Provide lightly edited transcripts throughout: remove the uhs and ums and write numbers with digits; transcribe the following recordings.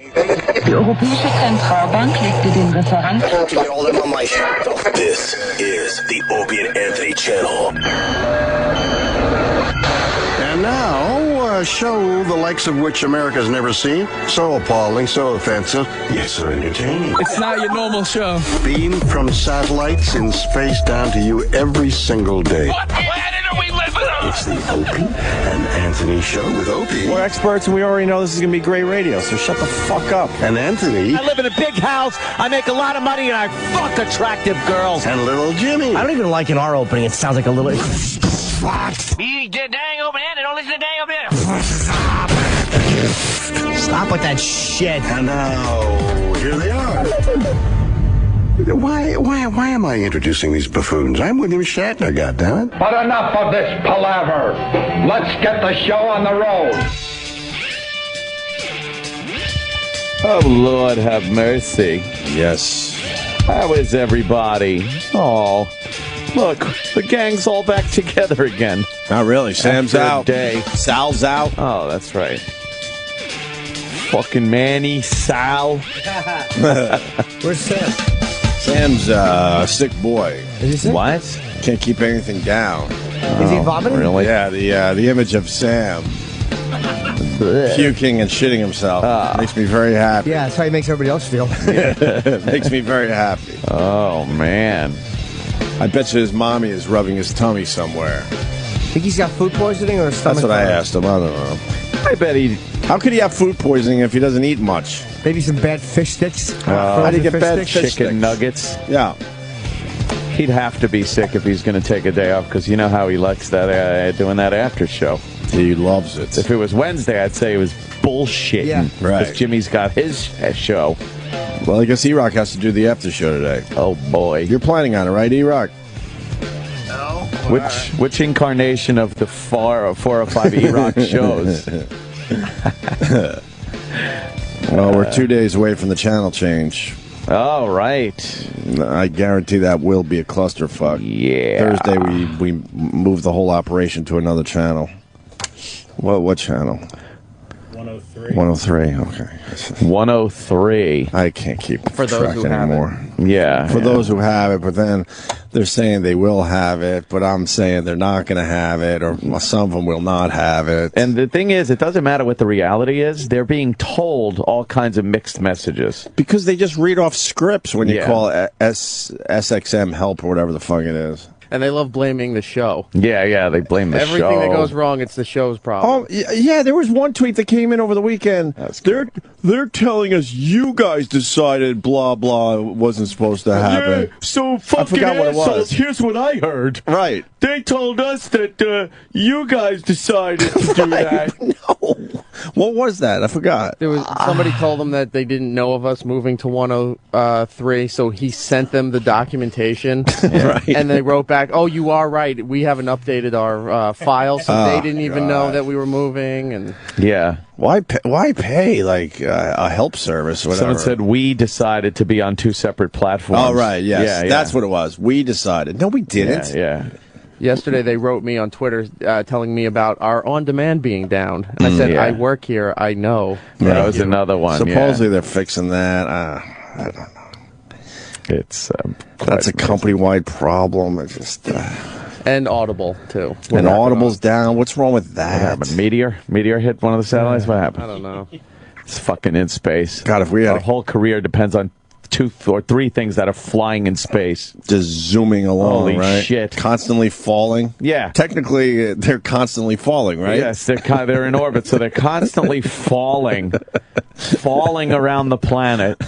Die Europäische Zentralbank legte den Referat. This is the Opie and Anthony channel. And now, a show the likes of which America's never seen. So appalling, so offensive, yet so entertaining. It's not your normal show. Beamed from satellites in space down to you every single day. What planet are we living on? It's the Opie and Anthony show with Opie. We're experts and we already know this is going to be great radio, so shut the fuck up. And Anthony. I live in a big house, I make a lot of money, and I fuck attractive girls. And little Jimmy. I don't even like in our opening, it sounds like a little... You dang open hand and don't listen to dang open hand. Stop with that shit. And now, here they are. Why am I introducing these buffoons? I'm William Shatner, goddammit. But enough of this palaver. Let's get the show on the road. Oh, Lord have mercy. Yes. How is everybody? Oh, look, the gang's all back together again. Not really. Sam's After a out. day. Sal's out. Oh, that's right. Fucking Manny, Sal. Where's Sam? Sam's a sick boy. Is he sick? What? Can't keep anything down. Is he vomiting? Really? Yeah, the image of Sam puking and shitting himself makes me very happy. Yeah, that's how he makes everybody else feel. Makes me very happy. Oh, man. I bet you his mommy is rubbing his tummy somewhere. Think he's got food poisoning or stomach That's what I virus? asked him. I don't know. I bet he... How could he have food poisoning if he doesn't eat much? Maybe some bad fish sticks. How do you get bad sticks? fish Chicken sticks? nuggets. Yeah. He'd have to be sick if he's going to take a day off, because you know how he likes that doing that after show. He loves it. If it was Wednesday, I'd say it was bullshitting. Yeah. Right. Because Jimmy's got his show. Well, I guess E-Rock has to do the after show today. Oh, boy. You're planning on it, right, E-Rock? Which incarnation of the 4 or 5 E-Rock shows? Well, we're 2 days away from the channel change. Oh, right. I guarantee that will be a clusterfuck. Yeah. Thursday, we move the whole operation to another channel. What channel? 103. 103, okay. 103. I can't keep For those track who have anymore. Yeah. For those who have it, but then they're saying they will have it, but I'm saying they're not going to have it, or some of them will not have it. And the thing is, it doesn't matter what the reality is. They're being told all kinds of mixed messages. Because they just read off scripts when you Yeah. call it SXM help or whatever the fuck it is. And they love blaming the show. Yeah, they blame the show. Everything that goes wrong, it's the show's problem. Oh, yeah, there was one tweet that came in over the weekend. They're telling us you guys decided blah, blah wasn't supposed to happen. Yeah, so I forgot what it was. Here's what I heard. Right. They told us that you guys decided to do that. No. What was that? I forgot. There was somebody told them that they didn't know of us moving to 103, so he sent them the documentation, Right. and they wrote back, "Oh, you are right. We haven't updated our file, so they didn't even know that we were moving." And Yeah. Why pay like a help service or whatever? Someone said we decided to be on 2 separate platforms. Oh, right, yes. Yeah, That's what it was. We decided. No, we didn't. Yeah. yesterday they wrote me on Twitter telling me about our on-demand being down, and I said, Yeah. "I work here. I know." That was another one. Supposedly they're fixing that. I don't know. It's That's a company-wide problem. It's just And Audible too. and Audible's down. What's wrong with that? What happened? Meteor hit one of the satellites. What happened? I don't know. It's fucking in space. God, if we had our whole career depends on 2 or 3 things that are flying in space, just zooming along, Holy right? shit! Constantly falling. Yeah, technically they're constantly falling, right? Yes, they're in orbit, so they're constantly falling around the planet.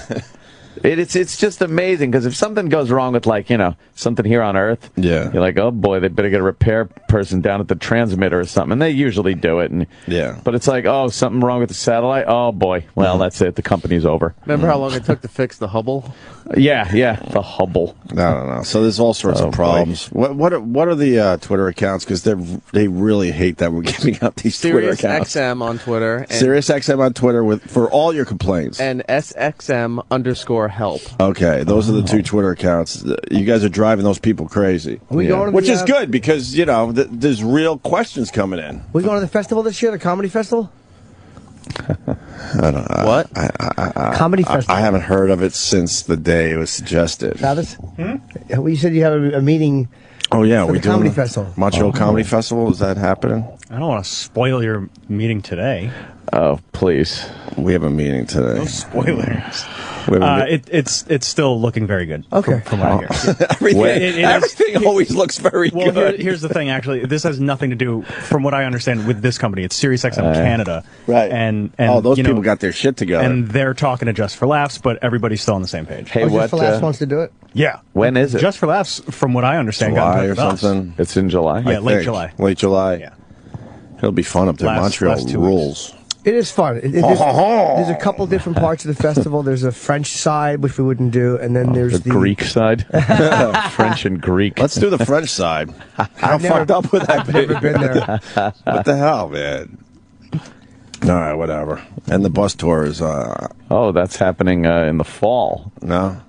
It's just amazing, because if something goes wrong with, like, something here on Earth, yeah, you're like, oh boy, they better get a repair person down at the transmitter or something. And they usually do it. And yeah, but it's like, oh, something wrong with the satellite. Oh boy, well, that's it. The company's over. Remember how long it took to fix the Hubble? Yeah, the Hubble. I don't know. So there's all sorts of problems. What are the Twitter accounts? Because they really hate that we're giving out these Twitter accounts. SiriusXM on Twitter. And SiriusXM on Twitter for all your complaints. And SXM_help. Okay, those are the 2 Twitter accounts. You guys are driving those people crazy. Which is good, because there's real questions coming in. We going to the festival this year, the comedy festival? I don't know. What? Comedy festival. I haven't heard of it since the day it was suggested. Travis? Well, you said you have a meeting. Oh, yeah. For We the Comedy Festival. Montreal Comedy Festival. Is that happening? I don't want to spoil your meeting today. Oh, please. We have a meeting today. No spoilers. It's still looking very good. Okay. From what I hear. Everything always looks very good. Well, here's the thing. Actually, this has nothing to do, from what I understand, with this company. It's SiriusXM Canada. Right. And those people got their shit together. And they're talking to Just for Laughs, but everybody's still on the same page. Hey, Just for Laughs wants to do it? Yeah. When is it? Just for Laughs, from what I understand, July got in or touch with us. something. It's in July? Yeah, late July. Late July. Yeah. It'll be fun up there. Montreal last 2 rules. It is fun. There's a couple different parts of the festival. There's a French side, which we wouldn't do, and then there's the Greek side. French and Greek. Let's do the French side. How fucked up would that be? I've never been there. What the hell, man? All right, whatever. And the bus tour is... Oh, that's happening in the fall. No.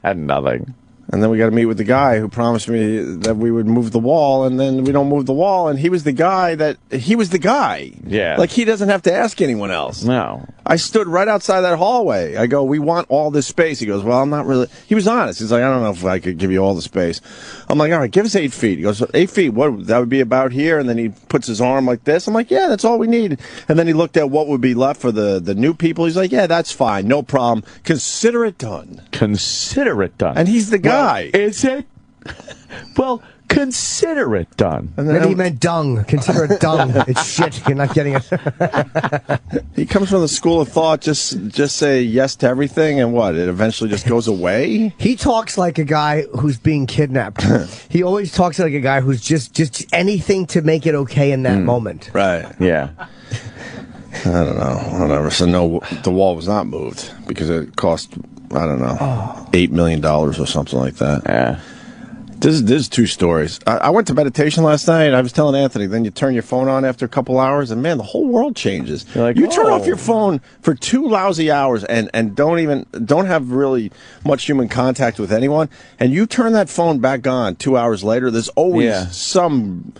Nothing. And then we got to meet with the guy who promised me that we would move the wall, and then we don't move the wall, and he was the guy. Yeah. Like, he doesn't have to ask anyone else. No. I stood right outside that hallway. I go, we want all this space. He goes, well, I'm not really... He was honest. He's like, I don't know if I could give you all the space. I'm like, all right, give us 8 feet. He goes, 8 feet, what? That would be about here? And then he puts his arm like this. I'm like, yeah, that's all we need. And then he looked at what would be left for the new people. He's like, yeah, that's fine. No problem. Consider it done. Consider it done. And he's the guy. Well, is it? Well, consider it done. And then Maybe he meant dung. Consider it dung. It's shit. You're not getting it. He comes from the school of thought, just say yes to everything, and what? It eventually just goes away? He talks like a guy who's being kidnapped. He always talks like a guy who's just anything to make it okay in that moment. Right. Yeah. I don't know. Whatever. So, no, the wall was not moved because it cost, I don't know, $8 million or something like that. Yeah. This is 2 stories. I went to meditation last night. I was telling Anthony, then you turn your phone on after a couple hours, and man, the whole world changes. Like, you turn off your phone for 2 lousy hours and don't have really much human contact with anyone, and you turn that phone back on 2 hours later. There's always some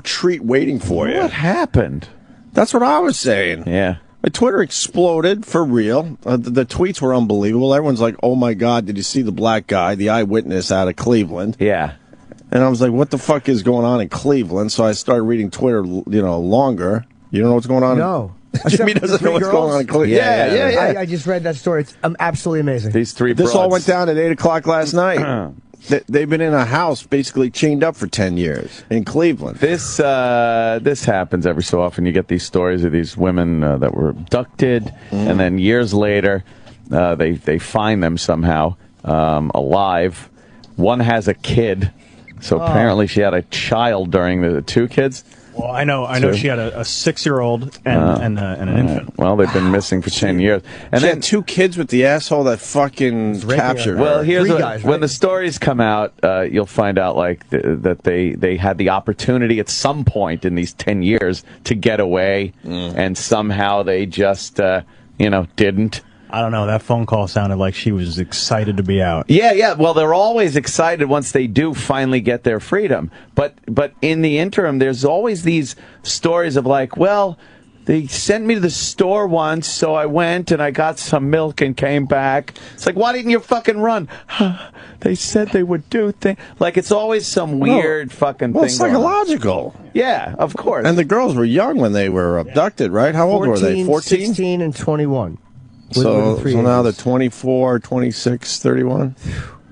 treat waiting for you. What happened? That's what I was saying. Yeah. My Twitter exploded for real. The tweets were unbelievable. Everyone's like, oh, my God, did you see the black guy, the eyewitness out of Cleveland? Yeah. And I was like, what the fuck is going on in Cleveland? So I started reading Twitter, longer. You don't know what's going on? No. Jimmy doesn't know what's going on in Cleveland. Yeah. I just read that story. It's absolutely amazing. These 3 This broads. all went down at 8 o'clock last night. They've been in a house basically chained up for 10 years in Cleveland. This happens every so often. You get these stories of these women that were abducted, and then years later, they find them somehow alive. One has a kid, so apparently she had a child during the 2 kids. Well, I know she had a 6-year-old and an infant. Well, they've been missing for 10 years. And she then had 2 kids with the asshole that fucking captured her. Well, here's 3 guys, when the stories come out, you'll find out that they had the opportunity at some point in these 10 years to get away, and somehow they just didn't. I don't know. That phone call sounded like she was excited to be out. Yeah. Well, they're always excited once they do finally get their freedom. But in the interim, there's always these stories of like, well, they sent me to the store once, so I went and I got some milk and came back. It's like, why didn't you fucking run? They said they would do things. Like, it's always some weird fucking thing. It's psychological. Yeah, of course. And the girls were young when they were abducted, right? How old were they? 14? 16, and 21. So now they're 24, 26, 31?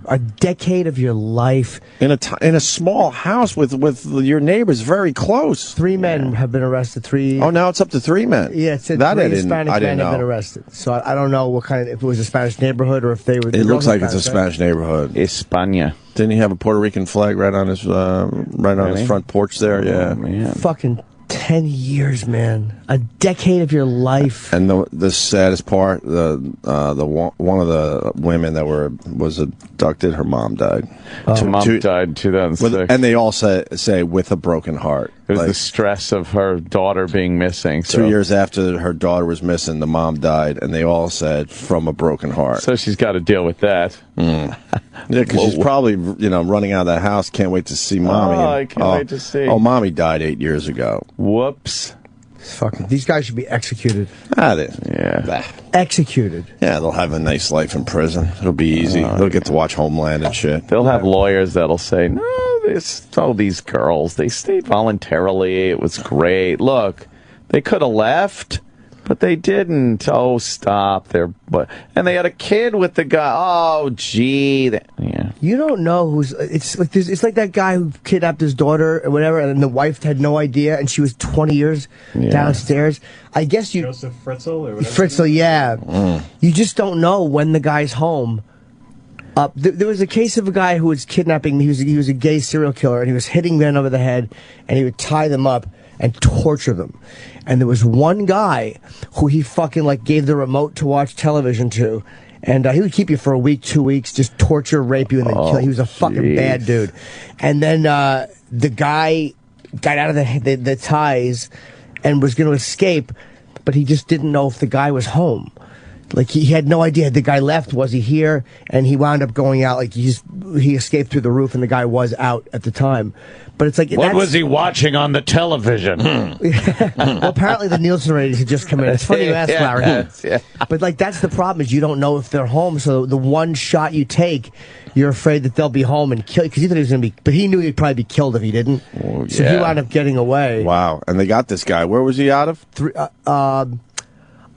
A decade of your life. In a small house with your neighbors very close. 3 men have been arrested. 3. Oh, now it's up to 3 men. Yeah, it said that 3 I didn't Hispanic men know. have been arrested. So I don't know what kind of, if it was a Spanish neighborhood or if they were. It looks like it's a Spanish neighborhood. España. Didn't he have a Puerto Rican flag right on his his front porch there? Yeah. Man. Fucking 10 years, man. A decade of your life. And the saddest part, one of the women that was abducted, her mom died. Her mom died in 2006. And they all say with a broken heart. It was the stress of her daughter being missing. 2 years after her daughter was missing, the mom died, and they all said from a broken heart. So she's got to deal with that. Yeah, because she's probably running out of that house. Can't wait to see mommy. Oh, I can't wait to see. Oh, mommy died 8 years ago. Whoops. Fucking, these guys should be executed. Yeah. Executed. Yeah, they'll have a nice life in prison. It'll be easy. They'll get to watch Homeland and shit. They'll have lawyers that'll say, no, these girls, they stayed voluntarily. It was great. Look, they could have left, but they didn't. Oh, stop. And they had a kid with the guy. Oh, gee. Yeah. You don't know who's... It's like that guy who kidnapped his daughter or whatever, and the wife had no idea, and she was 20 years downstairs. I guess you... Joseph Fritzl or whatever. Fritzl, yeah. You just don't know when the guy's home. There was a case of a guy who was kidnapping. He was a gay serial killer, and he was hitting men over the head, and he would tie them up and torture them. And there was one guy who he fucking gave the remote to watch television to, and he would keep you for a week, 2 weeks, just torture, rape you, and then kill you. He was a fucking bad dude. And then the guy got out of the ties and was going to escape, but he just didn't know if the guy was home. He had no idea. Had the guy left? Was he here? And he wound up going out. He escaped through the roof, and the guy was out at the time. But it's what was he watching on the television? Well, apparently the Nielsen ratings had just come in. It's funny you ask, Larry. But that's the problem, is you don't know if they're home. So the one shot you take, you're afraid that they'll be home and kill you, because he thought he was going to be. But he knew he'd probably be killed if he didn't. So he wound up getting away. Wow! And they got this guy. Where was he out of?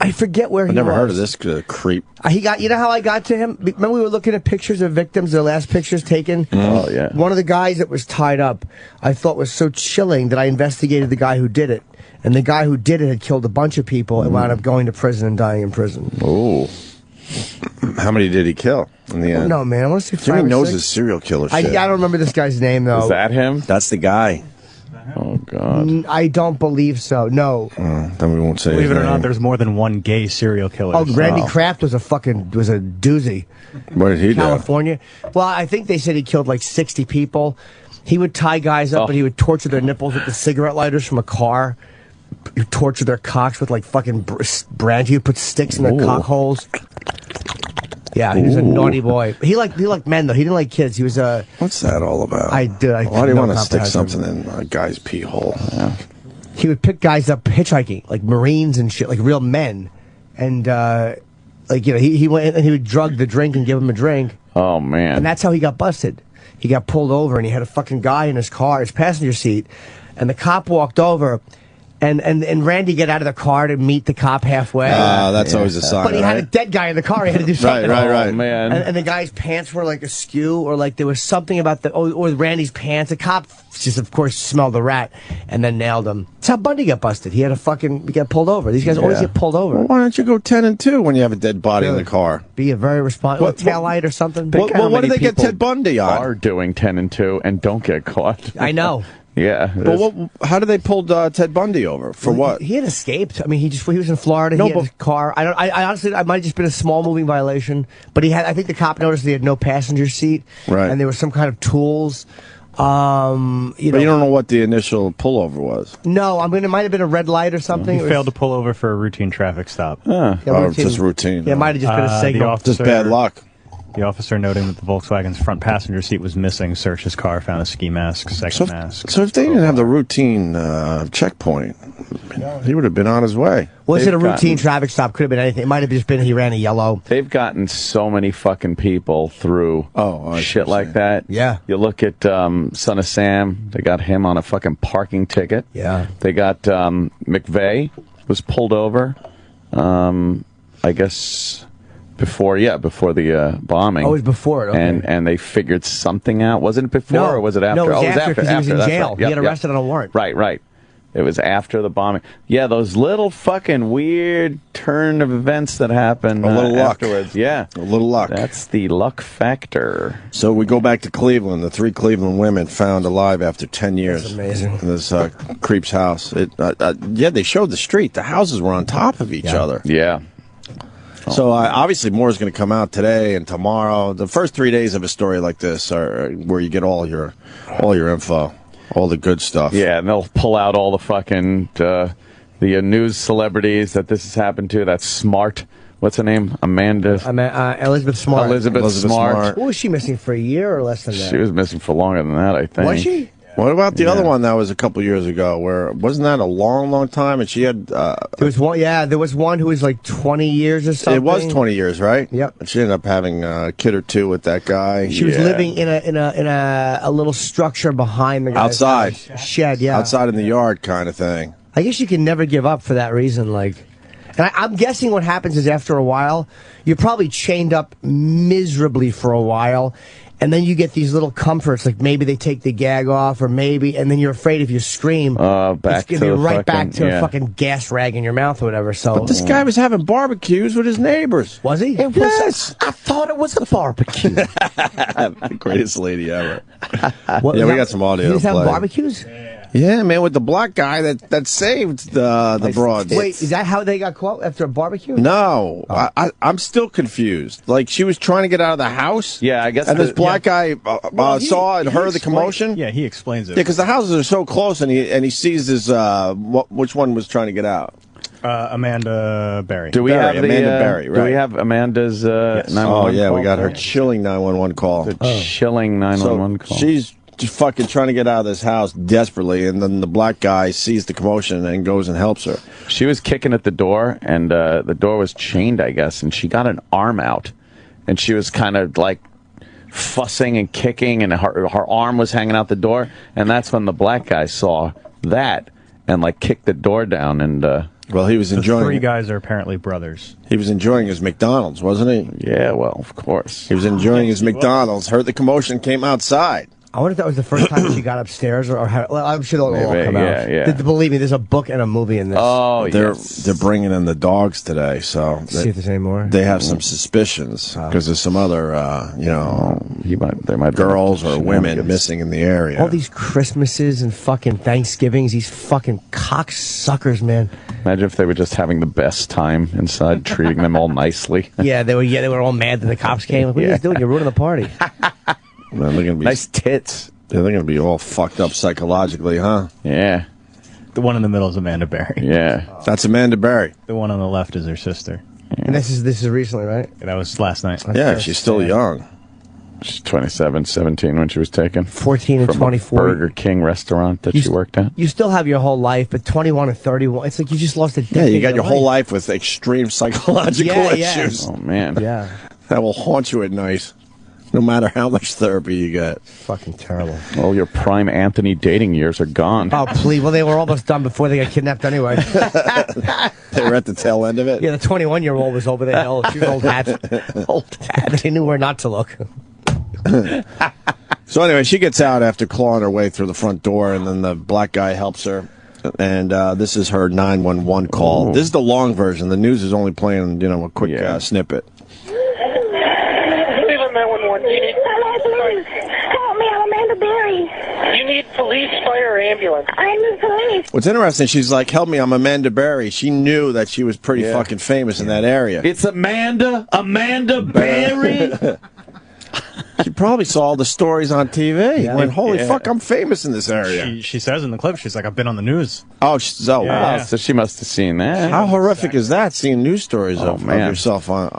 I forget where he was. I've never heard of this creep. He got. You know how I got to him? Remember we were looking at pictures of victims, their last pictures taken? Oh, yeah. One of the guys that was tied up, I thought was so chilling that I investigated the guy who did it. And the guy who did it had killed a bunch of people and wound up going to prison and dying in prison. Oh. How many did he kill in the end? No, man. I want to say 5 Jimmy or knows 6. his serial killer shit. I don't remember this guy's name, though. Is that him? That's the guy. Oh, God. I don't believe so. No. Then we won't say Believe his it or name. not, there's more than one gay serial killer. Oh, Randy Kraft was a doozy. What did he do? California. Well, I think they said he killed 60 people. He would tie guys up, but he would torture their nipples with the cigarette lighters from a car. He'd torture their cocks with fucking branch. He would put sticks in their cock holes. Yeah, he was a naughty boy. He liked men, though. He didn't like kids. He was a... What's that all about? Why do you want to stick something in a guy's pee hole? Yeah. He would pick guys up hitchhiking, like Marines and shit, like real men. And, he went and he would drug the drink and give him a drink. Oh, man. And that's how he got busted. He got pulled over, and he had a fucking guy in his car, his passenger seat. And the cop walked over... And Randy got out of the car to meet the cop halfway. That's always a sign. But he had a dead guy in the car. He had to do something. Right, oh, man. And the guy's pants were askew, or there was something about or Randy's pants. The cop just, of course, smelled the rat and then nailed him. That's how Bundy got busted. He got pulled over. These guys always get pulled over. Well, why don't you go 10 and 2 when you have a dead body in the car? Be a very responsible tail light or something. What did they get Ted Bundy on? Are doing 10 and 2 and don't get caught. I know. Yeah. But how did they pull Ted Bundy over? For what? He had escaped. I mean, he was in Florida. He had his car. I honestly, I might have just been a small moving violation. But I think the cop noticed he had no passenger seat. Right. And there was some kind of tools. But you don't know what the initial pullover was. No, it might have been a red light or something. He failed to pull over for a routine traffic stop. Just routine. Yeah, it might have just been a signal. Just bad luck. The officer, noting that the Volkswagen's front passenger seat was missing, searched his car, found a ski mask, second mask. So if they didn't have the routine checkpoint, he would have been on his way. Was it a routine traffic stop? Could have been anything. It might have just been he ran a yellow. They've gotten so many fucking people through shit like that. Yeah. You look at Son of Sam, they got him on a fucking parking ticket. Yeah. They got McVeigh was pulled over, I guess... Before the bombing. Oh, it was before it, okay. And they figured something out. Wasn't it before or was it after? No, it was after, because he was in That's jail. right. He got arrested on a warrant. Right. It was after the bombing. Yeah, those little fucking weird turn of events that happen afterwards. Yeah. A little luck. That's the luck factor. So we go back to Cleveland. The 3 Cleveland women found alive after 10 years. That's amazing. In this creep's house. They showed the street. The houses were on top of each other. Yeah. So obviously more is going to come out today and tomorrow. The first 3 days of a story like this are where you get all your info, all the good stuff. Yeah, and they'll pull out all the fucking the news celebrities that this has happened to. That's Smart. What's her name? Elizabeth Smart. Elizabeth Smart. What was she missing for a year or less than that? She was missing for longer than that, I think. Was she? What about the other one that was a couple years ago? Where wasn't that a long, long time? And she had there was one. Yeah, there was one who was like 20 years or something. It was 20 years, right? Yep. And she ended up having a kid or two with that guy. She was living in a little structure behind the guy's outside shed. Yeah, outside in the yard, kind of thing. I guess you can never give up for that reason. Like, and I'm guessing what happens is after a while, you're probably chained up miserably for a while. And then you get these little comforts, like maybe they take the gag off, or maybe, and then you're afraid if you scream, it's going to be right back to a fucking gas rag in your mouth or whatever. So, but this guy was having barbecues with his neighbors. Was he? Yes. I thought it was a barbecue. The greatest lady ever. What, yeah, we got some audio. He was to having play. barbecues? Yeah, man, with the black guy that saved the broad. Wait, is that how they got caught after a barbecue? No, I'm still confused. Like, she was trying to get out of the house. Yeah, I guess. And this black guy saw and heard the commotion. Yeah, he explains it. Yeah, because the houses are so close, and he sees this. Which one was trying to get out? Amanda Berry. Do we have Amanda Berry? Right. Do we have Amanda's 911 Oh yeah, call? we got her chilling 911 call. The chilling 911 call. She's just fucking trying to get out of this house desperately, and then the black guy sees the commotion and goes and helps her. She was kicking at the door, and the door was chained, I guess, and she got an arm out, and she was kind of like fussing and kicking, and her arm was hanging out the door, and that's when the black guy saw that and like kicked the door down, and well, he was enjoying. The three guys are apparently brothers. He was enjoying his McDonald's, wasn't he? Yeah, well, of course. He was enjoying his McDonald's. Heard the commotion, came outside. I wonder if that was the first time she got upstairs, or how, well, I'm sure they'll all come out. Yeah. Believe me, there's a book and a movie in this. Oh, they're bringing in the dogs today, so see if there's any more. They have some suspicions because there's some other, there might girls or women missing in the area. All these Christmases and fucking Thanksgivings, these fucking cocksuckers, man. Imagine if they were just having the best time inside, treating them all nicely. Yeah, they were all mad that the cops came. Like, what are you guys doing? You're ruining the party. Man, they're gonna be, nice tits. They're going to be all fucked up psychologically, huh? Yeah. The one in the middle is Amanda Berry. Yeah. That's Amanda Berry. The one on the left is her sister. Yeah. And this is recently, right? That was last night. Yeah, she's still young. She's 27, 17 when she was taken. 14 and from 24. A Burger King restaurant that she worked at. You still have your whole life, but 21 and 31, it's like you just lost a decade. Yeah, you got your whole life with extreme psychological issues. Oh, man. Yeah. That will haunt you at night, no matter how much therapy you get. Fucking terrible. Well, your prime Anthony dating years are gone. Oh, please. Well, they were almost done before they got kidnapped anyway. They were at the tail end of it? Yeah, the 21-year-old was over the hill. She was old hat. Old hat. They knew where not to look. So anyway, she gets out after clawing her way through the front door, and then the black guy helps her. And this is her 911 call. Ooh. This is the long version. The news is only playing, a quick snippet. Help me, I'm Amanda Berry. You need police, fire, or ambulance. I need police. What's interesting, she's like, help me, I'm Amanda Berry. She knew that she was pretty fucking famous in that area. It's Amanda Berry. She probably saw all the stories on TV. Yeah. Went, holy fuck, I'm famous in this area. She says in the clip, she's like, I've been on the news. Oh, wow. So she must have seen that. How horrific is that, seeing news stories of yourself on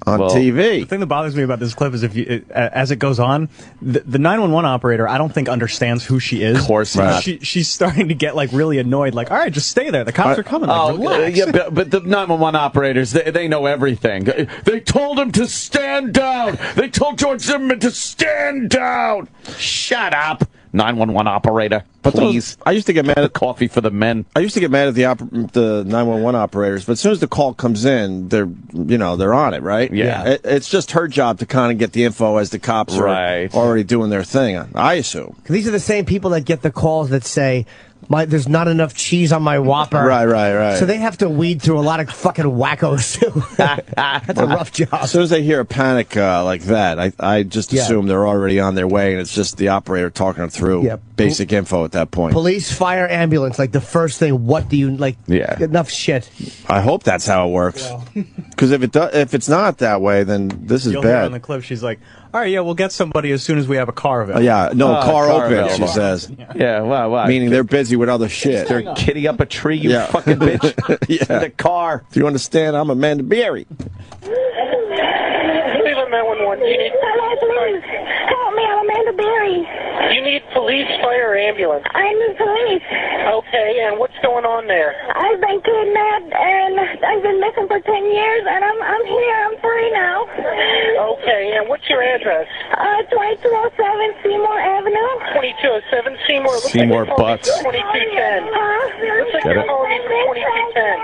TV? The thing that bothers me about this clip is as it goes on, the 911 operator, I don't think understands who she is. Of course not. She's starting to get really annoyed. Like, all right, just stay there. The cops are coming. Relax. Yeah, but the 911 operators, they know everything. They told him to stand down. They told George Zimmerman to stand down. Shut up, 911 operator. Please. I used to get mad at coffee for the men. I used to get mad at the 911 operators, but as soon as the call comes in, they're on it, right? Yeah. It's just her job to kind of get the info as the cops are already doing their thing, I assume. These are the same people that get the calls that say, there's not enough cheese on my Whopper. Right. So they have to weed through a lot of fucking wackos, too. That's a rough job. As soon as they hear a panic like that, I just assume they're already on their way, and it's just the operator talking them through basic info at that point. Police, fire, ambulance, like the first thing, what do you, enough shit. I hope that's how it works. Because if it's not that way, then this is You'll bad. Hear on the clip, she's like, all right, we'll get somebody as soon as we have a car available. Car open, she says. Yeah, wow. Meaning they're busy with other shit. They're kitty up a tree, you fucking bitch. Yeah. The car. Do you understand? I'm Amanda Berry. Leave a 911. You need... Hello, please. Help me. I'm Amanda Berry. You need police, fire, or ambulance. I need police. Okay, and what's going on there? I've been kidnapped, and I've been missing for 10 years, and I'm here. I'm free now. Okay, and what's your address? 2207 Seymour Avenue. 2207 Seymour. Looks Seymour like you're calling Butts. me from 2210. Looks like Get you're it? calling me from 2210.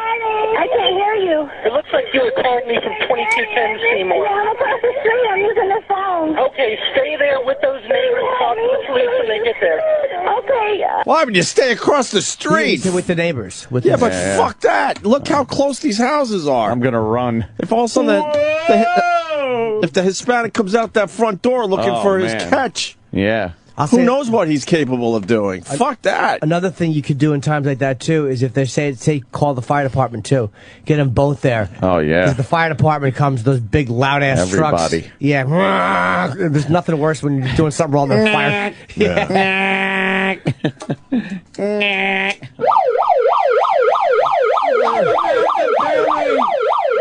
I can't hear you. It looks like you were calling me from 2210 Seymour. Yeah, I'm across the street. I'm using the phone. Okay, stay there with those neighbors. Talk to the police when they get there. Okay. Why would you stay across the street? With the neighbors. With Yeah, the but fuck that. Look how close these houses are. I'm gonna run. If all of a sudden if the Hispanic comes out that front door looking for his catch, Yeah. who knows what he's capable of doing? Fuck that. Another thing you could do in times like that too is if they say call the fire department too, get them both there. Oh yeah. Because the fire department comes, those big loud ass trucks. Everybody. Yeah. There's nothing worse when you're doing something wrong. The fire. Yeah.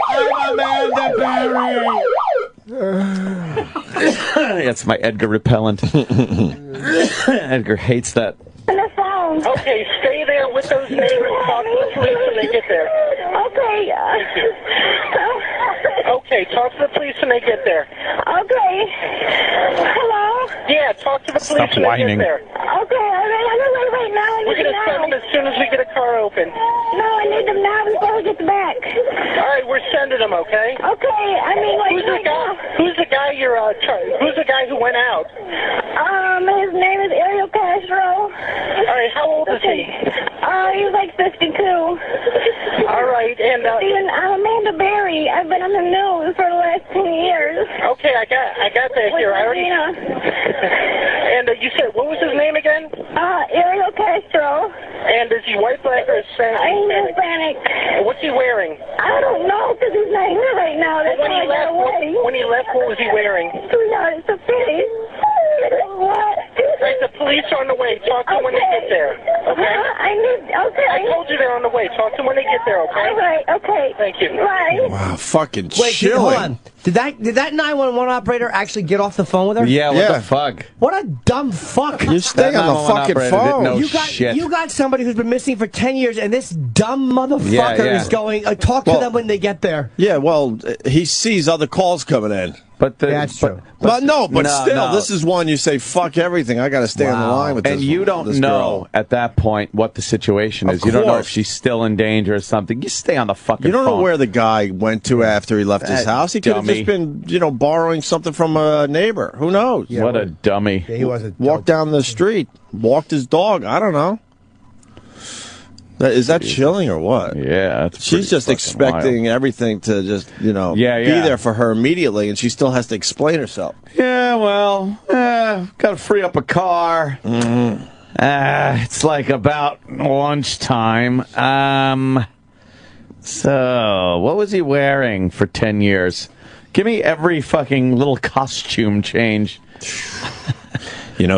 I'm Amanda Berry. That's my Edgar repellent. Edgar hates that. Okay, stay there with those neighbors. Talk to the police when they get there. Okay. Okay, talk to the police when they get there. Okay. Hello? Yeah, talk to the police Stop when whining. they get there. Okay, I'm going right now. We're going to send them as soon as we get a car open. No, I need them now before we get back. All right, we're sending them, okay? Okay, I mean, like, Who's the guy? Who's the guy you're, who's the guy who went out? His name is Ariel Castro. All right, how old is he? He's like 52. All right, and Steven, I'm Amanda Berry. I've been on the news for the last 10 years. Okay, I got that here. I already. And you said what was his name again? Ariel Castro. And is he white, black, or Hispanic? He's Hispanic. What's he wearing? I don't know because he's not here right now. That's When why he I got left, away. when he left, what was he wearing? Sweetheart, it's a pity. What? Right, the police are on the way. Talk to them when they get there. Okay? I told you they're on the way. Talk to them when they get there, okay? All right, okay. Thank you. Bye. Wow, fucking Wait, chilling. hold on. Did that 911 operator actually get off the phone with her? Yeah, what the fuck? What a dumb fuck. You stay on the fucking phone. You got somebody who's been missing for 10 years, and this dumb motherfucker is going, talk to them when they get there. Yeah, well, he sees other calls coming in. But that's true. But no, still, this is one you say, fuck everything. I got to stay on the line with this. And you don't this know girl. at that point what the situation is. Of You don't know if course. she's still in danger or something. You stay on the fucking You don't phone. know where the guy went to after he left his That house. He could have dummy. just been, borrowing something from a neighbor. Who knows? What a dummy. Yeah, he was a Walked down the street, walked his dog. I don't know. Is that chilling or what? Yeah, that's she's just expecting everything to just, be there for her immediately, and she still has to explain herself. Yeah, well, got to free up a car. It's like about lunchtime. So, what was he wearing for 10 years? Give me every fucking little costume change.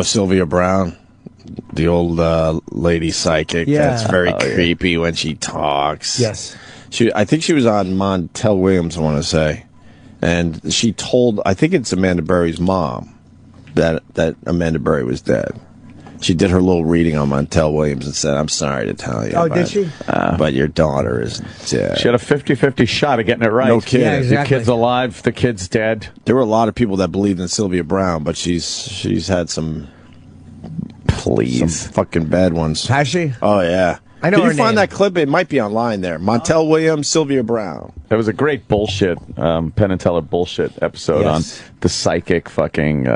Sylvia Brown, the old lady psychic. Yeah. That's very creepy when she talks. Yes. I think she was on Montel Williams, I want to say. And she told, I think it's Amanda Berry's mom, that Amanda Berry was dead. She did her little reading on Montel Williams and said, I'm sorry to tell you. Oh, did she? But your daughter is dead. She had a 50-50 shot of getting it right. No kidding. Yeah, exactly. The kid's alive, the kid's dead. There were a lot of people that believed in Sylvia Brown, but she's had some fucking bad ones. Has she? Oh, yeah. I know Can her you find name. that clip? It might be online there. Montel Williams, Sylvia Brown. There was a great bullshit, Penn and Teller bullshit episode on the psychic fucking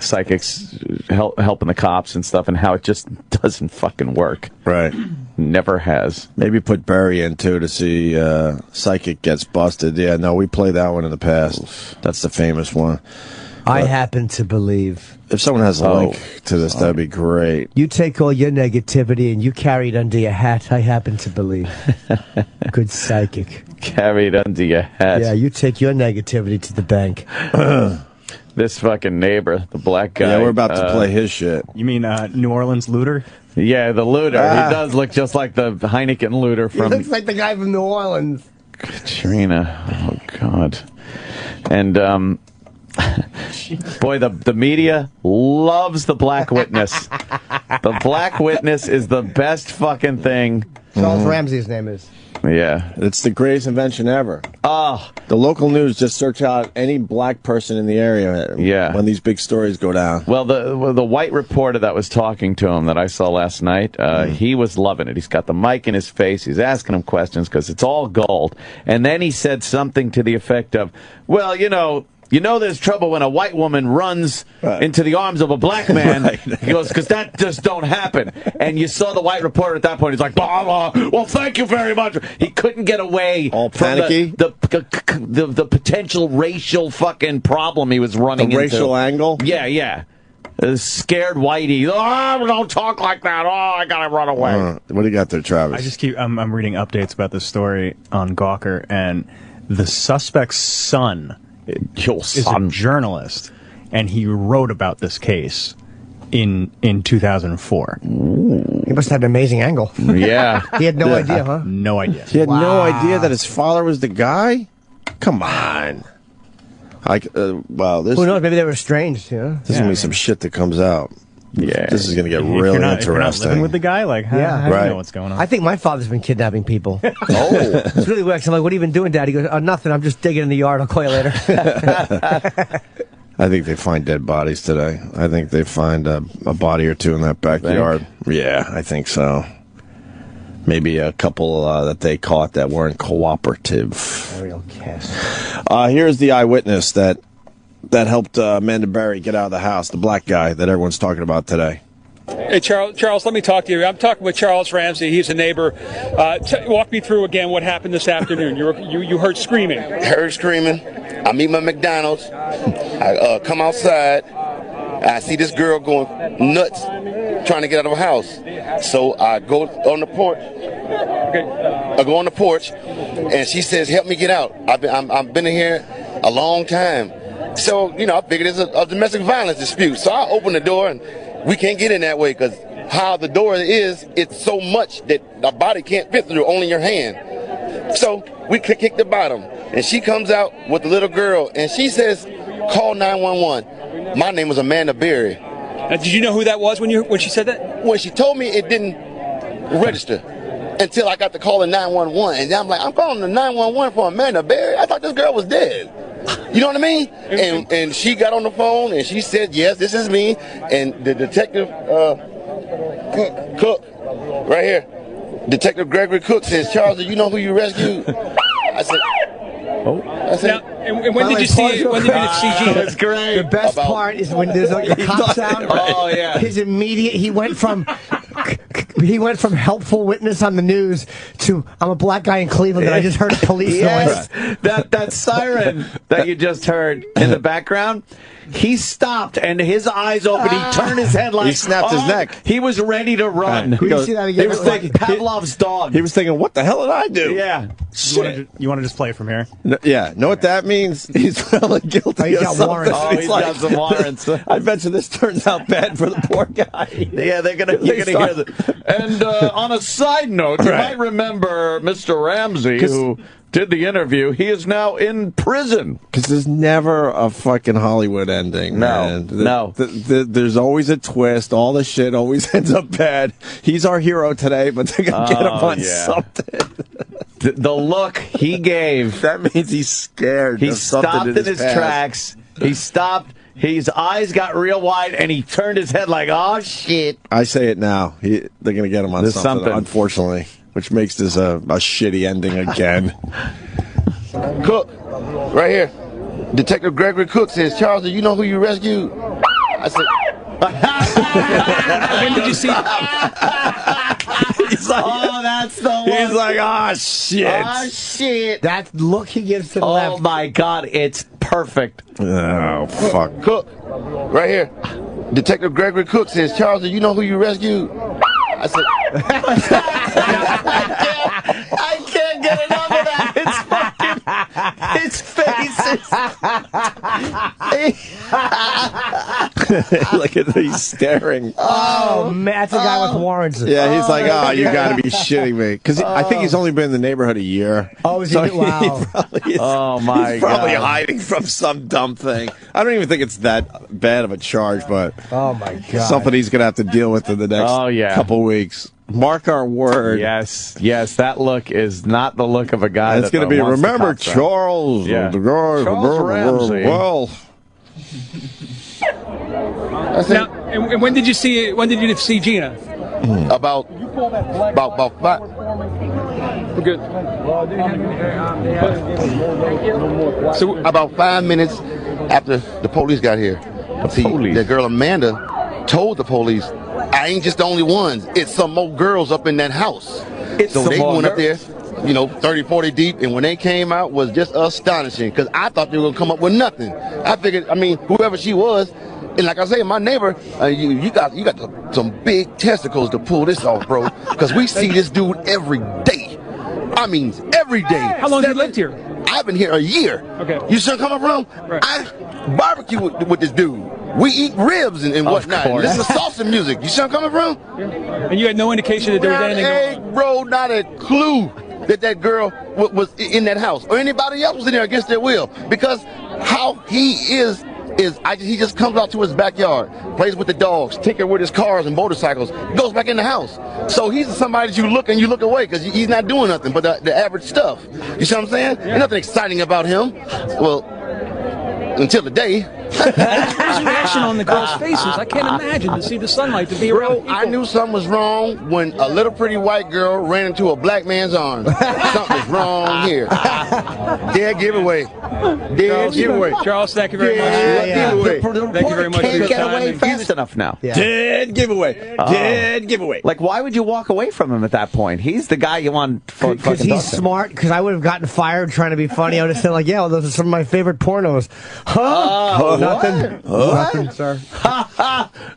psychics helping the cops and stuff, and how it just doesn't fucking work. Right. Never has. Maybe put Barry in, too, to see psychic gets busted. Yeah, no, we played that one in the past. That's the famous one. I happen to believe. If someone has a link to this, that'd be great. You take all your negativity and you carry it under your hat, I happen to believe. Good psychic. Carried under your hat. Yeah, you take your negativity to the bank. This fucking neighbor, the black guy. Yeah, we're about to play his shit. You mean New Orleans looter? Yeah, the looter. He does look just like the Heineken looter He from looks like the guy from New Orleans. Katrina. Oh, God. And Boy, the media loves the black witness. The black witness is the best fucking thing. Charles Ramsey's name is. Yeah, it's the greatest invention ever. The local news just search out any black person in the area. Yeah, when these big stories go down. Well, the white reporter that was talking to him that I saw last night, he was loving it. He's got the mic in his face. He's asking him questions because it's all gold. And then he said something to the effect of, "Well, you know, there's trouble when a white woman runs into the arms of a black man." He goes, "Because that just don't happen." And you saw the white reporter at that point. He's like, "Blah, blah. Well, thank you very much." He couldn't get away all from panicky. The potential racial fucking problem he was running into. The racial angle? Yeah. Scared whitey. "Oh, don't talk like that. Oh, I gotta run away." What do you got there, Travis? I just keep. I'm reading updates about this story on Gawker, and the suspect's son is a journalist, and he wrote about this case in 2004. He must have had an amazing angle. Yeah. He had no idea, huh? No idea. He had no idea that his father was the guy? Come on. Wow, this... Who knows? Maybe they were estranged, you know? This is going to be some shit that comes out. Yeah. This is going to get If really you're not interesting. living with the guy, like, how do you know what's going on? I think my father's been kidnapping people. It's really weird. I'm like, "What have you been doing, Dad?" He goes, "Oh, nothing. I'm just digging in the yard. I'll call you later." I think they find dead bodies today. I think they find a body or two in that backyard. Yeah, I think so. Maybe a couple that they caught that weren't cooperative. Real kiss. Here's the eyewitness that helped Amanda Berry get out of the house, the black guy that everyone's talking about today. Hey, Charles, let me talk to you. I'm talking with Charles Ramsey. He's a neighbor. Walk me through again what happened this afternoon. You heard screaming. Heard screaming. I'm eating my McDonald's. I come outside. I see this girl going nuts trying to get out of her house. So I go on the porch. I go on the porch, and she says, "Help me get out. I've been in here a long time." So, I figured it's a domestic violence dispute. So I open the door, and we can't get in that way because how the door is, it's so much that the body can't fit through, only your hand. So we kick the bottom, and she comes out with the little girl, and she says, "Call 911. My name was Amanda Berry." Did you know who that was when she said that? When she told me, it didn't register until I got the call in 911. And I'm like, I'm calling the 911 for Amanda Berry? I thought this girl was dead. You know what I mean? And she got on the phone and she said, "Yes, this is me." And the detective Cook, right here, Detective Gregory Cook says, "Charles, do you know who you rescued?" I said, Now, and when did you see CG? That's great. The best part is when there's like a cop sound. Oh, yeah. His immediate, he went from helpful witness on the news to I'm a black guy in Cleveland and I just heard a police noise. That siren that you just heard in the background, he stopped and his eyes opened. He turned his head like he snapped his neck. He was ready to run. He was thinking Pavlov's dog. He was thinking, "What the hell did I do?" Yeah. You want to just play it from here? No, yeah. Know what that means? He's probably guilty of something. Warrants. Oh, he's got some warrants. I bet you this turns out bad for the poor guy. Yeah, you're gonna hear that. And on a side note, you might remember Mr. Ramsey, who did the interview. He is now in prison. Because there's never a fucking Hollywood ending, man. No. There's always a twist. All the shit always ends up bad. He's our hero today, but they're going to get him on something. The look he gave. That means he's scared. He stopped in his tracks. He stopped. His eyes got real wide, and he turned his head like, "Oh, shit." I say it now. They're going to get him on something, unfortunately, which makes this a shitty ending again. Cook, right here, Detective Gregory Cook says, "Charles, do you know who you rescued?" I said, When did you see? He's like, "Oh, that's the one." He's like, "Oh, shit." Oh, shit. That look he gives to the left. Oh, my God. It's perfect. Oh, fuck. Cook, right here, Detective Gregory Cook says, "Charles, do you know who you rescued?" I said, I can't get enough of that. It's fucking, his face is... Look at he's staring. Oh, man, that's a guy with warrants. Yeah, he's like, oh, you got to be shitting me. Because I think he's only been in the neighborhood a year. Oh, is he? Wow. Oh, my He's probably God. hiding from some dumb thing. I don't even think it's that bad of a charge, but oh my God, something he's going to have to deal with in the next couple weeks. Mark our word. Yes, that look is not the look of a guy. It's going to be, remember Charles, yeah. the guy, Charles Ramsey. Well. Now, and when did you see? When did you see Gina? About 5. We're good. So about 5 minutes after the police got here, the girl Amanda told the police, "I ain't just the only ones. It's some more girls up in that house." So they went up there, 30, 40 deep, and when they came out was just astonishing, because I thought they were going to come up with nothing. I figured, whoever she was, and like I say, my neighbor, you got some big testicles to pull this off, bro, because we see this dude every day. Every day. How long have you lived here? I've been here a year. Okay. You see come around? Right. I barbecue with this dude. We eat ribs and whatnot. Listen to salsa music. You see I'm coming from? Yeah. And you had no indication that there was anything going on? Bro, not a clue that girl was in that house or anybody else was in there against their will, because how he is he just comes out to his backyard, plays with the dogs, tinker with his cars and motorcycles, goes back in the house. So he's somebody that you look away because he's not doing nothing but the average stuff. You see what I'm saying? There's nothing exciting about him. Well, until the day. His reaction on the girls' faces, I can't imagine to see the sunlight to be around people. I knew something was wrong when a little pretty white girl ran into a black man's arms. Something's wrong here. Dead giveaway. Dead giveaway. Charles, thank you very much. Giveaway. Thank you very much for your Can't get time. away fast enough now. Yeah. Dead giveaway. Dead giveaway. Like, why would you walk away from him at that point? He's the guy you want. Because he's smart. Because I would have gotten fired trying to be funny. I would have said, like, yeah, well, those are some of my favorite pornos. Huh? Nothing. Nothing, sir.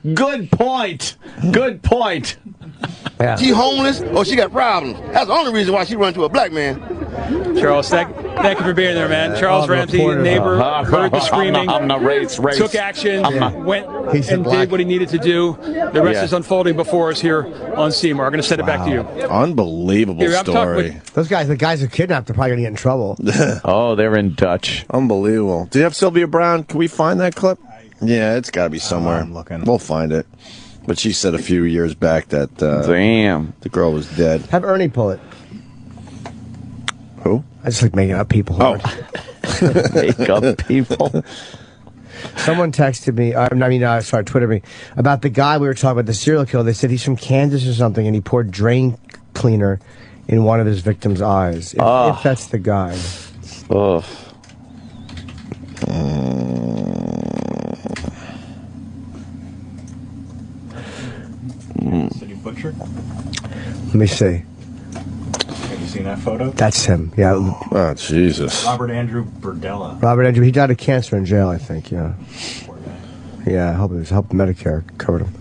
Good point. Good point. Yeah. She homeless or she got problems. That's the only reason why she run to a black man. Charles, thank you for being there, man. Charles Ramsey, neighbor, heard the screaming, took action, went and did what he needed to do. The rest is unfolding before us here on Seymour. I'm going to send it back to you. Unbelievable story. Those guys, the guys who kidnapped, are probably going to get in trouble. Oh, they're in Dutch. Unbelievable. Do you have Sylvia Brown? Can we find that clip? Yeah, it's got to be somewhere. I'm looking. We'll find it. But she said a few years back that damn, the girl was dead. Have Ernie pull it. Who? I just like making up people. Oh. Make up people. Someone texted me, Twittered me, about the guy we were talking about, the serial killer. They said he's from Kansas or something, and he poured drain cleaner in one of his victims' eyes. If that's the guy. Ugh. City Butcher? Let me see. Have you seen that photo? That's him, yeah. Oh, Jesus. Robert Andrew Burdella. Robert Andrew, he died of cancer in jail, I think, yeah. Yeah, I hope Medicare covered him.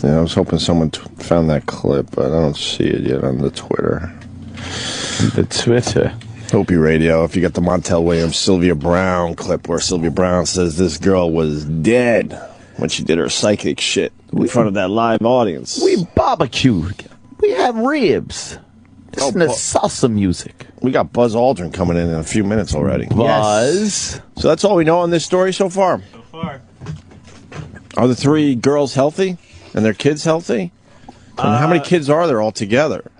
Yeah, I was hoping someone found that clip, but I don't see it yet on the Twitter. Opie Radio, if you got the Montel Williams Sylvia Brown clip where Sylvia Brown says this girl was dead when she did her psychic shit in front of that live audience. We barbecued. We had ribs. Listen to salsa music. We got Buzz Aldrin coming in a few minutes already. Buzz. Yes. So that's all we know on this story so far? So far. Are the 3 girls healthy? And their kids healthy? And how many kids are there altogether?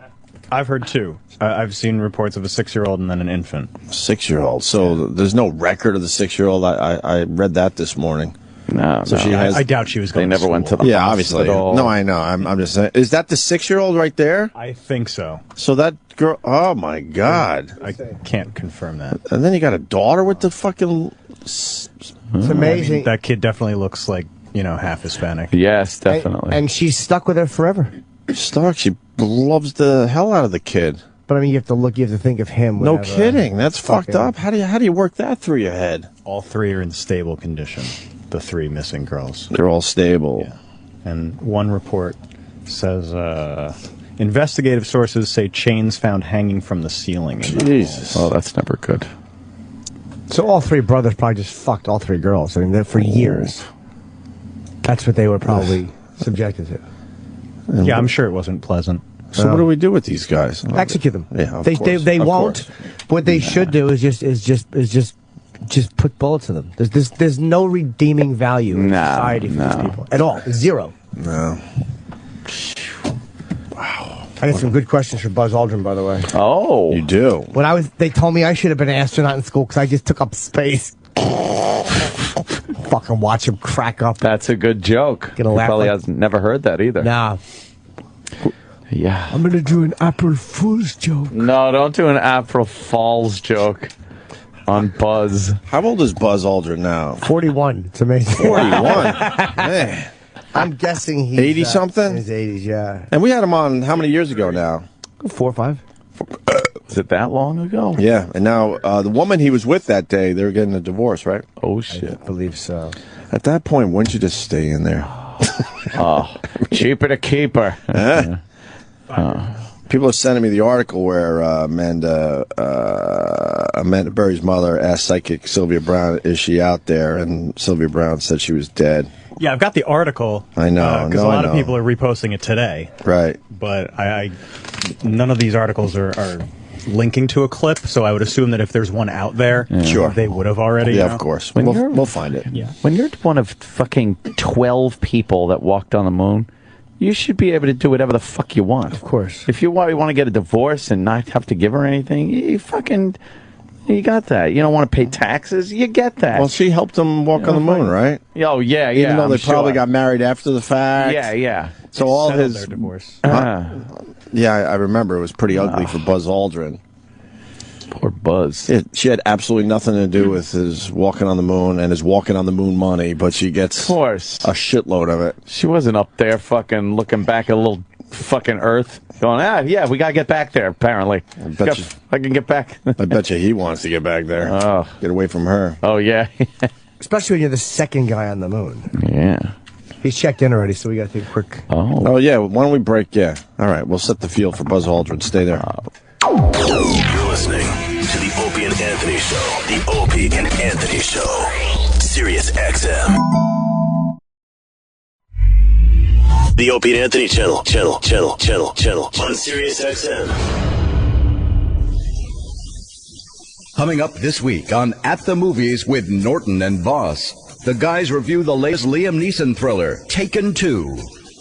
I've heard 2. I've seen reports of a 6-year-old and then an infant. 6-year-old. So there's no record of the 6-year-old. I read that this morning. No, so she has. I doubt she was going. They never went to the hospital. Obviously. No, I know. I'm just saying. Is that the 6-year-old right there? I think so. So that girl. Oh my God. I can't confirm that. And then you got a daughter with the fucking. It's amazing. I mean, that kid definitely looks like half Hispanic. Yes, definitely. And she's stuck with her forever. Stuck. She loves the hell out of the kid. But I mean, you have to think of him. No kidding. That's fucked up. How do you work that through your head? All 3 are in stable condition. The 3 missing girls. They're all stable. Yeah. And one report says investigative sources say chains found hanging from the ceiling. Jesus. Oh, that's never good. So all three brothers probably just fucked all three girls. I mean, for years. That's what they were probably subjected to. Yeah, I'm sure it wasn't pleasant. So what do we do with these guys? Execute them. Yeah, of they course. they Of won't. course. What they should do is just put bullets in them. There's no redeeming value in society for these people at all. Zero. No. Wow. I got some good questions for Buzz Aldrin, by the way. Oh, you do. They told me I should have been an astronaut in school because I just took up space. Fucking watch him crack up. That's a good joke. Gonna He laugh probably like- has never heard that either. Nah. Yeah. I'm gonna do an April Fool's joke. No, don't do an April Falls joke on Buzz. How old is Buzz Aldrin now? 41. It's amazing. 41. Man. I'm guessing he's 80 something? In his 80s, yeah. And we had him on how many years ago now? 4 or 5. Is it that long ago? Yeah. And now the woman he was with that day, they're getting a divorce, right? Oh, shit. I believe so. At that point, wouldn't you just stay in there? Oh, cheaper to keep her. People are sending me the article where Amanda Berry's mother asked psychic Sylvia Brown, is she out there? And Sylvia Brown said she was dead. Yeah, I've got the article. I know. Because a lot of people are reposting it today. Right. But none of these articles are linking to a clip, so I would assume that if there's one out there, Sure. they would have already. Yeah, of course. We'll find it. Yeah. When you're one of fucking 12 people that walked on the moon, you should be able to do whatever the fuck you want. Of course. If you want to get a divorce and not have to give her anything, you got that. You don't want to pay taxes, you get that. Well, she helped him walk on the moon, right? Oh, yeah, yeah. Even though I'm they probably sure. got married after the fact. Yeah, yeah. So all Settled his their divorce. Yeah, I remember it was pretty ugly for Buzz Aldrin. Poor Buzz. She had absolutely nothing to do with his walking on the moon and his walking on the moon money, but she gets Of course. a shitload of it. She wasn't up there fucking looking back at a little fucking Earth going, yeah, we got to get back there, apparently. I can get back. I bet you he wants to get back there. Oh. Get away from her. Oh, yeah. Especially when you're the second guy on the moon. Yeah. He's checked in already, so we got to take a quick. Oh, yeah. Why don't we break? Yeah. All right. We'll set the field for Buzz Aldrin. Stay there. You're listening to the Opie and Anthony Show. The Opie and Anthony Show. SiriusXM. The Opie and Anthony channel on SiriusXM. Coming up this week on At the Movies with Norton and Voss, the guys review the latest Liam Neeson thriller, Taken 2.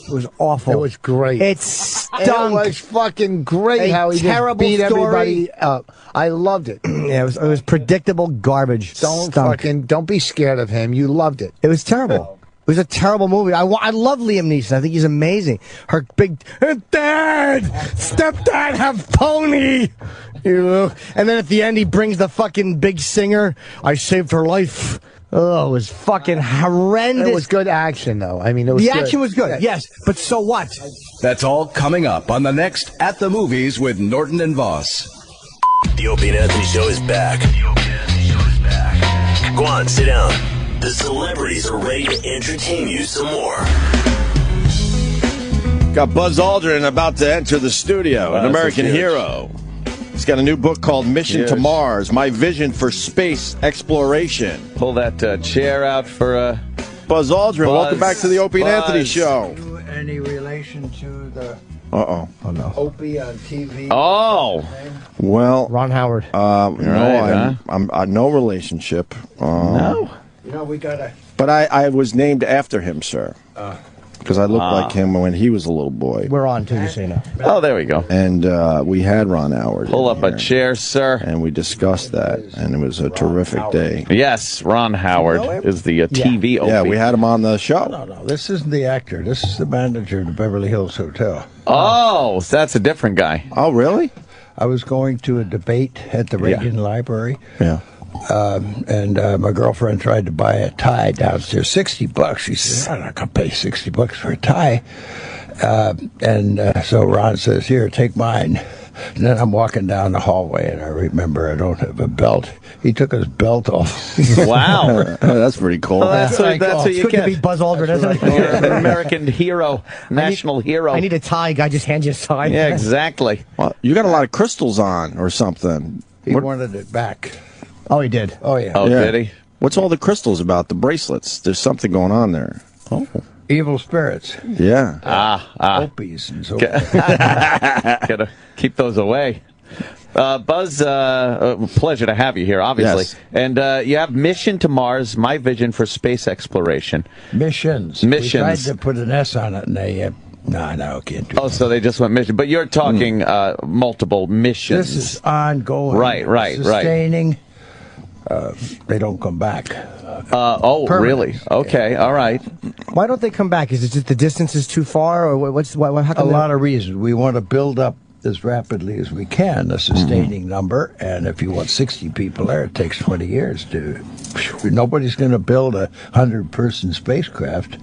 It was awful. It was great. It stunk. It was fucking great how he just beat everybody up. I loved it. Yeah, it was predictable garbage. Don't be scared of him. You loved it. It was terrible. It was a terrible movie. I love Liam Neeson. I think he's amazing. Her big dad, stepdad have pony. You know? And then at the end he brings the fucking big singer. I saved her life. Oh, it was fucking horrendous. It was good action, though. I mean, it was the good. action was good, yes, but so what? That's all coming up on the next At the Movies with Norton and Voss. The Opie and Anthony Show is back. Go on, sit down. The celebrities are ready to entertain you some more. Got Buzz Aldrin about to enter the studio, an American hero. He's got a new book called Mission to Mars, My Vision for Space Exploration. Pull that chair out for Buzz Aldrin. Welcome back to the Opie and Anthony Show. Any relation to the Oh no. Opie on TV? Oh. Well, Ron Howard. No, I'm no relationship. No. You know, we gotta. But I was named after him, sir. Because I looked like him when he was a little boy. We're on too, you say now. Oh, there we go. And we had Ron Howard. Pull up a chair, sir. And we discussed that, and it was a terrific day. Yes, Ron Howard is the TV Opie. Yeah, we had him on the show. No, this isn't the actor. This is the manager of the Beverly Hills Hotel. Oh, so that's a different guy. Oh, really? I was going to a debate at the Reagan Library. Yeah. And my girlfriend tried to buy a tie downstairs, $60. She said, "I'm not gonna pay $60 for a tie." So Ron says, "Here, take mine." And then I'm walking down the hallway, and I remember I don't have a belt. He took his belt off. Wow, that's pretty cool. Well, that's what you good get. to be Buzz Aldrin, isn't it? You're an American hero, national hero. I need a tie. Guy just hands you a tie. Yeah, exactly. Well, you got a lot of crystals on or something. He wanted it back. Oh, he did. Oh, yeah. Oh, Yeah. did he? What's all the crystals about? The bracelets. There's something going on there. Oh. Evil spirits. Yeah. Opies and so forth. Gotta keep those away. Buzz, pleasure to have you here, obviously. Yes. And you have Mission to Mars, My Vision for Space Exploration. Missions. We tried to put an S on it, and they... No, can't do that. Oh, so they just went mission. But you're talking multiple missions. This is ongoing. Right. Sustaining. They don't come back. Really? Okay, all right. Why don't they come back? Is it just the distance is too far, or how come A lot of reasons. We want to build up as rapidly as we can a sustaining number, and if you want 60 people there, it takes 20 years to... Nobody's going to build a 100-person spacecraft.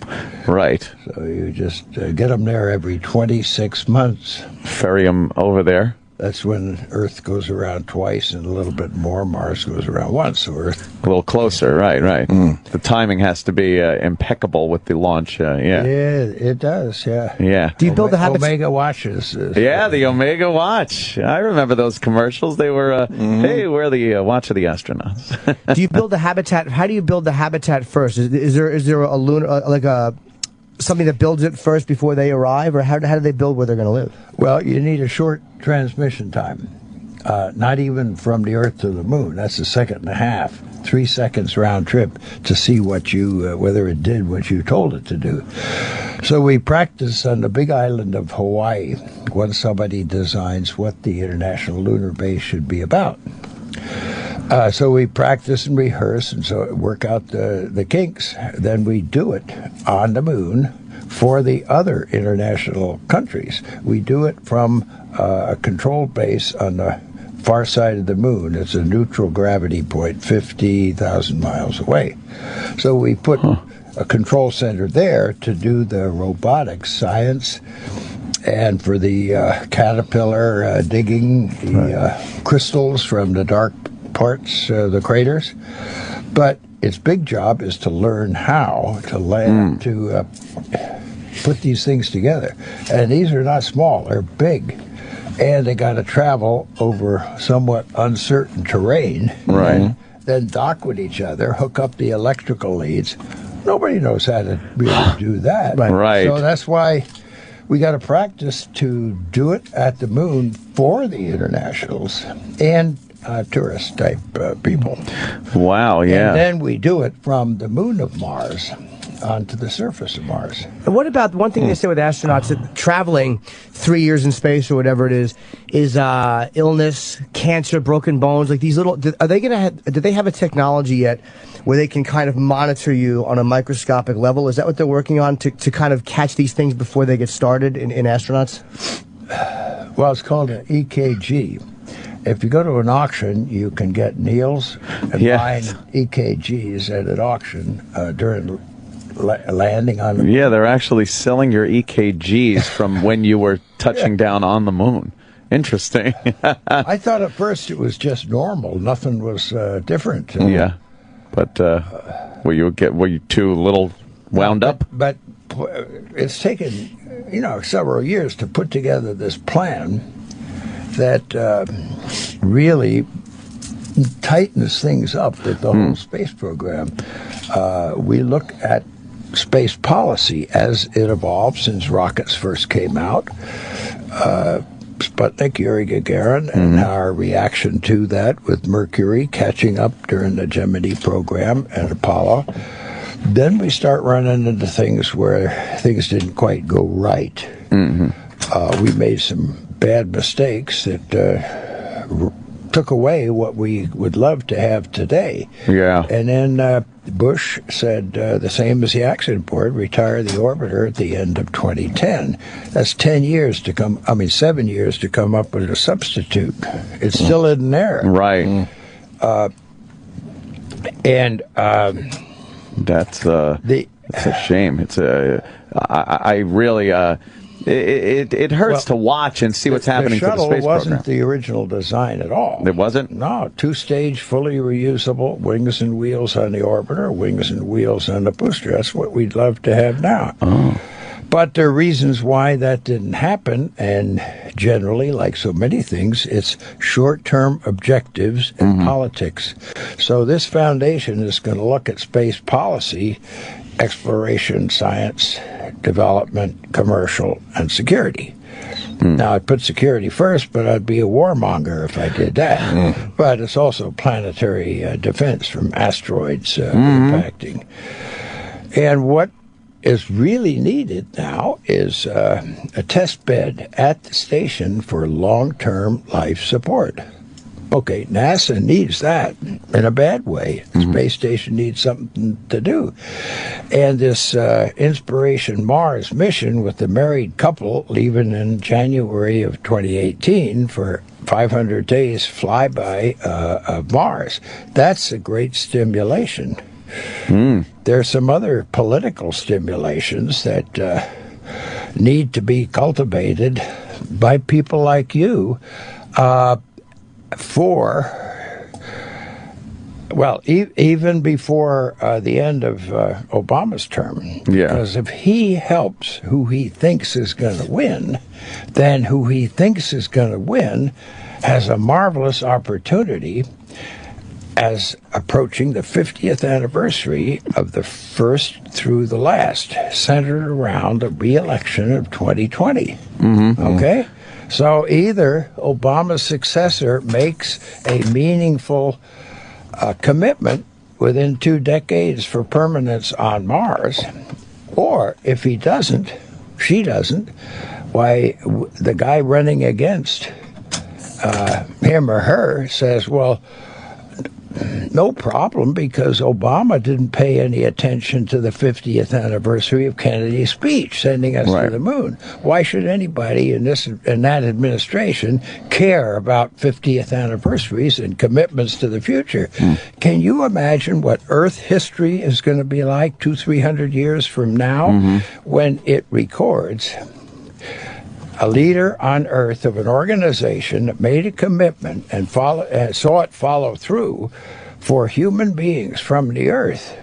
Right. So you just get them there every 26 months. Ferry them over there. That's when Earth goes around twice and a little bit more. Mars goes around once, so Earth... A little closer, right. The timing has to be impeccable with the launch, Yeah, it does, yeah. Yeah. Do you build the habits? Omega watches. Yeah, the Omega watch. I remember those commercials. They were, hey, we're the watch of the astronauts. Do you build the habitat? How do you build the habitat first? Is there a lunar, something that builds it first before they arrive, or how do they build where they're going to live? Well, you need a short transmission time. Not even from the Earth to the Moon. That's a second and a half, 3 seconds round trip to see what whether it did what you told it to do. So we practice on the big island of Hawaii when somebody designs what the International Lunar Base should be about. So we practice and rehearse and so work out the kinks. Then we do it on the moon for the other international countries. We do it from a controlled base on the far side of the moon. It's a neutral gravity point 50,000 miles away. So we put a control center there to do the robotics science and for the caterpillar digging the crystals from the dark parts, the craters. But its big job is to learn how to land, to put these things together. And these are not small, they're big. And they got to travel over somewhat uncertain terrain. Right. Then dock with each other, hook up the electrical leads. Nobody knows how to really do that. Right. So that's why we got to practice to do it at the moon for the internationals and tourist type people. Wow, yeah. And then we do it from the moon of Mars onto the surface of Mars. And what about one thing they say with astronauts that traveling 3 years in space or whatever it is illness, cancer, broken bones, like these little? Do they have a technology yet where they can kind of monitor you on a microscopic level? Is that what they're working on to kind of catch these things before they get started in astronauts? Well, it's called an EKG. If you go to an auction, you can get Neils and buying EKGs at an auction during landing on the moon. Yeah, they're actually selling your EKGs from when you were touching down on the moon. Interesting. I thought at first it was just normal. Nothing was different. Yeah. But were you too little wound up? But it's taken, several years to put together this plan that really tightens things up with the whole space program. We look at space policy as it evolved since rockets first came out. Sputnik, Yuri Gagarin, and our reaction to that with Mercury catching up during the Gemini program and Apollo. Then we start running into things where things didn't quite go right. We made some bad mistakes that took away what we would love to have today. Yeah. And then Bush said the same as the accident board, retire the orbiter at the end of 2010. That's 7 years to come up with a substitute. It's still in there. Right. That's a shame. It's I really it hurts to watch and see what's happening to the space program. The shuttle wasn't the original design at all. It wasn't? No, 2-stage, fully reusable, wings and wheels on the orbiter, wings and wheels on the booster. That's what we'd love to have now. Oh. But there are reasons why that didn't happen, and generally, like so many things, it's short-term objectives in politics. So this foundation is going to look at space policy, exploration, science, development, commercial, and security. Now, I'd put security first, but I'd be a warmonger if I did that. But it's also planetary defense from asteroids impacting. And what is really needed now is a test bed at the station for long-term life support. Okay, NASA needs that in a bad way. The space station needs something to do. And this Inspiration Mars mission with the married couple leaving in January of 2018 for 500 days flyby of Mars, that's a great stimulation. There's some other political stimulations that need to be cultivated by people like you even before the end of Obama's term. Because if he helps who he thinks is going to win, then who he thinks is going to win has a marvelous opportunity as approaching the 50th anniversary of the first through the last, centered around the re-election of 2020. Okay? So either Obama's successor makes a meaningful commitment within 2 decades for permanence on Mars, or if he doesn't, she doesn't, why, the guy running against him or her says, well, no problem, because Obama didn't pay any attention to the 50th anniversary of Kennedy's speech sending us to the moon. Why should anybody in that administration care about 50th anniversaries and commitments to the future? Can you imagine what Earth history is going to be like 200-300 years from now when it records a leader on Earth of an organization that made a commitment and saw it follow through for human beings from the Earth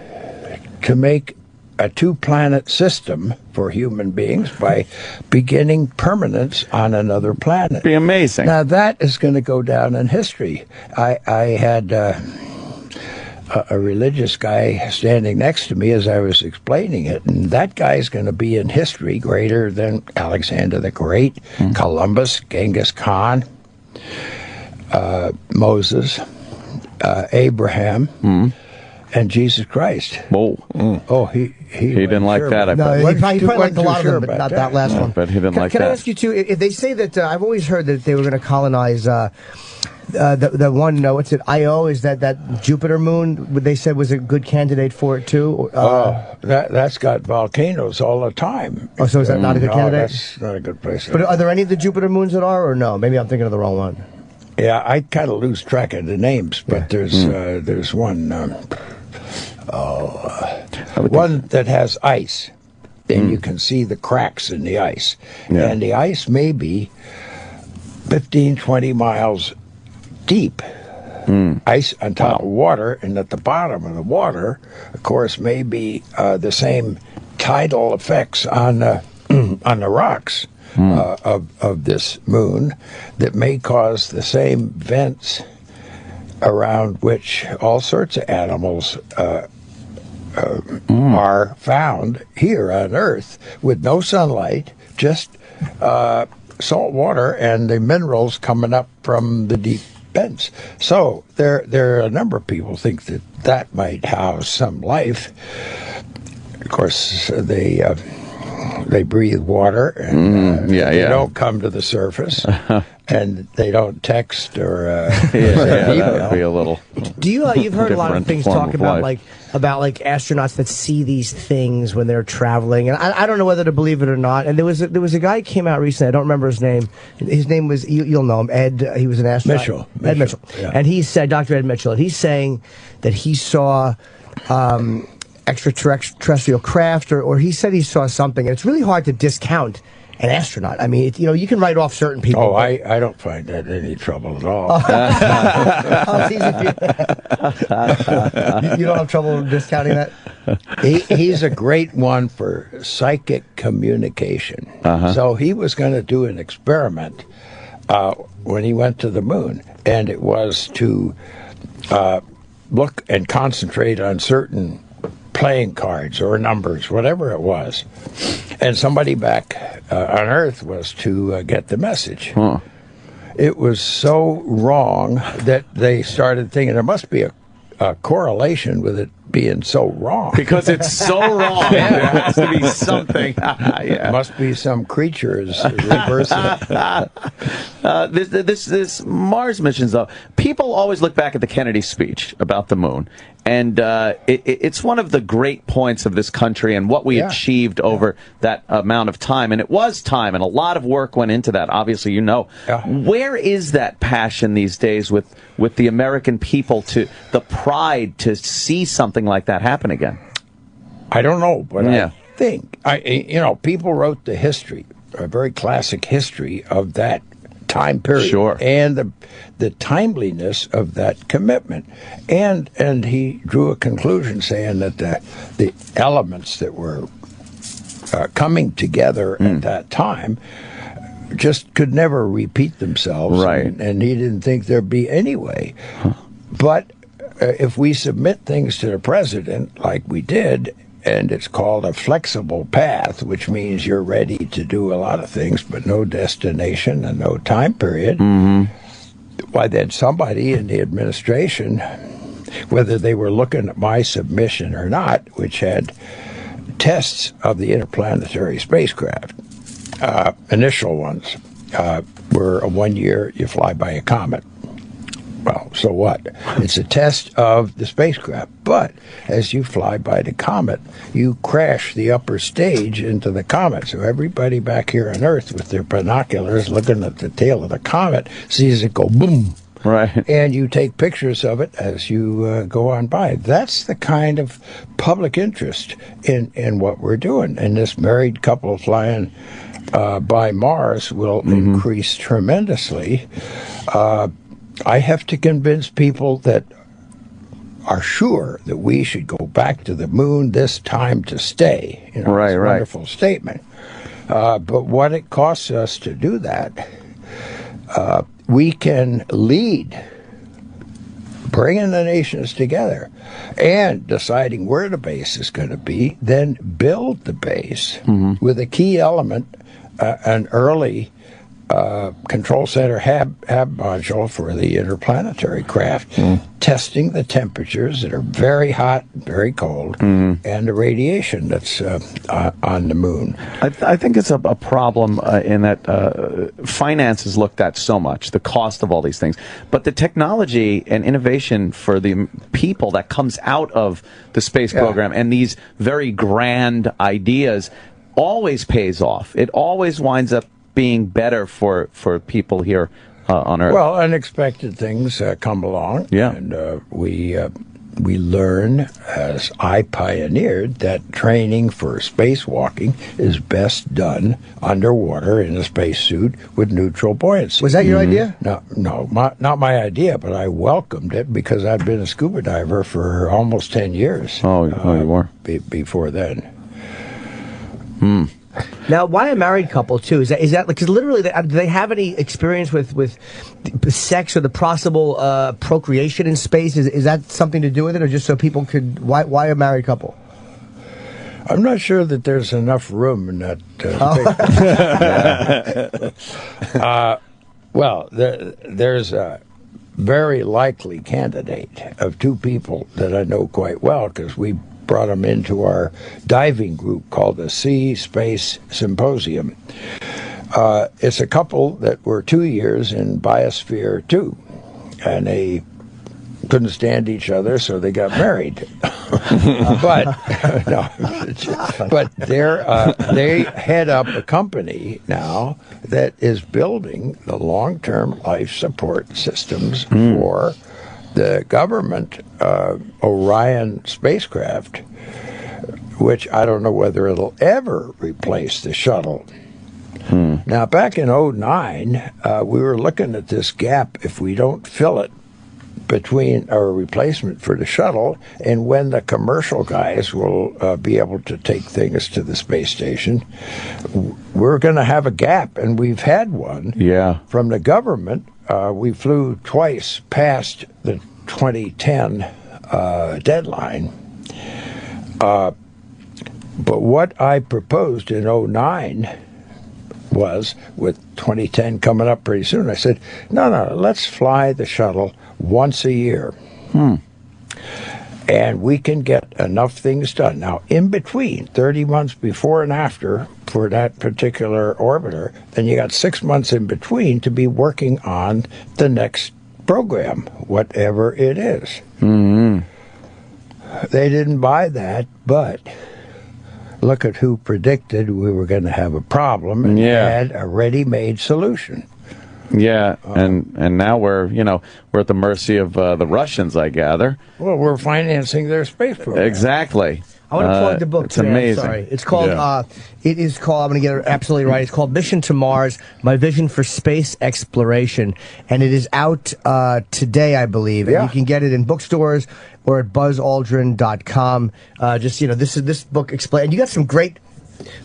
to make a 2-planet system for human beings by beginning permanence on another planet? Be amazing. Now, that is going to go down in history. I had a religious guy standing next to me as I was explaining it, and that guy's going to be in history greater than Alexander the Great, Columbus, Genghis Khan, Moses, Abraham, and Jesus Christ. He didn't like that. He probably liked a lot of them, but not that last one. But he didn't like that. Can I ask you too? If they say that I've always heard that they were going to colonize the one, what's it? Io, is that Jupiter moon? They said was a good candidate for it too. That's got volcanoes all the time. Oh, so is that not a good candidate? That's not a good place. But are there any of the Jupiter moons that are, or no? Maybe I'm thinking of the wrong one. Yeah, I kind of lose track of the names, but there's one. One that has ice. Then you can see the cracks in the ice, and the ice may be 15, 20 miles deep. Ice on top of water, and at the bottom of the water, of course, may be the same tidal effects on the rocks of this moon that may cause the same vents around which all sorts of animals are found here on Earth, with no sunlight, just salt water and the minerals coming up from the deep vents. So there are a number of people think that might house some life. Of course, they breathe water, and they don't come to the surface, and they don't text or send email. That would be a little. You've heard a lot of things talk about astronauts that see these things when they're traveling, and I don't know whether to believe it or not. And there was a guy who came out recently. I don't remember his name. His name was, you'll know him, Ed. He was an astronaut. Ed Mitchell. Yeah. And he said, Dr. Ed Mitchell, and he's saying that he saw extraterrestrial craft, or he said he saw something. And it's really hard to discount an astronaut. I mean, you can write off certain people. Oh, I don't find that any trouble at all. You don't have trouble discounting that? He's a great one for psychic communication. So he was going to do an experiment when he went to the moon, and it was to look and concentrate on certain playing cards or numbers, whatever it was. And somebody back on Earth was to get the message. It was so wrong that they started thinking there must be a correlation with it being so wrong. Because it's so wrong. There has to be something. Yeah. Must be some creatures reversing it. This Mars missions, though, people always look back at the Kennedy speech about the moon. And it's one of the great points of this country and what we achieved over that amount of time. And it was time, and a lot of work went into that, obviously, Where is that passion these days with the American people, to the pride to see something like that happen again? I don't know, but I think, people wrote the history, a very classic history of that time period, and the timeliness of that commitment, and he drew a conclusion saying that the elements that were coming together at that time just could never repeat themselves, and he didn't think there'd be any way. But if we submit things to the president like we did, and it's called a flexible path, which means you're ready to do a lot of things, but no destination and no time period, why then somebody in the administration, whether they were looking at my submission or not, which had tests of the interplanetary spacecraft, initial ones were a 1 year, you fly by a comet. Well, so what? It's a test of the spacecraft. But as you fly by the comet, you crash the upper stage into the comet. So everybody back here on Earth with their binoculars looking at the tail of the comet sees it go boom. Right. And you take pictures of it as you go on by. That's the kind of public interest in what we're doing. And this married couple flying by Mars will increase tremendously. I have to convince people that are sure that we should go back to the moon this time to stay. It's a wonderful statement. But what it costs us to do that, we can lead bringing the nations together and deciding where the base is going to be, then build the base with a key element, an early control center hab module for the interplanetary craft, testing the temperatures that are very hot, very cold, and the radiation that's on the moon. I think it's a problem in that finance is looked at so much, the cost of all these things. But the technology and innovation for the people that comes out of the space program and these very grand ideas always pays off. It always winds up being better for people here on Earth. Well, unexpected things come along, and we learn, as I pioneered, that training for spacewalking is best done underwater in a spacesuit with neutral buoyancy. Was that your idea? No, not my idea, but I welcomed it because I'd been a scuba diver for almost 10 years. Oh, you were? Before then. Now, why a married couple too? Is that because literally, do they have any experience with sex or the possible procreation in space? Is that something to do with it, or just so people could? Why a married couple? I'm not sure that there's enough room in that space. Well, there's a very likely candidate of two people that I know quite well because we brought them into our diving group called the Sea Space Symposium. It's a couple that were 2 years in Biosphere 2, and they couldn't stand each other, so they got married. But they head up a company now that is building the long-term life support systems for the government Orion spacecraft, which I don't know whether it'll ever replace the shuttle. Now, back in 2009, we were looking at this gap if we don't fill it between our replacement for the shuttle and when the commercial guys will be able to take things to the space station. We're going to have a gap, and we've had one from the government. We flew twice past the 2010 deadline. But what I proposed in 2009 was, with 2010 coming up pretty soon, I said, no, let's fly the shuttle once a year. And we can get enough things done. Now, in between, 30 months before and after for that particular orbiter, then you got 6 months in between to be working on the next program, whatever it is. They didn't buy that, but look at who predicted we were going to have a problem and had a ready-made solution. Yeah, and now we're at the mercy of the Russians, I gather. Well, we're financing their space program. Exactly. I want to plug the book. It's amazing. Sorry. It's called, it is called, I'm going to get it absolutely right, it's called Mission to Mars, My Vision for Space Exploration. And it is out today, I believe. And you can get it in bookstores or at buzzaldrin.com. This book explains, and you got some great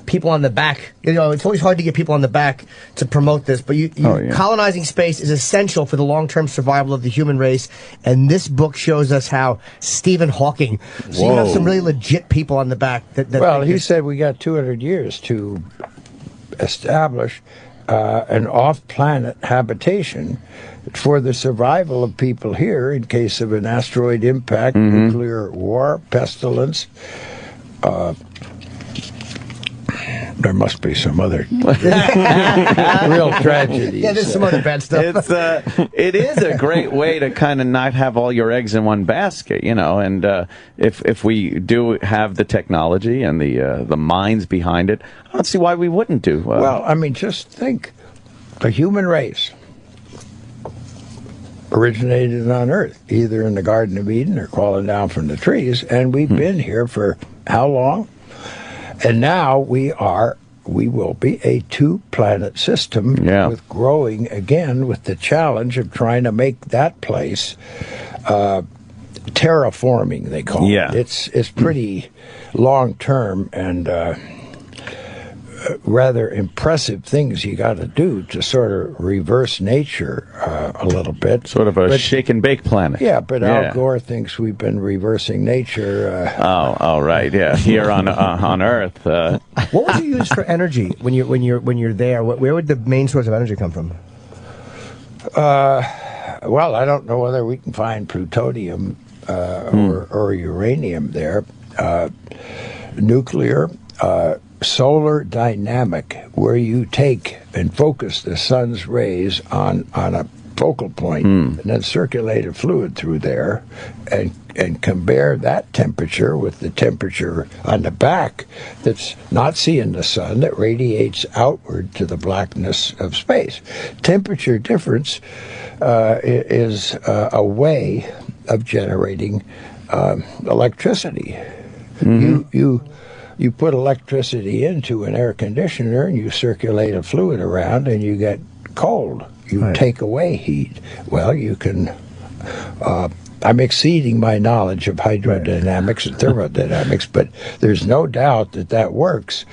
people on the back. It's always hard to get people on the back to promote this, but colonizing space is essential for the long-term survival of the human race, and this book shows us how. Stephen Hawking. So you have some really legit people on the back. He said we got 200 years to establish an off-planet habitation for the survival of people here in case of an asteroid impact, nuclear war, pestilence. There must be some other real tragedies. Yeah, there's some other bad stuff. It is a great way to kind of not have all your eggs in one basket, and if we do have the technology and the minds behind it, I don't see why we wouldn't do. Well, I mean, just think. The human race originated on Earth, either in the Garden of Eden or crawling down from the trees, and we've been here for how long? And now we will be a two-planet system with growing again with the challenge of trying to make that place terraforming, they call it. It's pretty long-term and rather impressive things you got to do to sort of reverse nature a little bit. Sort of a shake and bake planet. Yeah, but Al Gore thinks we've been reversing nature. Right, yeah, here on Earth. What would you use for energy when you're there? Where would the main source of energy come from? Well, I don't know whether we can find plutonium or uranium there. Nuclear. Solar dynamic, where you take and focus the sun's rays on a focal point and then circulate a fluid through there and compare that temperature with the temperature on the back that's not seeing the sun, that radiates outward to the blackness of space. Temperature difference is a way of generating electricity. You put electricity into an air conditioner and you circulate a fluid around and you get cold. You take away heat. Well, you can... I'm exceeding my knowledge of hydrodynamics and thermodynamics, but there's no doubt that works.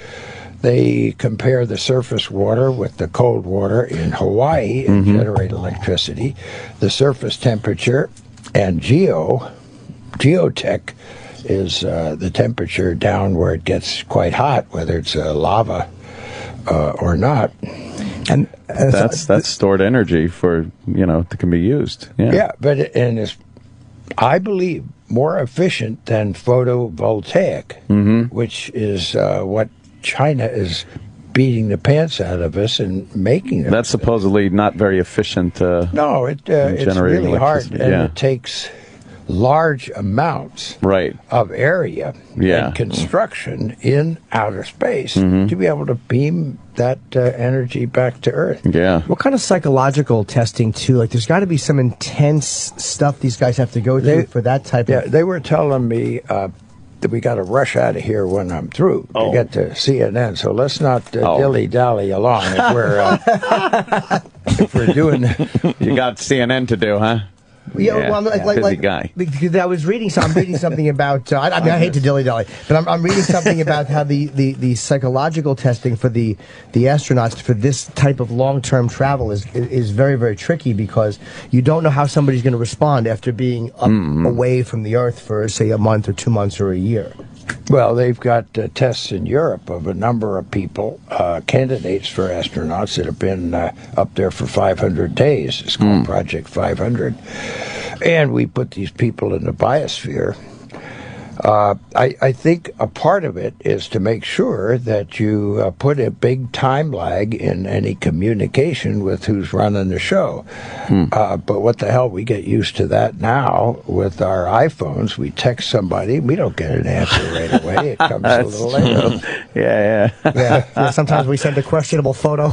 They compare the surface water with the cold water in Hawaii and generate electricity. The surface temperature and geotech is the temperature down where it gets quite hot, whether it's lava or not. And that's stored energy for that can be used. Yeah, but it's, I believe, more efficient than photovoltaic, which is what China is beating the pants out of us and making it. That's supposedly not very efficient. No, it's really hard, and it takes large amounts of area and construction in outer space to be able to beam that energy back to Earth. Yeah. What kind of psychological testing, too? Like, there's got to be some intense stuff these guys have to go through for that type of... Yeah, they were telling me we got to rush out of here when I'm through to get to CNN. So let's not dilly-dally along if we're doing... You got CNN to do, huh? Yeah, well, busy guy. Because I was reading, I'm reading something about. I mean, I hate to dilly-dally, but I'm reading something about how the psychological testing for the astronauts for this type of long-term travel is very, very tricky, because you don't know how somebody's going to respond after being away from the Earth for, say, a month or 2 months or a year. Well, they've got tests in Europe of a number of people, candidates for astronauts that have been up there for 500 days. It's called Project 500. And we put these people in the biosphere. I think a part of it is to make sure that you put a big time lag in any communication with who's running the show. But what the hell, we get used to that now with our iPhones. We text somebody, we don't get an answer right away. It comes a little later. Yeah, sometimes we send a questionable photo.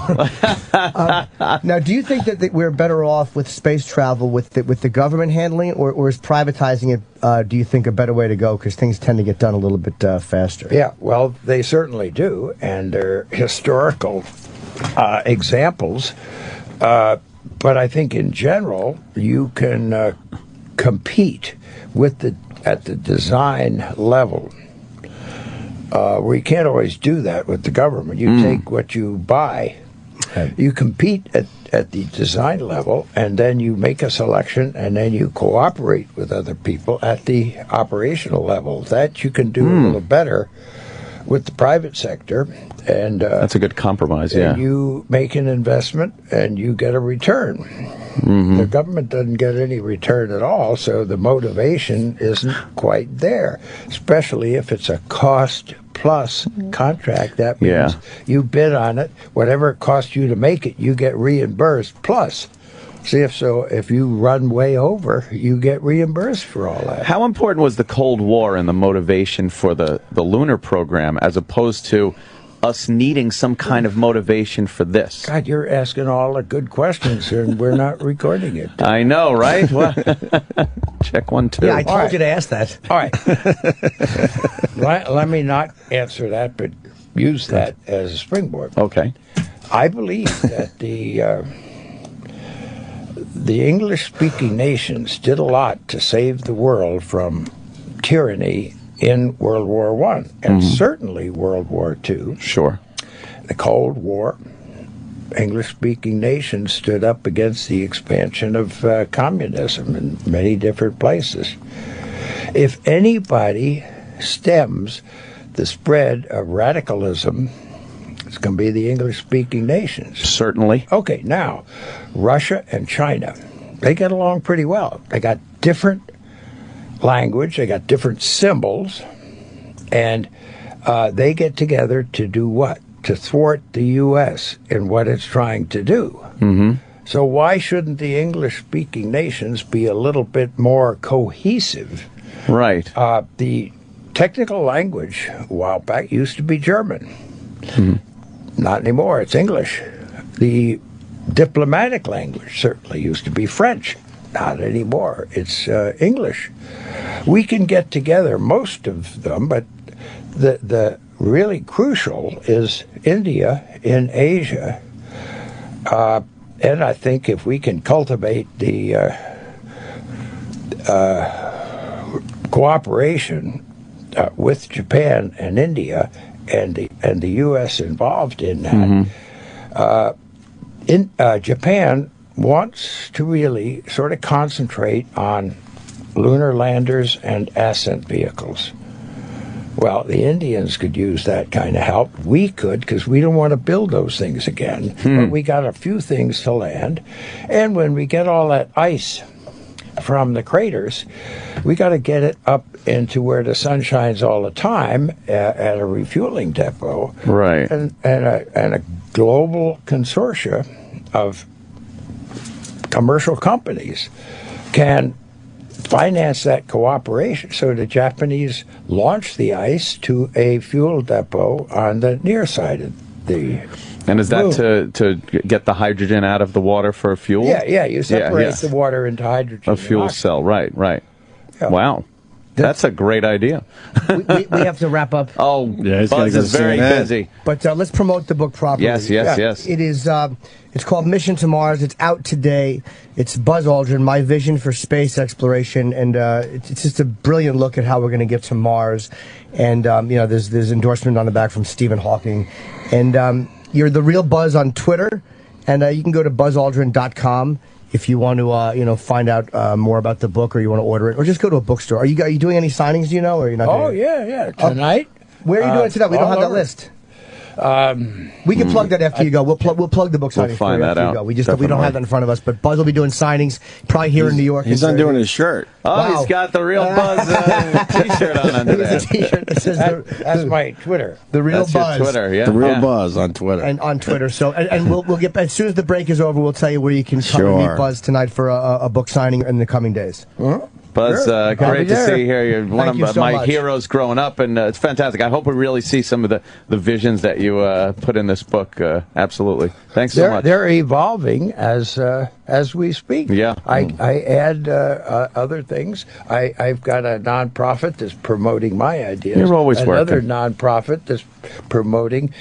Now, do you think that we're better off with space travel with the government handling it, or is privatizing it, do you think, a better way to go? Because things tend to get done a little bit faster. Yeah, well, they certainly do, and they're historical examples. But I think in general, you can compete at the design level. We can't always do that with the government. You take what you buy. You compete at the design level, and then you make a selection, and then you cooperate with other people at the operational level. That you can do a little better with the private sector. And that's a good compromise, and you make an investment, and you get a return. The government doesn't get any return at all, so the motivation isn't quite there, especially if it's a cost-plus contract. That means you bid on it. Whatever it costs you to make it, you get reimbursed plus. See, if you run way over, you get reimbursed for all that. How important was the Cold War and the motivation for the lunar program, as opposed to us needing some kind of motivation for this? God, you're asking all the good questions, and we're not recording it. I know, right? Well, check 1, 2. Yeah, I told you to ask that. All right. Let me not answer that, but use that as a springboard. Okay. I believe that the English-speaking nations did a lot to save the world from tyranny in World War I, and certainly World War II. Sure. The Cold War, English-speaking nations stood up against the expansion of communism in many different places. If anybody stems the spread of radicalism, it's going to be the English-speaking nations. Certainly. Okay, now, Russia and China, they get along pretty well. They got different language, they got different symbols, and they get together to do what? To thwart the U.S. in what it's trying to do. So why shouldn't the English-speaking nations be a little bit more cohesive? Right. The technical language a while back used to be German. Not anymore, it's English. The diplomatic language certainly used to be French. Not anymore, it's English. We can get together, most of them, but the really crucial is India in Asia. And I think if we can cultivate the cooperation with Japan and India, and the U.S. involved in that, Japan wants to really sort of concentrate on lunar landers and ascent vehicles. Well, the Indians could use that kind of help. We could, because we don't want to build those things again. But we got a few things to land. And when we get all that ice from the craters, we got to get it up into where the sun shines all the time at a refueling depot. Right. And a global consortia of commercial companies can finance that cooperation. So the Japanese launch the ice to a fuel depot on the near side of the And is that to get the hydrogen out of the water for fuel? Yeah, you separate the water into hydrogen. A fuel cell, right. Yeah. Wow. That's a great idea. we have to wrap up. Oh, yeah, Buzz is very busy. But let's promote the book properly. Yes. It is. It's called Mission to Mars. It's out today. It's Buzz Aldrin, My Vision for Space Exploration, and it's just a brilliant look at how we're going to get to Mars. And there's endorsement on the back from Stephen Hawking, and you're the real Buzz on Twitter, and you can go to buzzaldrin.com. If you want to, find out more about the book, or you want to order it, or just go to a bookstore. Are you doing any signings? Do you know, or you're not? Oh yeah, tonight. Where are you doing it tonight? We don't have that list. We can plug that after you go. We'll plug the book signing find that after out. you go. We don't have that in front of us, but Buzz will be doing signings probably here in New York. He's undoing his shirt. Oh, Wow. He's got the real Buzz T-shirt on under there. It's a T-shirt that says That's my Twitter. the real That's Buzz. your Twitter, yeah. The real Buzz on Twitter. And on Twitter. So and we'll get as soon as the break is over, we'll tell you where you can come Sure. and meet Buzz tonight for a book signing in the coming days. Buzz, Sure. great to There. see you here. You're one Thank you of so my much. heroes growing up, and it's fantastic. I hope we really see some of the visions that you put in this book. Absolutely. Thanks so much. They're evolving as we speak. Yeah. I add other things. I've got a nonprofit that's promoting my ideas. You're always Another working. nonprofit that's promoting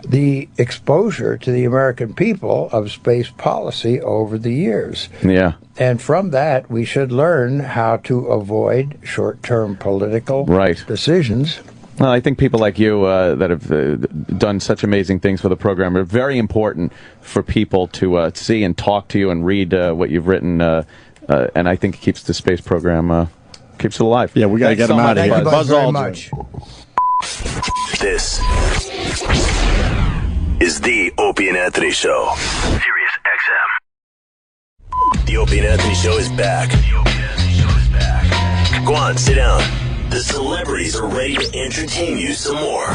the exposure to the American people of space policy over the years. Yeah. And from that, we should learn how to avoid short-term political decisions. Well, I think people like you that have done such amazing things for the program are very important for people to see and talk to you and read what you've written, and I think it keeps the space program keeps it alive. Yeah, we got to get him out of here. Thank you, Buzz, very Aldrin. much. This is the Opie and Anthony Show. SiriusXM. The Opie and Anthony Show is back. Go on, sit down. The celebrities are ready to entertain you some more.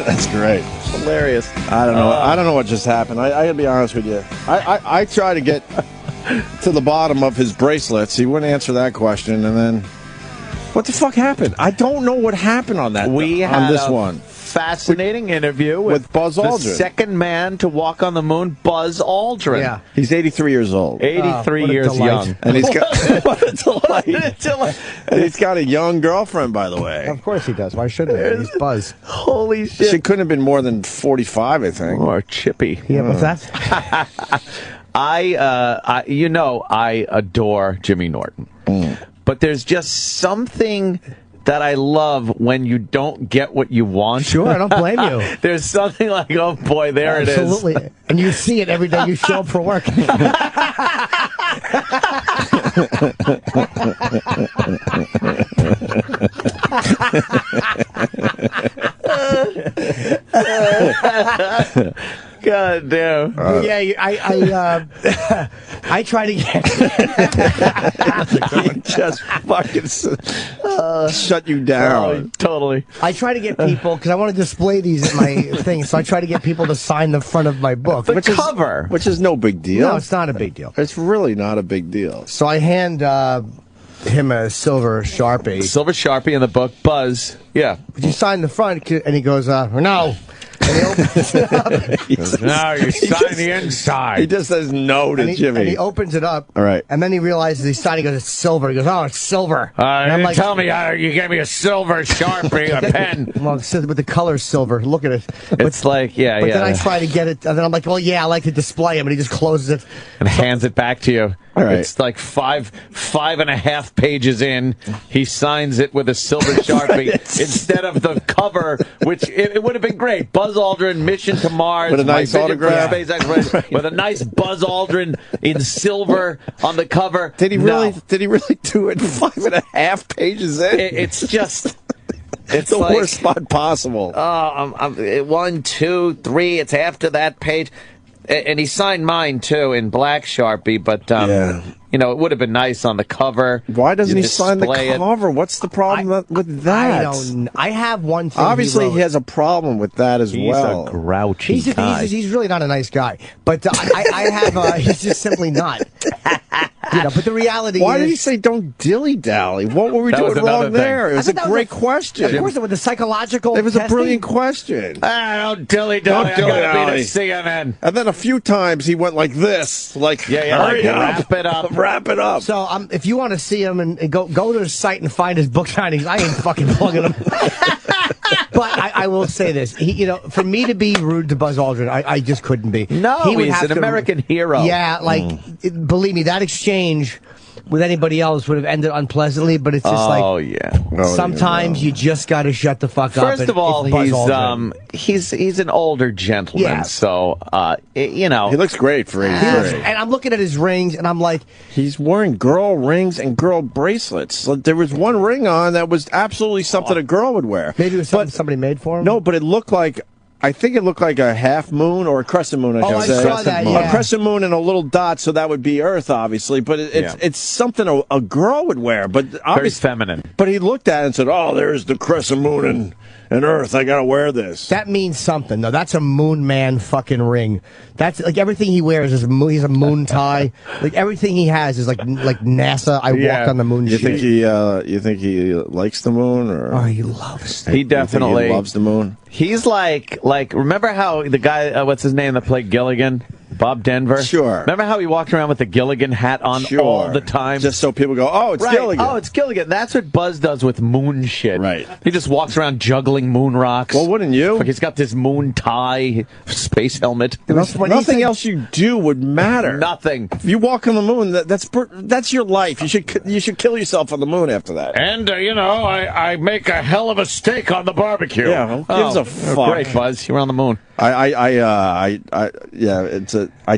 That's great. Hilarious. I don't know. I don't know what just happened. I gotta be honest with you. I tried to get to the bottom of his bracelets. He wouldn't answer that question, and then what the fuck happened? I don't know what happened on that. We on had this a one. fascinating interview with Buzz the Aldrin, second man to walk on the moon, Buzz Aldrin. Yeah. He's 83 years old. 83 what a years delight. young. And he's got What a delight. and he's got a young girlfriend, by the way. Of course he does. Why shouldn't he? He's Buzz. Holy shit. She couldn't have been more than 45, I think. Or chippy. Yeah, what's that? I adore Jimmy Norton. But there's just something that I love when you don't get what you want. Sure, I don't blame you. There's something like, oh boy, there it is. Absolutely. And you see it every day you show up for work. God damn. I try to get just fucking shut you down. Totally. I try to get people, because I want to display these at my thing, so I try to get people to sign the front of my book. Which is no big deal. No, it's not a big deal. It's really not a big deal. So I hand him a silver Sharpie. Silver Sharpie in the book, Buzz. Yeah. But you sign the front, and he goes, no. And he opens it up. No, you sign the inside. He just says no to Jimmy. And he opens it up. All right. And then he realizes he's signing. He goes, it's silver. He goes, oh, it's silver. And I'm like, tell me you gave me a silver Sharpie, a pen. Well, with the color silver. Look at it. It's like, yeah. But then I try to get it, and then I'm like, well, yeah, I like to display him, and he just closes it. And hands it back to you. All right. It's like five and a half pages in. He signs it with a silver Sharpie instead of the cover, which it would have been great. Buzz Aldrin, Mission to Mars. With a nice My Vision for autograph. Space Exploration, with a nice Buzz Aldrin in silver on the cover. Did he No. really do it 5.5 pages in? It's just... It's the like, worst spot possible. 1, 2, 3. It's after that page. and he signed mine too in black Sharpie, but you know, it would have been nice on the cover. Why doesn't he sign the display it. cover? What's the problem with that? I have one thing. Obviously, he has a problem with that as well. He's a grouchy guy. He's really not a nice guy. But I have. He's just simply not. You know, but the reality Why is... did he say don't dilly-dally? What were we doing wrong there? It was a great question. Of course, with the psychological It was a testing. brilliant question. Don't dilly-dally. I gotta be the CNN. And then a few times he went like this. Like, hurry up. Wrap it up. Wrap it up. So if you want to see him and go to his site and find his book signings, I ain't fucking plugging him. But I will say this. You know, for me to be rude to Buzz Aldrin, I just couldn't be. No, he's an American hero. Yeah, believe me, that exchange with anybody else would have ended unpleasantly, but it's just sometimes you just got to shut the fuck up. First of all, he's an older gentleman, so you know, he looks great for 83. And I'm looking at his rings, and I'm like, he's wearing girl rings and girl bracelets. There was one ring on that was absolutely something a girl would wear. Maybe it was something somebody made for him. No, but it looked like. I think it looked like a half moon or a crescent moon. I saw that. A crescent moon and a little dot, so that would be Earth, obviously. But it's something a girl would wear. But very feminine. But he looked at it and said, "Oh, there's the crescent moon and Earth. I gotta wear this." That means something. No, that's a moon man fucking ring. That's like everything he wears is he's a moon tie. Like everything he has is like NASA. I walk on the moon. You think he likes the moon, or he loves it? He definitely loves the moon. He's like remember how the guy what's his name that played Gilligan? Bob Denver? Sure. Remember how he walked around with the Gilligan hat on all the time? Just so people go, oh, it's Gilligan. Oh, it's Gilligan. That's what Buzz does with moon shit. Right. He just walks around juggling moon rocks. Well, wouldn't you? Like he's got this moon tie, space helmet. Nothing else you do would matter. Nothing. If you walk on the moon, that's your life. You should kill yourself on the moon after that. And, you know, I make a hell of a steak on the barbecue. Yeah, who gives a fuck? Great, Buzz. You're on the moon. I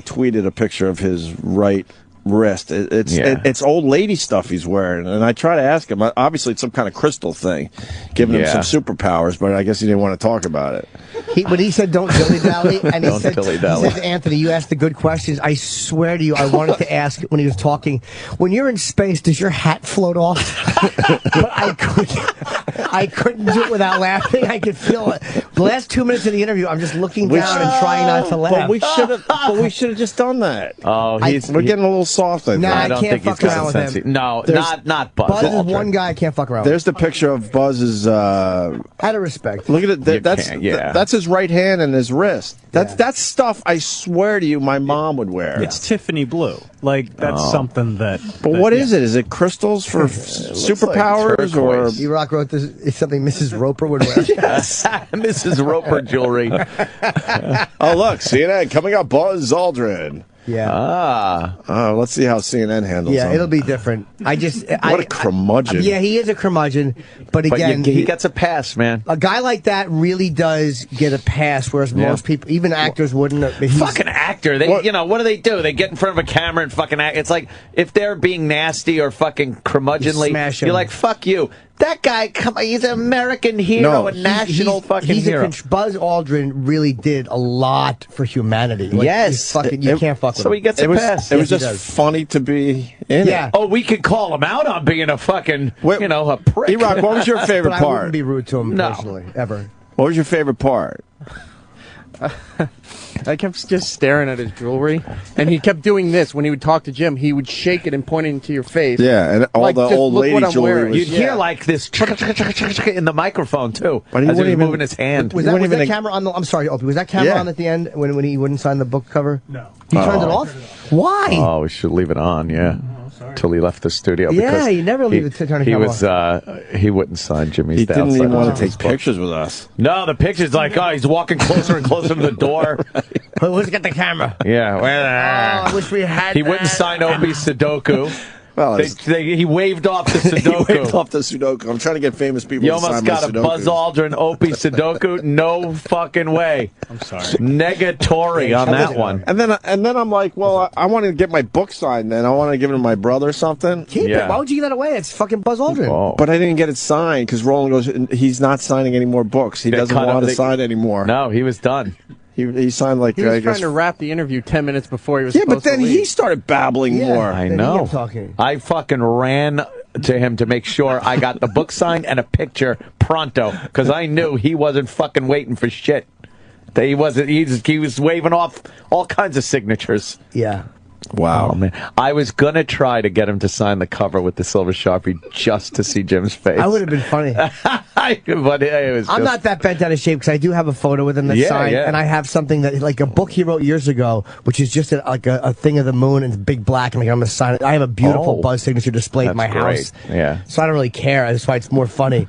tweeted a picture of his right wrist. It's old lady stuff he's wearing, and I try to ask him. Obviously, it's some kind of crystal thing, giving him some superpowers. But I guess he didn't want to talk about it. When he said "Don't dilly dally," and he said, "Anthony, you asked the good questions." I swear to you, I wanted to ask when he was talking. When you're in space, does your hat float off? But I couldn't do it without laughing. I could feel it. The last 2 minutes of the interview, I'm just looking down and trying not to laugh. But we should have just done that. Oh, we're getting a little soft. I can't fuck around with him. No, not Buzz. Buzz is one guy I can't fuck around with. There's the picture of Buzz's. Out of respect. Look at it. That's his right hand and his wrist. That's stuff I swear to you my mom would wear. It's Tiffany blue. Like that's something that. But what is it? Is it crystals for superpowers or? E-Rock wrote this. It's something Mrs. Roper would wear. Yes, Mrs. Roper jewelry. Oh look, CNN coming up. Buzz Aldrin. Yeah. Let's see how CNN handles him. It'll be different. What a curmudgeon. He is a curmudgeon, but again, he gets a pass, man. A guy like that really does get a pass, whereas most people, even actors, wouldn't. Fucking actor. They, what do? They get in front of a camera and fucking act. It's like if they're being nasty or fucking curmudgeonly, you're like, fuck you. That guy, he's an American hero, a national fucking hero. Buzz Aldrin really did a lot for humanity. Yes. You can't fuck with him. So he gets a pass. It was just funny to be in it. Oh, we could call him out on being a fucking, a prick. E-Rock, what was your favorite part? I wouldn't be rude to him personally, ever. What was your favorite part? I kept just staring at his jewelry, and he kept doing this when he would talk to Jim. He would shake it and point it into your face. Yeah, and all the old lady jewelry. You'd hear like this in the microphone too, but as he was moving his hand. Was that camera on? I'm sorry, Opie. Was that camera on at the end when he wouldn't sign the book cover? No. He turned it off. Why? Oh, we should leave it on. Yeah. Till he left the studio. Yeah, he never leave it to turn the camera off. He wouldn't sign Jimmy's. He didn't even want to take pictures with us. No, the picture's like, he's walking closer and closer to the door. Who's got the camera? Yeah. I wish we had. He wouldn't sign Opie's Sudoku. Well, he waved off the Sudoku. He waved off the Sudoku. I'm trying to get famous people to sign my Sudoku. You almost got a Buzz Aldrin Opie Sudoku. No fucking way. I'm sorry. Negatory on that one. And then I'm like, well, I want to get my book signed. Then I want to give it to my brother or something. Keep it. Why would you give that away? It's fucking Buzz Aldrin. Oh. But I didn't get it signed because Roland goes, he's not signing any more books. He doesn't want to sign anymore. No, he was done. He signed like He was trying to wrap the interview 10 minutes before he was Yeah, but supposed to then leave. he started babbling more. I Then he know. kept talking. I fucking ran to him to make sure I got the book signed and a picture pronto because I knew he wasn't fucking waiting for shit. That he wasn't. He was waving off all kinds of signatures. Yeah. Wow. Oh, man. I was going to try to get him to sign the cover with the silver Sharpie just to see Jim's face. I would have been funny. But it was I'm just- not that bent out of shape because I do have a photo with him that's Yeah, signed, yeah. and I have something that, like a book he wrote years ago, which is just like a thing of the moon and it's big black, and like I'm gonna sign it. I have a beautiful Buzz signature displayed in my That's great. house. Yeah. So I don't really care. That's why it's more funny.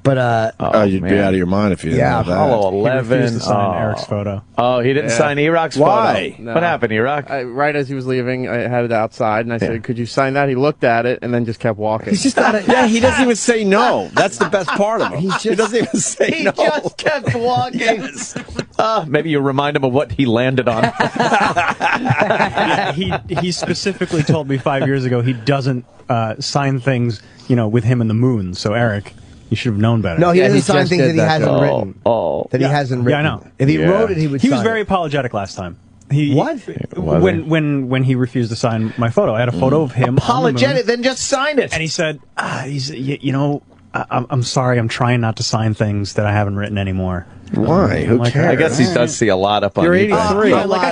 But you'd be out of your mind if you didn't have that. Apollo He 11. refused to sign Eric's photo. Oh, he didn't Yeah. sign Iraq's Why? photo. What happened, Iraq? Right as he was leaving, I had it outside, and I said, "Could you sign that?" He looked at it and then just kept walking. he's just not a, Yeah, he doesn't even say no. That's the best part of him. He doesn't even say He no. just kept walking. Maybe you remind him of what he landed on. Yeah, he specifically told me 5 years ago he doesn't sign things, with him and the moon. So Eric, you should have known better. No, he doesn't sign things that he hasn't written. That he Yeah. hasn't written. Yeah, I know. If he wrote it, he would. He was sign very it. apologetic last time. He What? when he refused to sign my photo, I had a photo of him. Apologetic, then just sign it. And he said, I'm sorry, I'm trying not to sign things that I haven't written anymore. Why? Who cares? I guess he does see a lot up on You're eBay. 83. I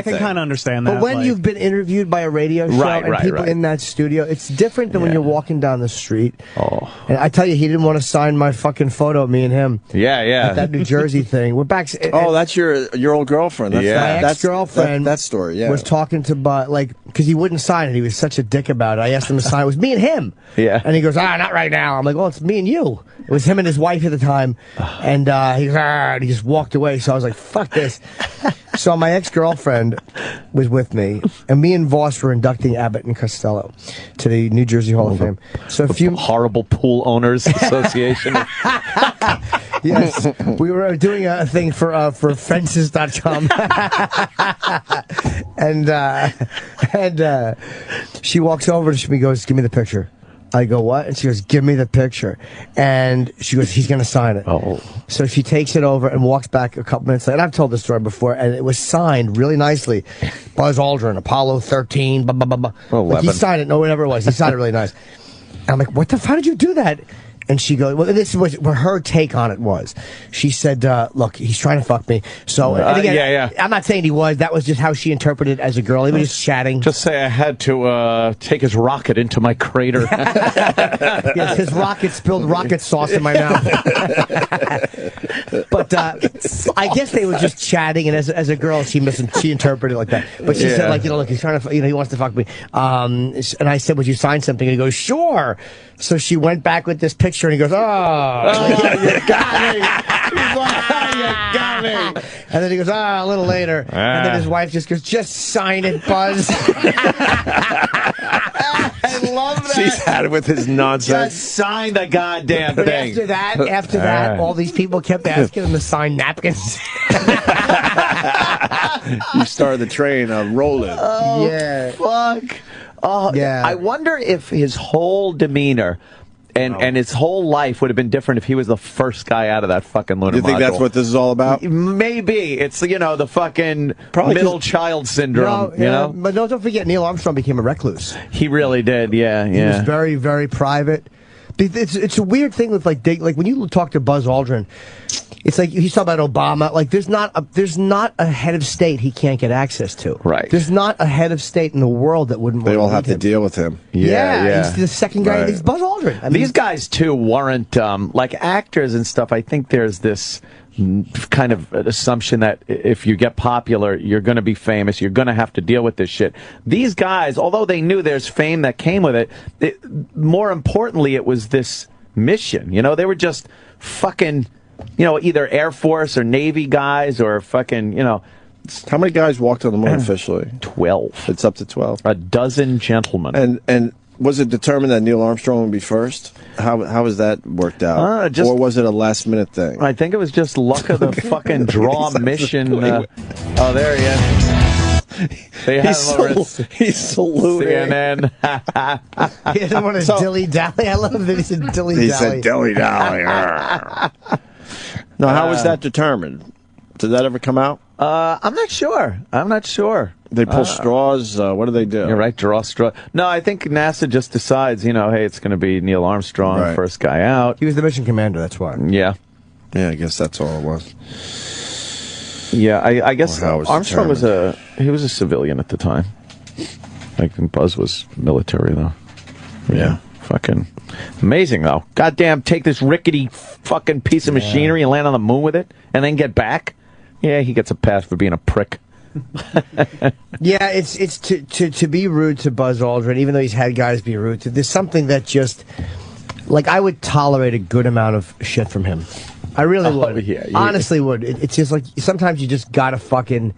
can kind of understand that. But when like- you've been interviewed by a radio show Right, and right, people right. in that studio, it's different than when Yeah. you're walking down the street. Oh. And I tell you, he didn't want to sign my fucking photo of me and him. Yeah, yeah. At that New Jersey thing. We're back. Oh, that's your old girlfriend. That's Yeah. My ex-girlfriend that story, yeah. was talking to because he wouldn't sign it. He was such a dick about it. I asked him to sign. It was me and him. Yeah. And he goes, not right now. I'm like, well, it's me and you. It was him and his wife at the time. And he goes, and he just walked away. So I was like, fuck this. So my ex-girlfriend was with me, and me and Voss were inducting Abbott and Costello to the New Jersey Hall of Fame. So a few horrible pool owners association. Yes, we were doing a thing for fences.com. and she walks over and she goes, "Give me the picture." I go, "What?" And she goes, "Give me the picture." And she goes, "He's going to sign it." Oh. So she takes it over and walks back a couple minutes later. And I've told this story before, and it was signed really nicely. Buzz Aldrin, Apollo 13, blah, blah, blah, blah. Like he 11. signed it, no, whatever it was. He signed it really nice. And I'm like, what the, how did you do that? And she goes, well, this was what her take on it was. She said, look, he's trying to fuck me. So, and again, yeah. I'm not saying he was. That was just how she interpreted it as a girl. He was just chatting. Just say I had to take his rocket into my crater. Yes, his rocket spilled rocket sauce in my mouth. But I guess they were just chatting, and as a girl, she interpreted it like that. But she said, like, look, he's trying to, he wants to fuck me. And I said, would you sign something? And he goes, sure. So she went back with this picture, and he goes, you got me. He's like, you got me. And then he goes, a little later. And then his wife just goes, just sign it, Buzz. I love that. She's had it with his nonsense. Just sign the goddamn But thing. after that, all these people kept asking him to sign napkins. You started the train rolling. Oh, Yeah. fuck. Oh, Yeah. I wonder if his whole demeanor and his whole life would have been different if he was the first guy out of that fucking lunar You think module. that's what this is all about? Maybe. It's, the fucking Probably middle child syndrome, But don't forget, Neil Armstrong became a recluse. He really did, yeah. He was very, very private. It's a weird thing with like when you talk to Buzz Aldrin, it's like he's talking about Obama. Like there's not a head of state he can't get access to. Right. There's not a head of state in the world that wouldn't. They want all to have meet to him. deal with him. Yeah, he's the second guy. Right. He's Buzz Aldrin. I mean, These guys, too, weren't, like actors and stuff. I think there's this kind of assumption that if you get popular, you're going to be famous, you're going to have to deal with this shit. These guys, although they knew there's fame that came with it, more importantly, it was this mission. They were just fucking, either Air Force or Navy guys or fucking, How many guys walked on the moon officially? 12. It's up to 12. A dozen gentlemen. And was it determined that Neil Armstrong would be first? How was that worked out? Or was it a last minute thing? I think it was just luck of the fucking draw mission. Oh, there he is. They have him over at he's saluting. CNN. he doesn't want to dilly dally. I love that he said dilly dally. He said dilly dally. No, how was that determined? Did that ever come out? I'm not sure. They pull straws. What do they do? You're right, draw straw. No, I think NASA just decides, hey, it's going to be Neil Armstrong, first guy out. He was the mission commander, that's why. Yeah. Yeah, I guess that's all it was. Yeah, I guess Armstrong was a civilian at the time. I think Buzz was military, though. Yeah. Fucking amazing, though. Goddamn, take this rickety fucking piece of machinery and land on the moon with it, and then get back. Yeah, he gets a pass for being a prick. Yeah, it's to be rude to Buzz Aldrin, even though he's had guys be rude to. There's something that just, like, I would tolerate a good amount of shit from him. I really would. Yeah, honestly would. It's just like sometimes you just gotta fucking.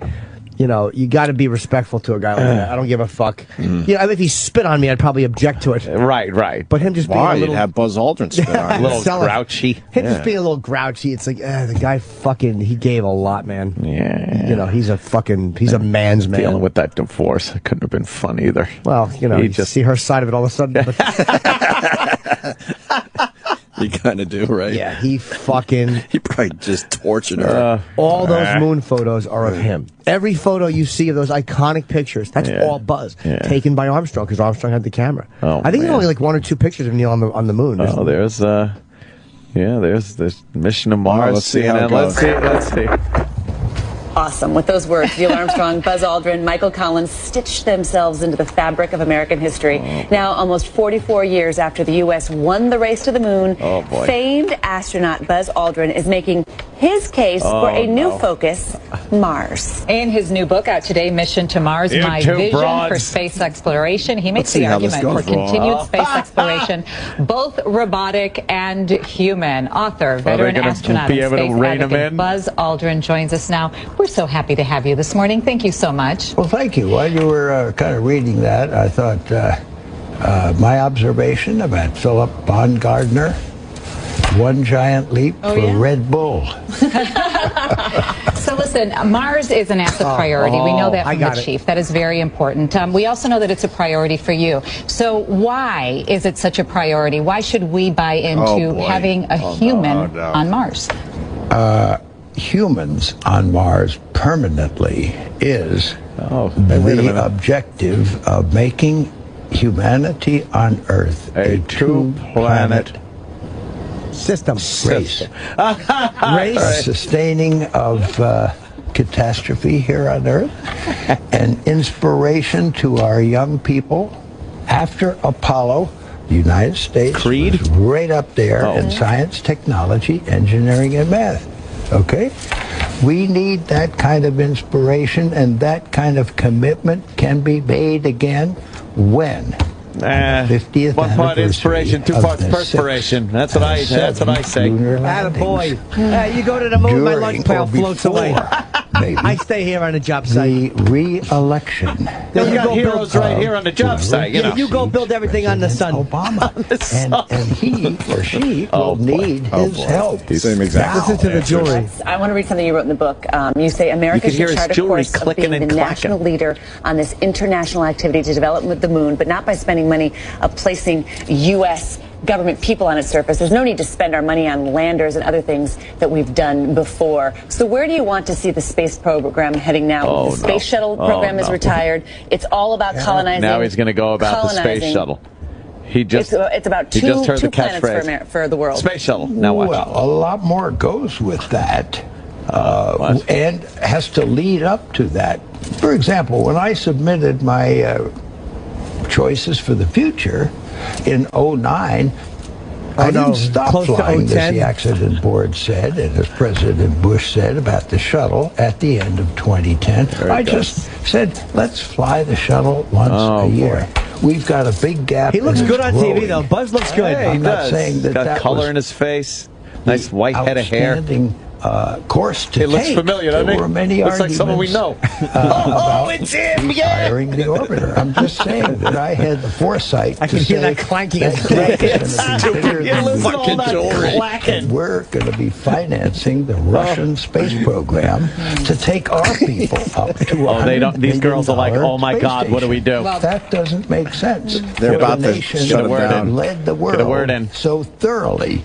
You got to be respectful to a guy like that. I don't give a fuck. If he spit on me, I'd probably object to it. Right. But him just being a little... You'd have Buzz Aldrin spit on you. A little grouchy. Him just being a little grouchy, it's like, the guy fucking, he gave a lot, man. Yeah. He's a man's man. Dealing with that divorce, it couldn't have been fun either. Well, you just see her side of it all of a sudden. You kind of do, right? Yeah, he probably just tortured her. All those moon photos are of him. Every photo you see of those iconic pictures, that's all Buzz, taken by Armstrong, because Armstrong had the camera. I think there's only like 1 or 2 pictures of Neil on the moon. There's this mission to Mars. Let's see how it goes. Let's see. Awesome. With those words, Neil Armstrong, Buzz Aldrin, Michael Collins stitched themselves into the fabric of American history. Now, almost 44 years after the U.S. won the race to the moon, famed astronaut Buzz Aldrin is making his case for a new focus, Mars. In his new book out today, Mission to Mars, My Vision for Space Exploration, he makes the argument for continued space exploration, both robotic and human. Author, veteran astronaut, and space advocate Buzz Aldrin joins us now. We're so happy to have you this morning. Thank you so much. Well, thank you. While you were kind of reading that, I thought my observation about Philip Baumgartner, one giant leap for Red Bull. So listen, Mars is a NASA priority. We know that from the chief. That is very important. We also know that it's a priority for you. So why is it such a priority? Why should we buy into having a human on Mars? Humans on Mars permanently is the objective of making humanity on Earth a two-planet system race. Sustaining of catastrophe here on Earth, and inspiration to our young people. After Apollo, the United States was right up there in science, technology, engineering, and math. Okay? We need that kind of inspiration, and that kind of commitment can be made again when? 50th one part inspiration, 2 parts perspiration. That's what I say. Attaboy. You go to the moon, my lunch pail floats away. I stay here on the job site. The re-election. Then you got heroes right here on the job site. You go build everything on the sun. Obama. And he or she will need his help. Same exact. Listen to the jury. I want to read something you wrote in the book. You say America should chart a course of being the national leader on this international activity to develop the moon, but not by spending money placing U.S. government people on its surface. There's no need to spend our money on landers and other things that we've done before. So where do you want to see the space program heading now? The space shuttle program is retired. It's all about colonizing. Now he's going to go about the space shuttle. It's about two planets for the world. Space shuttle. Now watch. Well, a lot more goes with that. And has to lead up to that. For example, when I submitted my choices for the future in 2009, I didn't stop flying, as the accident board said, and as President Bush said about the shuttle at the end of 2010. I just said, let's fly the shuttle once a year. We've got a big gap. He looks good on TV, though. Buzz looks good. I'm not saying that got color in his face, nice white head of hair. Course to it looks familiar, doesn't it? There were many looks like someone we know. It's him! Retiring the orbiter. I'm just saying that I had the foresight. I can hear that clanking. We're going to be financing the Russian space program to take our people up to. They don't. These girls are like, oh my God, what do we do? Well, that doesn't make sense. They're about to shut it down. Led the world so thoroughly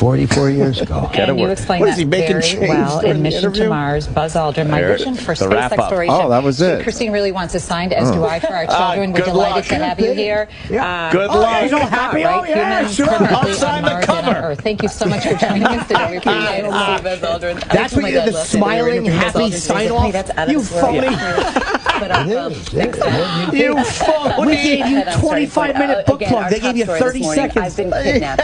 44 years ago. And you explained that very well in Mission to Mars, Buzz Aldrin. My vision for space exploration. Oh, that was it. Christine really wants us signed, as do I, for our children. We're delighted to have you here. Good luck. You're happy? Right? Humans permanently sign on the Mars cover. and on Earth. Thank you so much for joining us today. We appreciate it. Buzz Aldrin. That's what you're the smiling, happy sign-off? You phony. You phony. We gave you 25-minute book plug. They gave you 30 seconds. I've been kidnapped.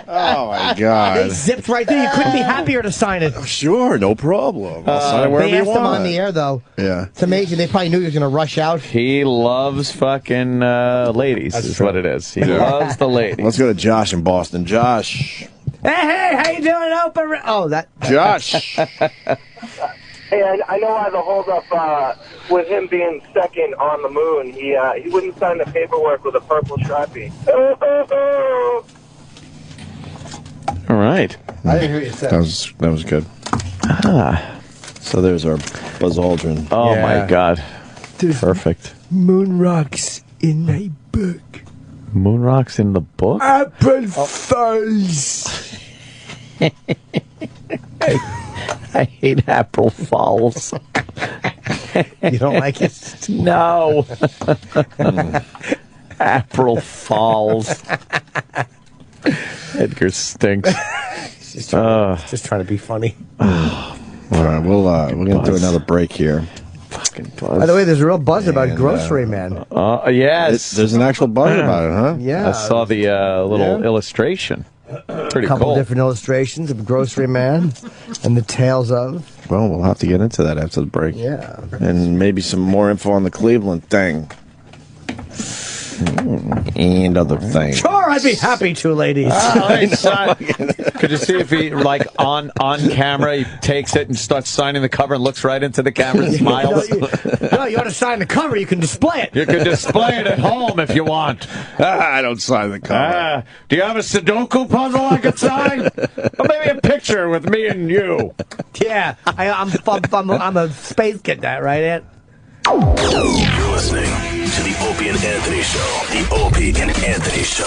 Oh, my God. They zipped right there. You couldn't be happier to sign it. Sure, no problem. I'll sign it wherever They you asked want. him on the air, though. Yeah. It's amazing. They probably knew he was going to rush out. He loves fucking ladies, is what it is. He loves the ladies. Let's go to Josh in Boston. Josh. Hey, how you doing? Oh, that. Josh. Hey, I know I have a hold-up with him being second on the moon. He wouldn't sign the paperwork with a purple Sharpie. All right. I didn't hear you say That was good. So there's our Buzz Aldrin. Oh, my God. There's Perfect. moon rocks in my book. Moon rocks in the book? April Fools. I hate April Fools. You don't like it? No. April Fools. Edgar stinks. Just trying to be funny. All right, we're going to do another break here. Fucking Buzz. By the way, there's a real buzz about Grocery Man. Yes. There's an actual buzz about it, huh? Yeah. I saw the little illustration. Pretty A couple cool. different illustrations of Grocery Man and the tales of. Well, we'll have to get into that after the break. Yeah. And maybe some more info on the Cleveland thing. And other things. Sure, I'd be happy to, ladies. Could you see if he, like, on camera, he takes it and starts signing the cover and looks right into the camera and smiles? No, you ought to sign the cover. You can display it. You can display it at home if you want. I don't sign the cover. Do you have a Sudoku puzzle I could sign? Or maybe a picture with me and you. Yeah, I'm a space kid, that right, Ed? You're listening to the Opie and Anthony Show. The Opie and Anthony Show.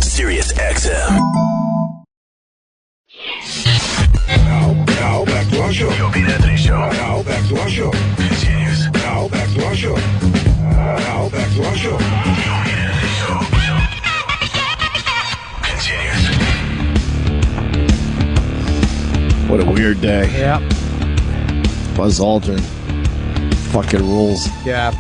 SiriusXM. Now back to our show. The Opie and Anthony Show. Now back to our show. Continues. Now back to our show. Now back to our show. The Opie and Anthony Show. Continues. What a weird day. Yeah. Buzz Aldrin. Fucking rules. Yeah.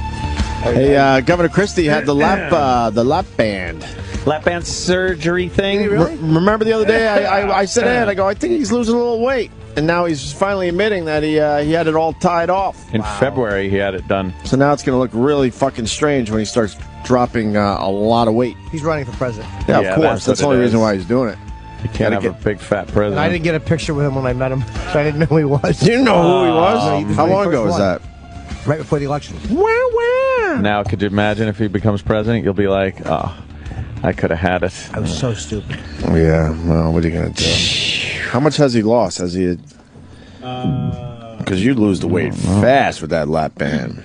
Hey, Governor Christie had the lap band. Lap band surgery thing? Really? Remember the other day I said, Ed, I think he's losing a little weight. And now he's finally admitting that he had it all tied off. In February, he had it done. So now it's going to look really fucking strange when he starts dropping a lot of weight. He's running for president. Yeah, of course. That's the only reason why he's doing it. You can't have a big fat president. And I didn't get a picture with him when I met him, so I didn't know who he was. You didn't know who he was? No, he was How my long first ago was one. that? Right before the election. Now, could you imagine if he becomes president? You'll be like, oh, I could have had it. I was so stupid. Yeah, well, what are you going to do? How much has he lost? Has he... Because you lose the weight fast with that lap band.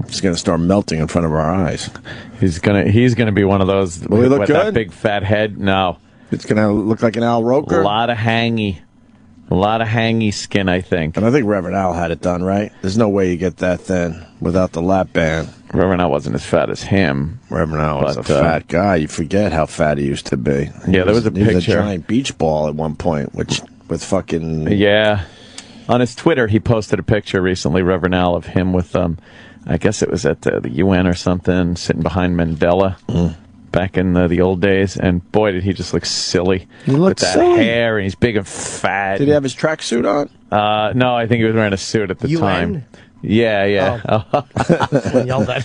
It's going to start melting in front of our eyes. He's gonna be one of those Will he look with good? that big fat head. No, it's going to look like an Al Roker. A lot of hangy skin, I think. And I think Reverend Al had it done, right? There's no way you get that thin without the lap band. Reverend Al wasn't as fat as him. Reverend Al was a fat guy. You forget how fat he used to be. Yeah, there was a He was a picture. giant beach ball at one point, with fucking... Yeah. On his Twitter, he posted a picture recently, Reverend Al, of him with, I guess it was at the UN or something, sitting behind Mandela back in the old days. And boy, did he just look silly. He looked with that silly. hair, and he's big and fat. Did he have his tracksuit on? No, I think he was wearing a suit at the UN? time. Yeah. Oh. When yelled at.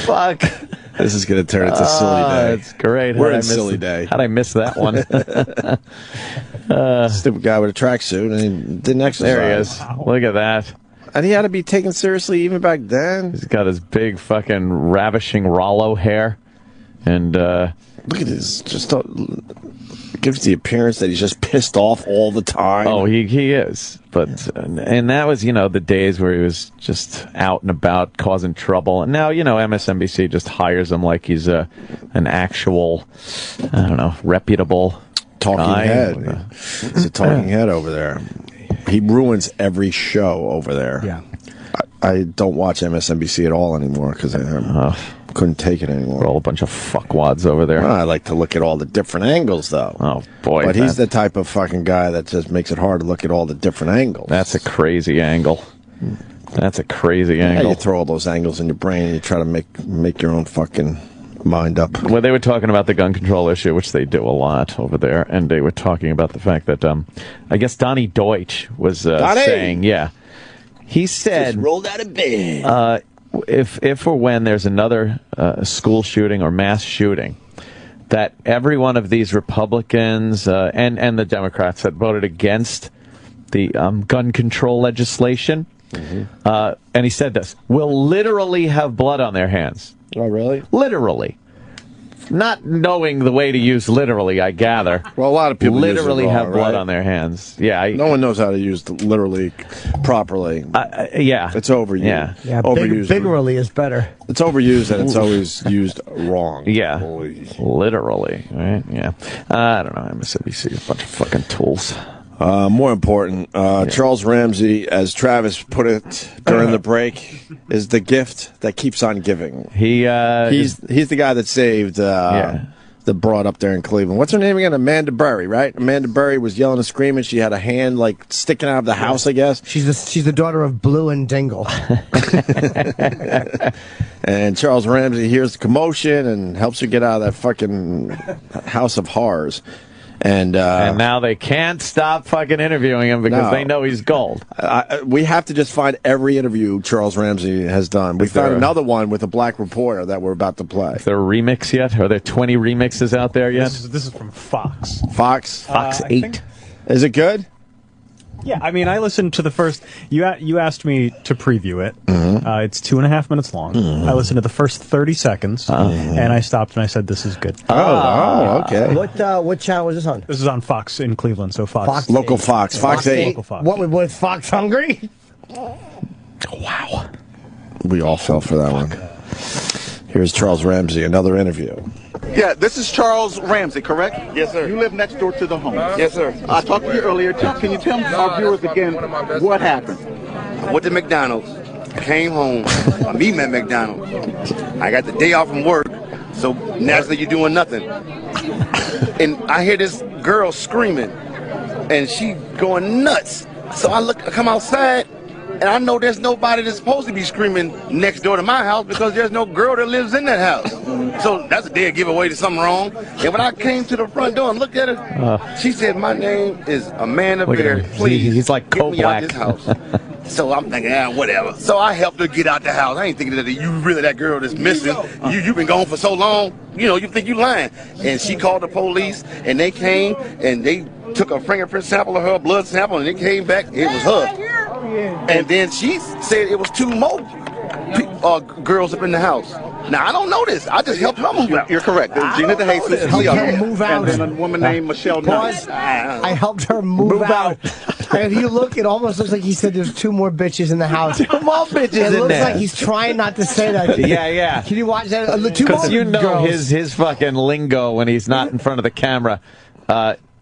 Fuck. This is going to turn into a silly day. It's great. We're in silly day. How'd I miss that one? Stupid guy with a tracksuit, and he didn't exercise. There he is. Look at that. And he had to be taken seriously even back then. He's got his big fucking ravishing Rollo hair. And look at this. Just gives the appearance that he's just pissed off all the time. Oh, he is. But and that was, the days where he was just out and about causing trouble. And now, MSNBC just hires him like he's an actual, I don't know, reputable talking head. He's a talking head over there. He ruins every show over there. Yeah. I don't watch MSNBC at all anymore because I couldn't take it anymore. We're all a bunch of fuckwads over there. Well, I like to look at all the different angles, though. Oh, boy. But he's the type of fucking guy that just makes it hard to look at all the different angles. That's a crazy angle. That's a crazy angle. Yeah, you throw all those angles in your brain and you try to make your own fucking mind up. Well, they were talking about the gun control issue, which they do a lot over there, and they were talking about the fact that, I guess Donnie Deutsch was saying, he said, just rolled out of bed. If or when there's another school shooting or mass shooting, that every one of these Republicans and the Democrats that voted against the gun control legislation, and he said this, will literally have blood on their hands. Oh, really? Literally. Not knowing the way to use literally, I gather. Well, a lot of people literally use it wrong, have blood right? on their hands. Yeah, no one knows how to use the literally properly. Yeah, it's overused. Yeah, overused. biggerly is better. It's overused and it's always used wrong. Yeah, literally. Right? Yeah, I don't know. MSNBC, a bunch of fucking tools. More important, Charles Ramsey, as Travis put it during the break, is the gift that keeps on giving. He's the guy that saved the broad up there in Cleveland. What's her name again? Amanda Berry, right? Amanda Berry was yelling and screaming. She had a hand like sticking out of the house, I guess. She's the daughter of Blue and Dingle. And Charles Ramsey hears the commotion and helps her get out of that fucking house of horrors. And now they can't stop fucking interviewing him because they know he's gold. We have to just find every interview Charles Ramsey has done. We found another one with a black reporter that we're about to play. Is there a remix yet? Are there 20 remixes out there yet? This is from Fox. Fox? Fox 8. Is it good? Yeah, I mean, I listened to the first. You asked me to preview it. It's 2.5 minutes long. I listened to the first 30 seconds, and I stopped and I said, "This is good." Okay. What channel was this on? This is on Fox in Cleveland, so Fox. Local Fox. Fox 8. Local Fox. What was Fox hungry? Wow. We all fell for that one. Here's Charles Ramsey, another interview. Yeah, this is Charles Ramsey, correct? Yes, sir. You live next door to the home. Yes, sir. I talked to you earlier. Can you tell our viewers again what happened? I went to McDonald's. Came home. I'm eating at McDonald's. I got the day off from work, so naturally you're doing nothing. And I hear this girl screaming, and she going nuts. So I come outside, and I know there's nobody that's supposed to be screaming next door to my house because there's no girl that lives in that house. So that's a dead giveaway to something wrong. And when I came to the front door and looked at her, she said, "My name is Amanda Bear. Please, he's like get me out Koblak. this house." So I'm thinking, whatever. So I helped her get out the house. I ain't thinking that you really that girl that's missing. You've been gone for so long. You think you lying. And she called the police, and they came, and they took a fingerprint sample of her, blood sample, and it came back. It was her. And then she said it was 2 more girls up in the house. Now, I don't know this. I just helped her move out. You're correct. Gina DeJesus. Helped her move out. And then a woman named Michelle Knight. I helped her move out. And if you look, it almost looks like he said there's 2 more bitches in the house. 2 more bitches in there. It looks like he's trying not to say that. Yeah. Can you watch that? 2 Because more you know girls. his fucking lingo when he's not in front of the camera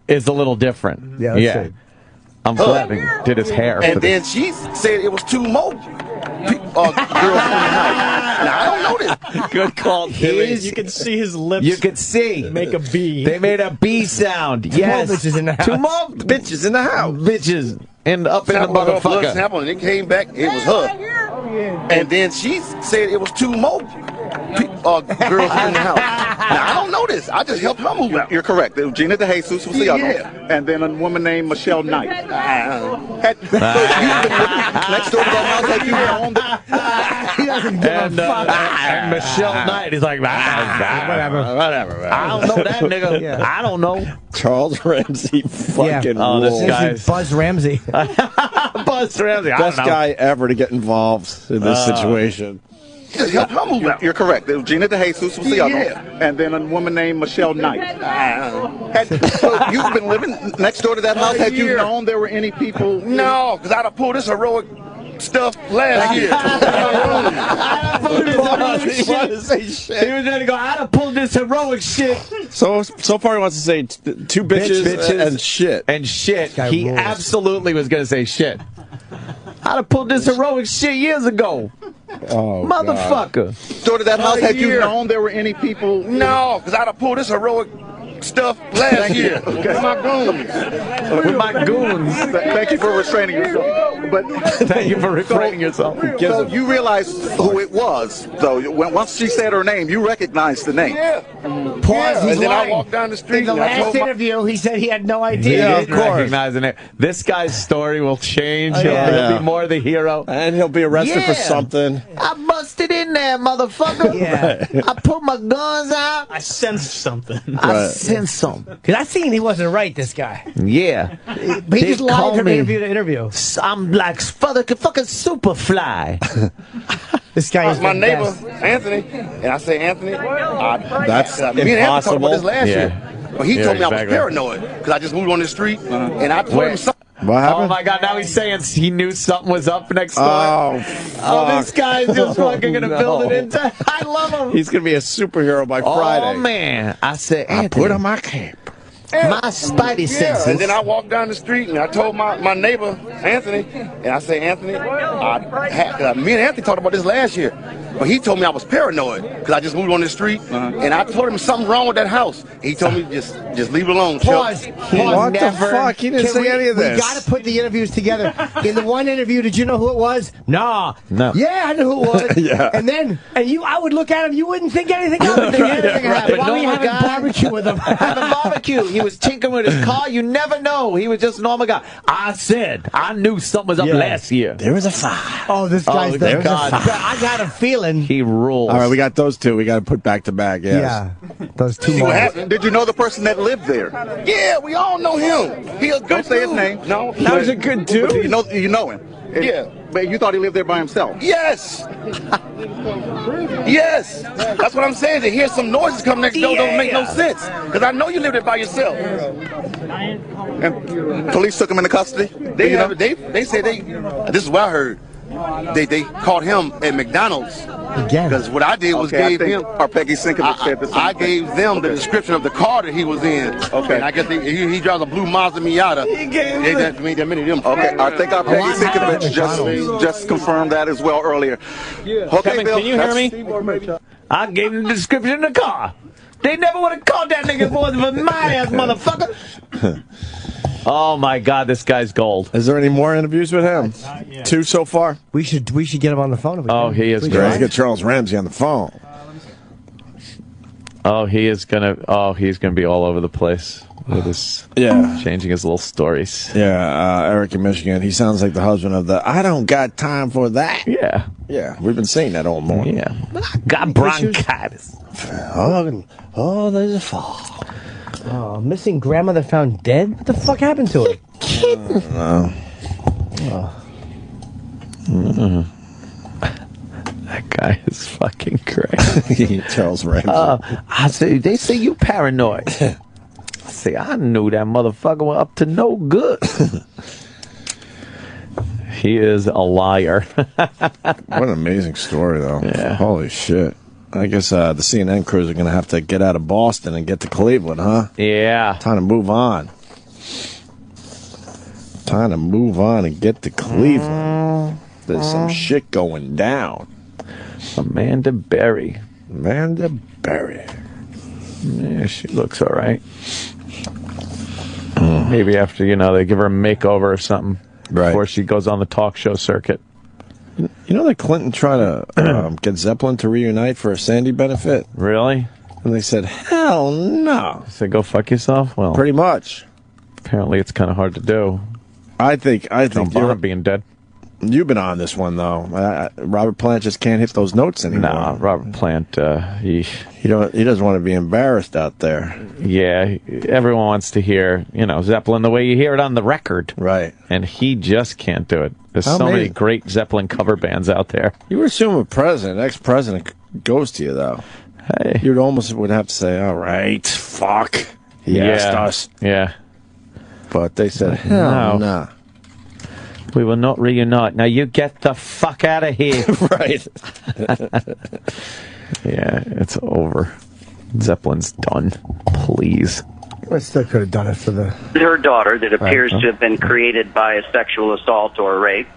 is a little different. Yeah. I'm glad he did his hair. And then she said it was 2 more girls in the house. Now, I don't know this. Good call, Billy. You can see his lips. You could see. Make a B. They made a B sound. 2 more bitches in the house. 2 more bitches in the house. Bitches. And up in the Sample of her blood motherfucker. sample, and it came back. It was her. And then she said it was 2 more girls in the house. Now, I don't know this. I just helped her move out. You're correct. Gina DeJesus was the other one. And then a woman named Michelle Knight. Next door to that house, had you owned it? He doesn't give a fuck. And Michelle Knight is like, whatever. I don't know that nigga. Yeah. I don't know. Charles Ramsey fucking Oh, this rules. guy's Buzz Ramsey. Buzz Ramsey. I Best don't know. guy ever to get involved in this situation. Just help her move out. You're correct. It was Gina DeJesus was the other one. And then a woman named Michelle Knight. So you've been living next door to that house. Had you known there were any people? No, because I'd have pulled this heroic stuff last year. He was ready to go, I'd have pulled this heroic shit. So far he wants to say two bitches and shit. And shit. He absolutely was going to say shit. I'd have pulled this heroic shit years ago. Oh, motherfucker. Door to that house, had you known there were any people? No, because I'd have pulled this heroic stuff last year. Okay. With my goons. With my goons. Thank you for restraining yourself. But thank you for restraining yourself. So you realize who it was, though. Once she said her name, you recognized the name. Yeah. Pause. He's and then lying. I walked down the street. In the last interview, he said he had no idea. Yeah, of course. Recognizing it. This guy's story will change. He'll be more the hero. And he'll be arrested for something. I busted in there, motherfucker. Yeah. I put my guns out. I sensed something. I sensed something. Because I seen he wasn't right, this guy. Yeah. But he just lied from interview to interview. I'm like fucking Superfly. This guy is my neighbor, Anthony. And I say, Anthony, that's me and Anthony talked about this last year. But he told me I was exactly. paranoid because I just moved on the street and I told him something. What happened? Oh my God! Now he's saying he knew something was up next door. Oh, this guy's just fucking gonna build it into. I love him. He's gonna be a superhero by Friday. Oh man! I said, I Anthony, put on my cape. my spidey senses. And then I walked down the street and I told my neighbor, Anthony, and I say, Anthony, me and Anthony talked about this last year. But he told me I was paranoid because I just moved on the street, and I told him something wrong with that house. He told me just leave it alone. Pause. What the fuck? He didn't say any of this. We got to put the interviews together. In the one interview, did you know who it was? Nah. No. Yeah, I knew who it was. Yeah. And then, I would look at him. You wouldn't think anything of it. Right. Why were you having barbecue with him? Having barbecue. He was tinkering with his car. You never know. He was just a normal guy. I said I knew something was up last year. There was a fire. Oh, this guy's there. I got a feeling. He rules. All right, we got those two. We got to put back to back. Yes. Yeah. Those two What more. happened? Did you know the person that lived there? Yeah, we all know him. He a good Don't say his dude. name. No. That was a good dude. You know him. Yeah. But you thought he lived there by himself. Yes. Yes. That's what I'm saying. To hear some noises come next door don't make no sense. Because I know you live there by yourself. And police took him into custody. They said this is what I heard. They caught him at McDonald's. Because what I did was gave him. Or Peggy Sinkovich said the same. I gave them the description of the car that he was in. Okay. And I guess he drives a blue Mazda Miata. He gave me that many of them. Okay, I think our Peggy Sinkovich just confirmed that as well earlier. Okay, Kevin, Bill, can you hear me? I gave him the description of the car. They never would have caught that nigga for my ass, motherfucker. Oh my God, this guy's gold. Is there any more interviews with him? Two so far. We should get him on the phone. If we can. He is Let's great. get Charles Ramsey on the phone. He's gonna be all over the place with his changing his little stories. Yeah, Eric in Michigan. He sounds like the husband of the I don't got time for that. Yeah. Yeah, we've been saying that all morning. Yeah. Got bronchitis. Oh, there's a fall. Oh, missing grandmother found dead? What the fuck happened to her? That guy is fucking crazy. Charles Ramsey. I say, they say you paranoid. I say, I knew that motherfucker was up to no good. He is a liar. What an amazing story, though. Yeah. Holy shit. I guess the CNN crews are going to have to get out of Boston and get to Cleveland, huh? Yeah. Time to move on. Time to move on and get to Cleveland. There's some shit going down. Amanda Berry. Amanda Berry. Yeah, she looks all right. Maybe after, they give her a makeover or something. Right. Before she goes on the talk show circuit. You know that Clinton tried to get Zeppelin to reunite for a Sandy benefit? Really? And they said, hell no. They said, go fuck yourself? Well, pretty much. Apparently it's kind of hard to do. I think you're being dead. You've been on this one, though. Robert Plant just can't hit those notes anymore. No, Robert Plant, he doesn't want to be embarrassed out there. Yeah, everyone wants to hear, Zeppelin the way you hear it on the record. Right. And he just can't do it. There's so many great Zeppelin cover bands out there. You would assume a president, ex-president, goes to you, though. Hey. You'd almost would have to say, all right, fuck. He asked us. Yeah. But they said, hell no. We will not reunite. Now you get the fuck out of here. Right. Yeah, it's over. Zeppelin's done. Please. I still could have done it for the... Her daughter that appears to have been created by a sexual assault or a rape.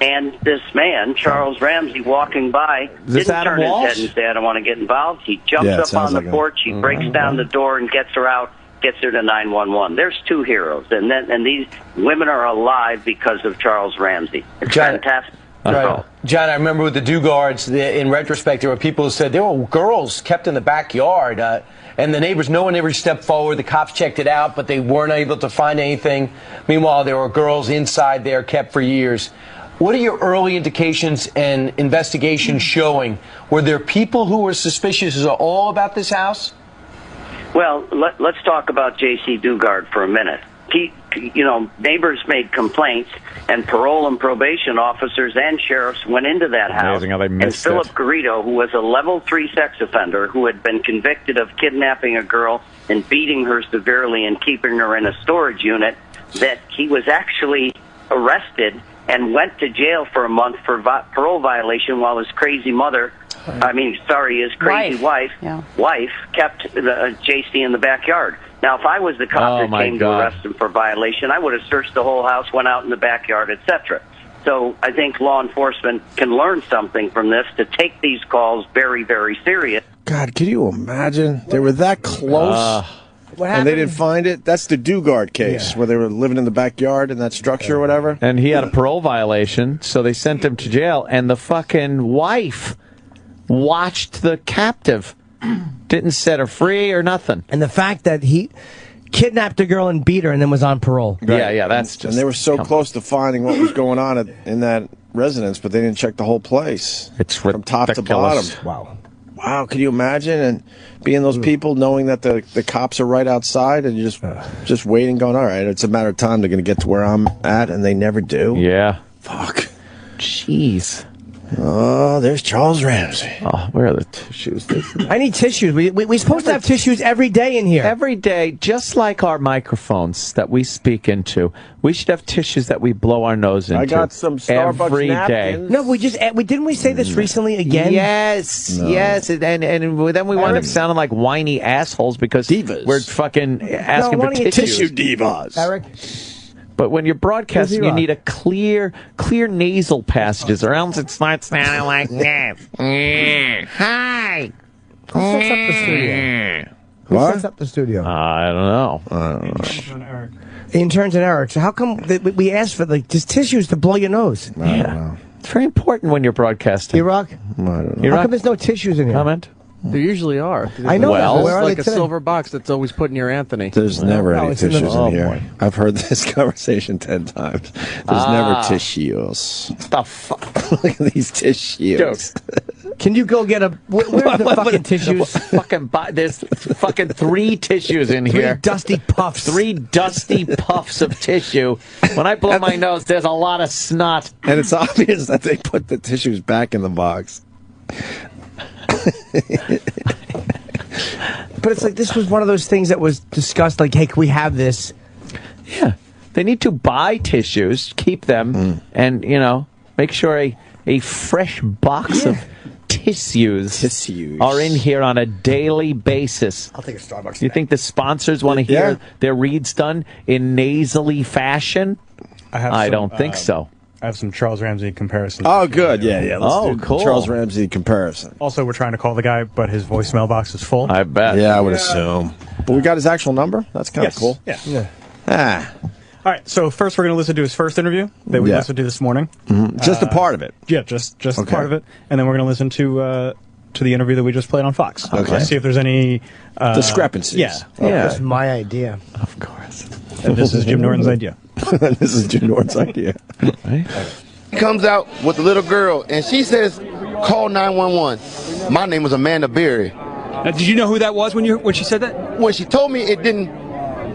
And this man, Charles Ramsey, walking by, didn't turn his head and say, I don't want to get involved. He jumps up on the porch, he breaks down the door and gets her out, gets her to 911. There's two heroes. And these women are alive because of Charles Ramsey. It's fantastic. Right. John, I remember with the Dugards, in retrospect, there were people who said there were girls kept in the backyard, and the neighbors, no one ever stepped forward. The cops checked it out, but they weren't able to find anything. Meanwhile, there were girls inside there kept for years. What are your early indications and investigations showing? Were there people who were suspicious at all about this house? Well, let's talk about J.C. Dugard for a minute. Neighbors made complaints, and parole and probation officers and sheriffs went into that house. Amazing how they missed and Philip Garrido, who was a level 3 sex offender who had been convicted of kidnapping a girl and beating her severely and keeping her in a storage unit, that he was actually arrested and went to jail for a month for parole violation while his crazy his crazy wife kept JC in the backyard. Now, if I was the cop that came to arrest him for violation, I would have searched the whole house, went out in the backyard, etc. So I think law enforcement can learn something from this to take these calls very, very serious. God, can you imagine? They were that close, and they didn't find it? That's the Dugard case, where they were living in the backyard in that structure or whatever. And he had a parole violation, so they sent him to jail, and the fucking wife watched the captive. Didn't set her free or nothing. And the fact that he kidnapped a girl and beat her and then was on parole. Right. Yeah, that's just... And they were so close to finding what was going on in that residence, but they didn't check the whole place. It's from top to bottom. Wow, can you imagine? And being those people, knowing that the cops are right outside, and you're just waiting, going, all right, it's a matter of time, they're going to get to where I'm at, and they never do. Yeah. Fuck. Jeez. Oh, there's Charles Ramsey. Oh, where are the tissues? I need tissues. We're supposed to have tissues every day in here. Every day, just like our microphones that we speak into. We should have tissues that we blow our nose into. I got some Starbucks every napkins. day. No, didn't we say this recently again? Yes, yes. And then we wind up sounding like whiny assholes because we're fucking asking for tissues. Tissue divas. Eric? But when you're broadcasting, you need a clear nasal passages, or else it starts sounding like this. Hi. Who sets up the studio? Who sets up the studio? I don't know. Interns and Eric. So how come we asked for just tissues to blow your nose? I don't know. It's very important when you're broadcasting. Iraq? I don't know. How come there's no tissues in here? Comment? There usually are. I know. Well, where are like they a today? silver box that's always put near Anthony. There's never any tissues in here. Boy. I've heard this conversation 10 times. There's never tissues. What the fuck? Look at these tissues. Can you go get a... Where's the fucking tissues? There's fucking 3 tissues in here. 3 dusty puffs. 3 dusty puffs of tissue. When I blow my nose, there's a lot of snot. And it's obvious that they put the tissues back in the box. But it's like, this was one of those things that was discussed, like, hey, can we have this? Yeah. They need to buy tissues, keep them, and, make sure a fresh box of tissues are in here on a daily basis. I'll take a Starbucks. You think the sponsors want to hear their reads done in nasally fashion? I don't think so. I have some Charles Ramsey comparisons. Oh, good. Yeah. Let's do cool. Charles Ramsey comparison. Also, we're trying to call the guy, but his voicemail box is full. I bet. Yeah, I would assume. But we got his actual number? That's kind of cool. Yeah. All right, so first we're going to listen to his first interview that we listened to this morning. Just a part of it. Yeah, just a part of it. And then we're going to listen to the interview that we just played on Fox. Okay. See if there's any... discrepancies. Yeah. That's my idea. Of course. And this is Jim Norton's idea. This is Jim Norton's idea. He comes out with a little girl, and she says, call 911. My name was Amanda Berry. Now, did you know who that was when she said that? When she told me, it didn't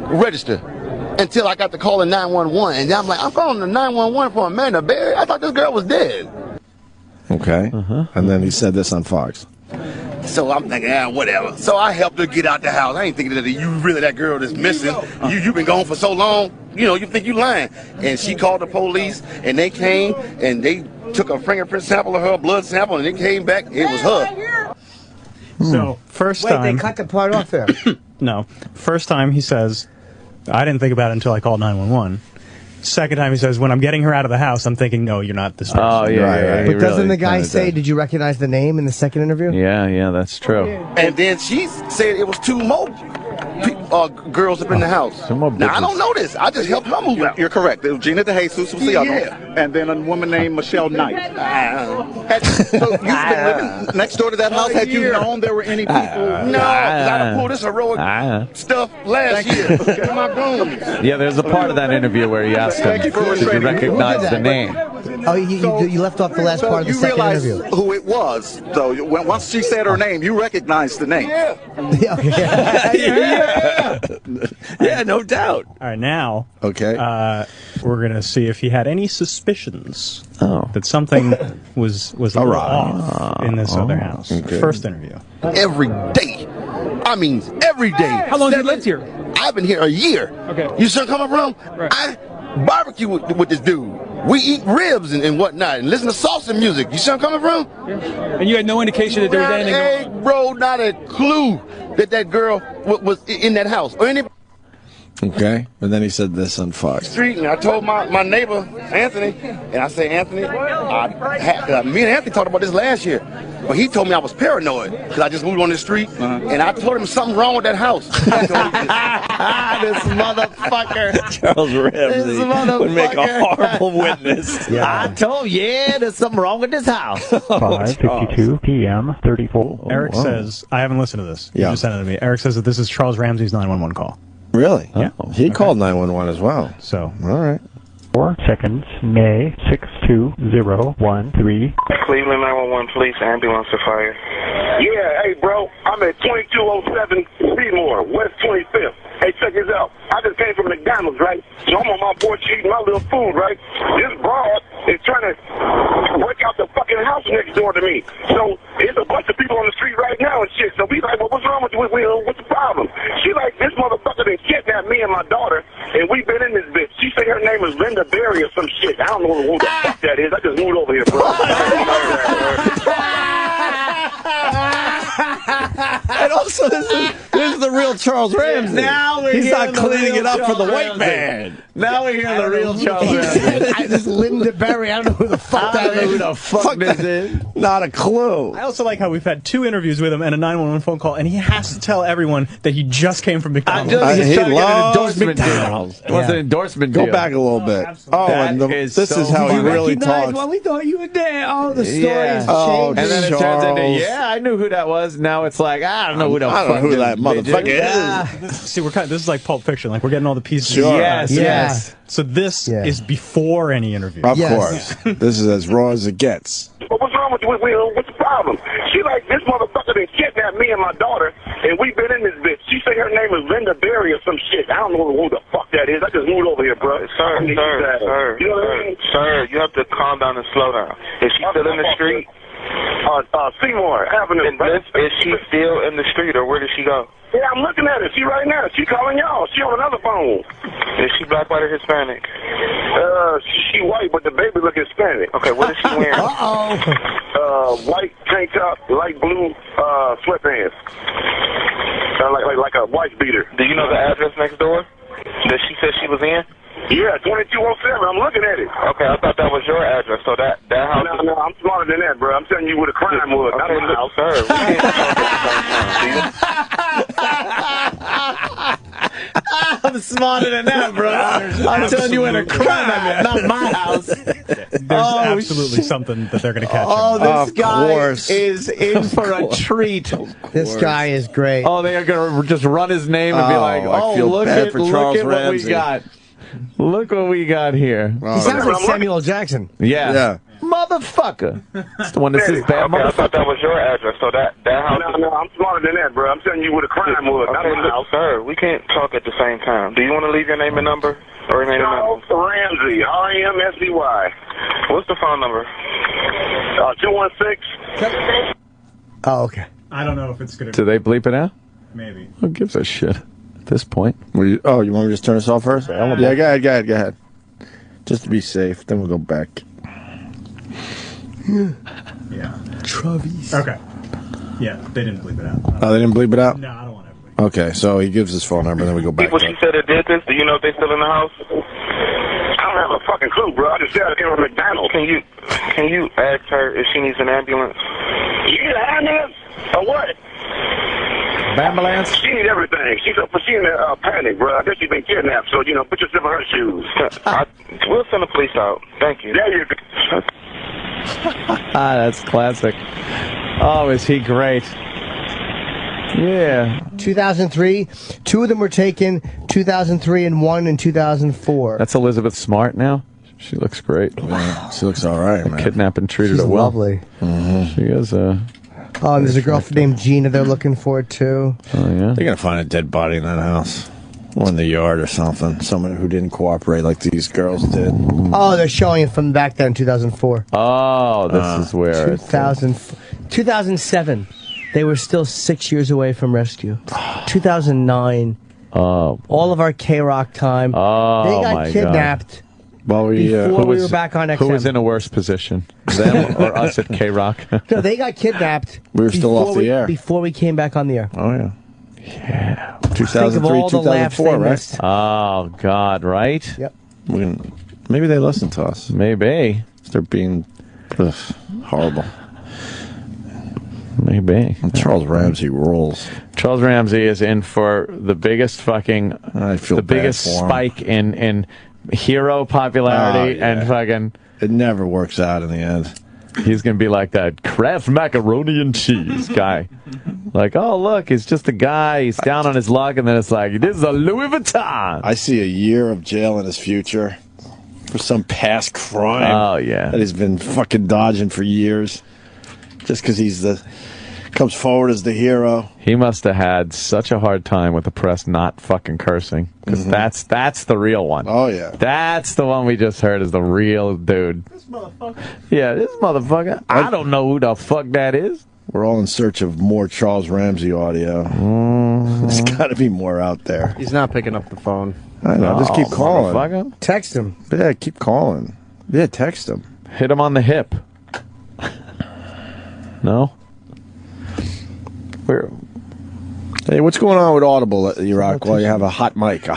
register. until I got to calling 911. And I'm like, I'm calling the 911 for Amanda Berry? I thought this girl was dead. Okay. And then he said this on Fox. So I'm thinking, whatever. So I helped her get out the house. I ain't thinking that you really that girl that's missing. You've been gone for so long. You know, you think you lying. And she called the police, and they came, and they took a fingerprint sample of her, blood sample, and it came back. It was her. So, first time... Wait, they cut the part off there. No. First time he says, I didn't think about it until I called 911. Second time he says, when I'm getting her out of the house, I'm thinking, no, you're not this person. Oh, yeah. But doesn't the guy say, did you recognize the name in the second interview? Yeah, that's true. And then she said it was 2 more girls up in the house. Now, I don't know this. I just helped her move out. You're correct. It was Gina DeJesus was the other one. And then a woman named Michelle Knight. So you've been living next door to that house. Had you known there were any people? No, because I done pulled this heroic stuff last year. In my room. Yeah, there's a part of that interview where he asked him, did you recognize the name? Oh, you left off the last part of the second interview. You realized who it was. So once she said her name, you recognized the name. Yeah, no doubt. All right, now okay, we're going to see if he had any suspicions that something was a little off in this other house. Okay. First interview. Every day. I mean, every day. How long have you lived here? I've been here a year. Okay. You still coming from? Right. I barbecue with this dude. We eat ribs and whatnot and listen to salsa music. You see where I'm coming from? Yeah. And you had no indication that there was anything. Bro, not a clue that girl was in that house or any Okay, and then he said this on Fox. street. And I told my neighbor Anthony, and I said, Anthony, me and Anthony talked about this last year. But he told me I was paranoid because I just moved on the street, and I told him something wrong with that house. This motherfucker. Charles Ramsey would make a horrible witness. I told there's something wrong with this house. 5:52 p.m. 34. Eric says, I haven't listened to this. You just sent it to me. Eric says that this is Charles Ramsey's 911 call. Really? Yeah. He called 911 as well. So, all right. 4 seconds, May 62013. Cleveland 911, police, ambulance to fire. Yeah, hey, bro, I'm at 2207 Seymour, West 25th. Hey, check this out. I just came from McDonald's, right? So I'm on my porch eating my little food, right? This broad is trying to break out the fucking house next door to me. So there's a bunch of people on the street right now and shit. So we like, well, what's wrong with you? What's the problem? She like, this motherfucker done kidnapped me and my daughter, and we've been in this bitch. She said her name is Linda Berry or some shit. I don't know who the fuck that is. I just moved over here, bro. And also, this is the real Charles Ramsey. Now we're He's not cleaning it up Charles for the white Ramsey. man. Now we hear the real Charles Ramsey. This Linda Berry. I don't know who the fuck that is. Who the fuck this is? Not a clue. I also like how we've had 2 interviews with him and a 911 phone call, and he has to tell everyone that he just came from McDonald's. He's trying to get an loves endorsement McDonald's. deal. He wants an endorsement deal. Go back a little bit. That this is is so how he funny. really talks. Well, we thought you were there. Oh, the story Yeah. has Oh, changed. And then it Charles. turns into, I knew who that was. Now it's like, I don't know who the I don't fuck know who this that motherfucker is. See, this is like Pulp Fiction. Like, we're getting all the pieces. Sure. Yes. So this is before any interview. Of course. This is as raw as it gets. What's wrong with you? What's the problem? She like, this motherfucker done kidnapped me and my daughter, and we've been in this bitch. She said her name is Linda Berry or some shit. I don't know who the fuck that is. I just moved over here, bro. Sir, You know what I mean? Sir, you have to calm down and slow down. Is she still in the street? Seymour Avenue. Is she still in the street, or where did she go? Yeah, I'm looking at her. She right now. She calling y'all. She on another phone. Is she black, white, or Hispanic? She white, but the baby look Hispanic. Okay, what is she wearing? White tank top, light blue sweatpants. Like a wife beater. Do you know the address next door that she said she was in? Yeah, 2207. I'm looking at it. Okay, I thought that was your address. So that house. No, I'm smarter than that, bro. I'm telling you where the crime was. Okay, Not my house. sir. We can't I'm smarter than that, bro. I'm telling you where the crime, not my house. There's absolutely something that they're going to catch him. Oh, this Of guy course. is in for a treat. This guy is great. Oh, they are going to just run his name and be like, I feel look bad at, for look Charles at what we Ramsey. got. Look what we got here. He sounds like Samuel L. Jackson. Yeah. motherfucker. It's the one that says bad Okay, I thought that was your address. So that house. No, I'm smarter than that, bro. I'm telling you where the crime was. Not Okay, my look, house. sir, we can't talk at the same time. Do you want to leave your name and number? Or remain Charles Ramsey, R-A-M-S-E-Y. What's the phone number? 216. Oh, okay. I don't know if it's going Do they bleep it out? Maybe. Who gives a shit at this point? You want me to just turn this off first? Yeah, go ahead. Just to be safe, then we'll go back. Yeah. Travis. Okay. Yeah, they didn't bleep it out. Oh, they didn't bleep it out? No, I don't want Okay, so he gives his phone number, then we go back. People she said that did this, do you know if they still in the house? I don't have a fucking clue, bro. I just said I came from McDonald's. Can you ask her if she needs an ambulance? You need an ambulance? Or what? Ambulance? She needs everything. She's in a panic, bro. I guess she's been kidnapped, so, put yourself in her shoes. We'll send the police out. Thank you. There you go. That's classic. Oh, is he great? Yeah. 2003. 2 of them were taken. 2003 and 1 in 2004. That's Elizabeth Smart now. She looks great. Yeah, she looks all right, man. Kidnapped and treated She's her well. lovely. She is Oh, and there's a girl named Gina they're looking for, too. Oh, yeah? They're going to find a dead body in that house. Or in the yard or something. Someone who didn't cooperate like these girls did. Oh, they're showing it from back then, 2004. Oh, this is where... 2007. They were still 6 years away from rescue. 2009. Oh. All of our K-Rock time. Oh, they got kidnapped. Well, before we were back on XM. Who was in a worse position? Them or us at K-Rock? No, they got kidnapped. We were still off the air. Before we came back on the air. Oh, yeah. Yeah. 2003, 2004, right? Missed. Oh, God, right? Yep. Maybe they listen to us. Maybe. They're being horrible. Maybe. Charles Ramsey rules. Charles Ramsey is in for the biggest fucking... the biggest spike in hero popularity and fucking... It never works out in the end. He's going to be like that Kraft macaroni and cheese guy. Like, oh, look, he's just a guy. He's down on his luck, and then it's like, this is a Louis Vuitton. I see a year of jail in his future for some past crime. Oh, yeah. That he's been fucking dodging for years. Just because comes forward as the hero. He must have had such a hard time with the press not fucking cursing. Because that's the real one. Oh, yeah. That's the one we just heard is the real dude. This motherfucker. Yeah, this motherfucker. I don't know who the fuck that is. We're all in search of more Charles Ramsey audio. There's got to be more out there. He's not picking up the phone. I know. Just keep calling. Motherfucker. Text him. Yeah, keep calling. Yeah, text him. Hit him on the hip. No? Where? Hey, what's going on with Audible at Iraq while you have a hot mic?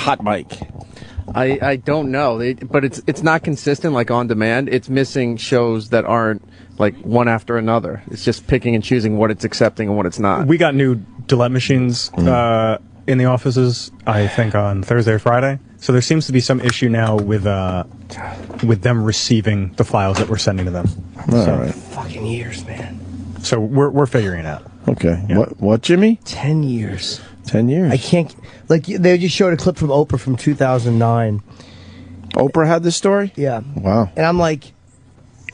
I don't know, but it's not consistent like on demand. It's missing shows that aren't like one after another. It's just picking and choosing what it's accepting and what it's not. We got new delete machines in the offices, I think, on Thursday or Friday. So there seems to be some issue now with them receiving the files that we're sending to them. All right. Fucking years, man. So we're figuring it out. Okay. Yeah. What, Jimmy? 10 years. 10 years. I can't. Like, they just showed a clip from Oprah from 2009. Oprah had this story? Yeah. Wow. And I'm like,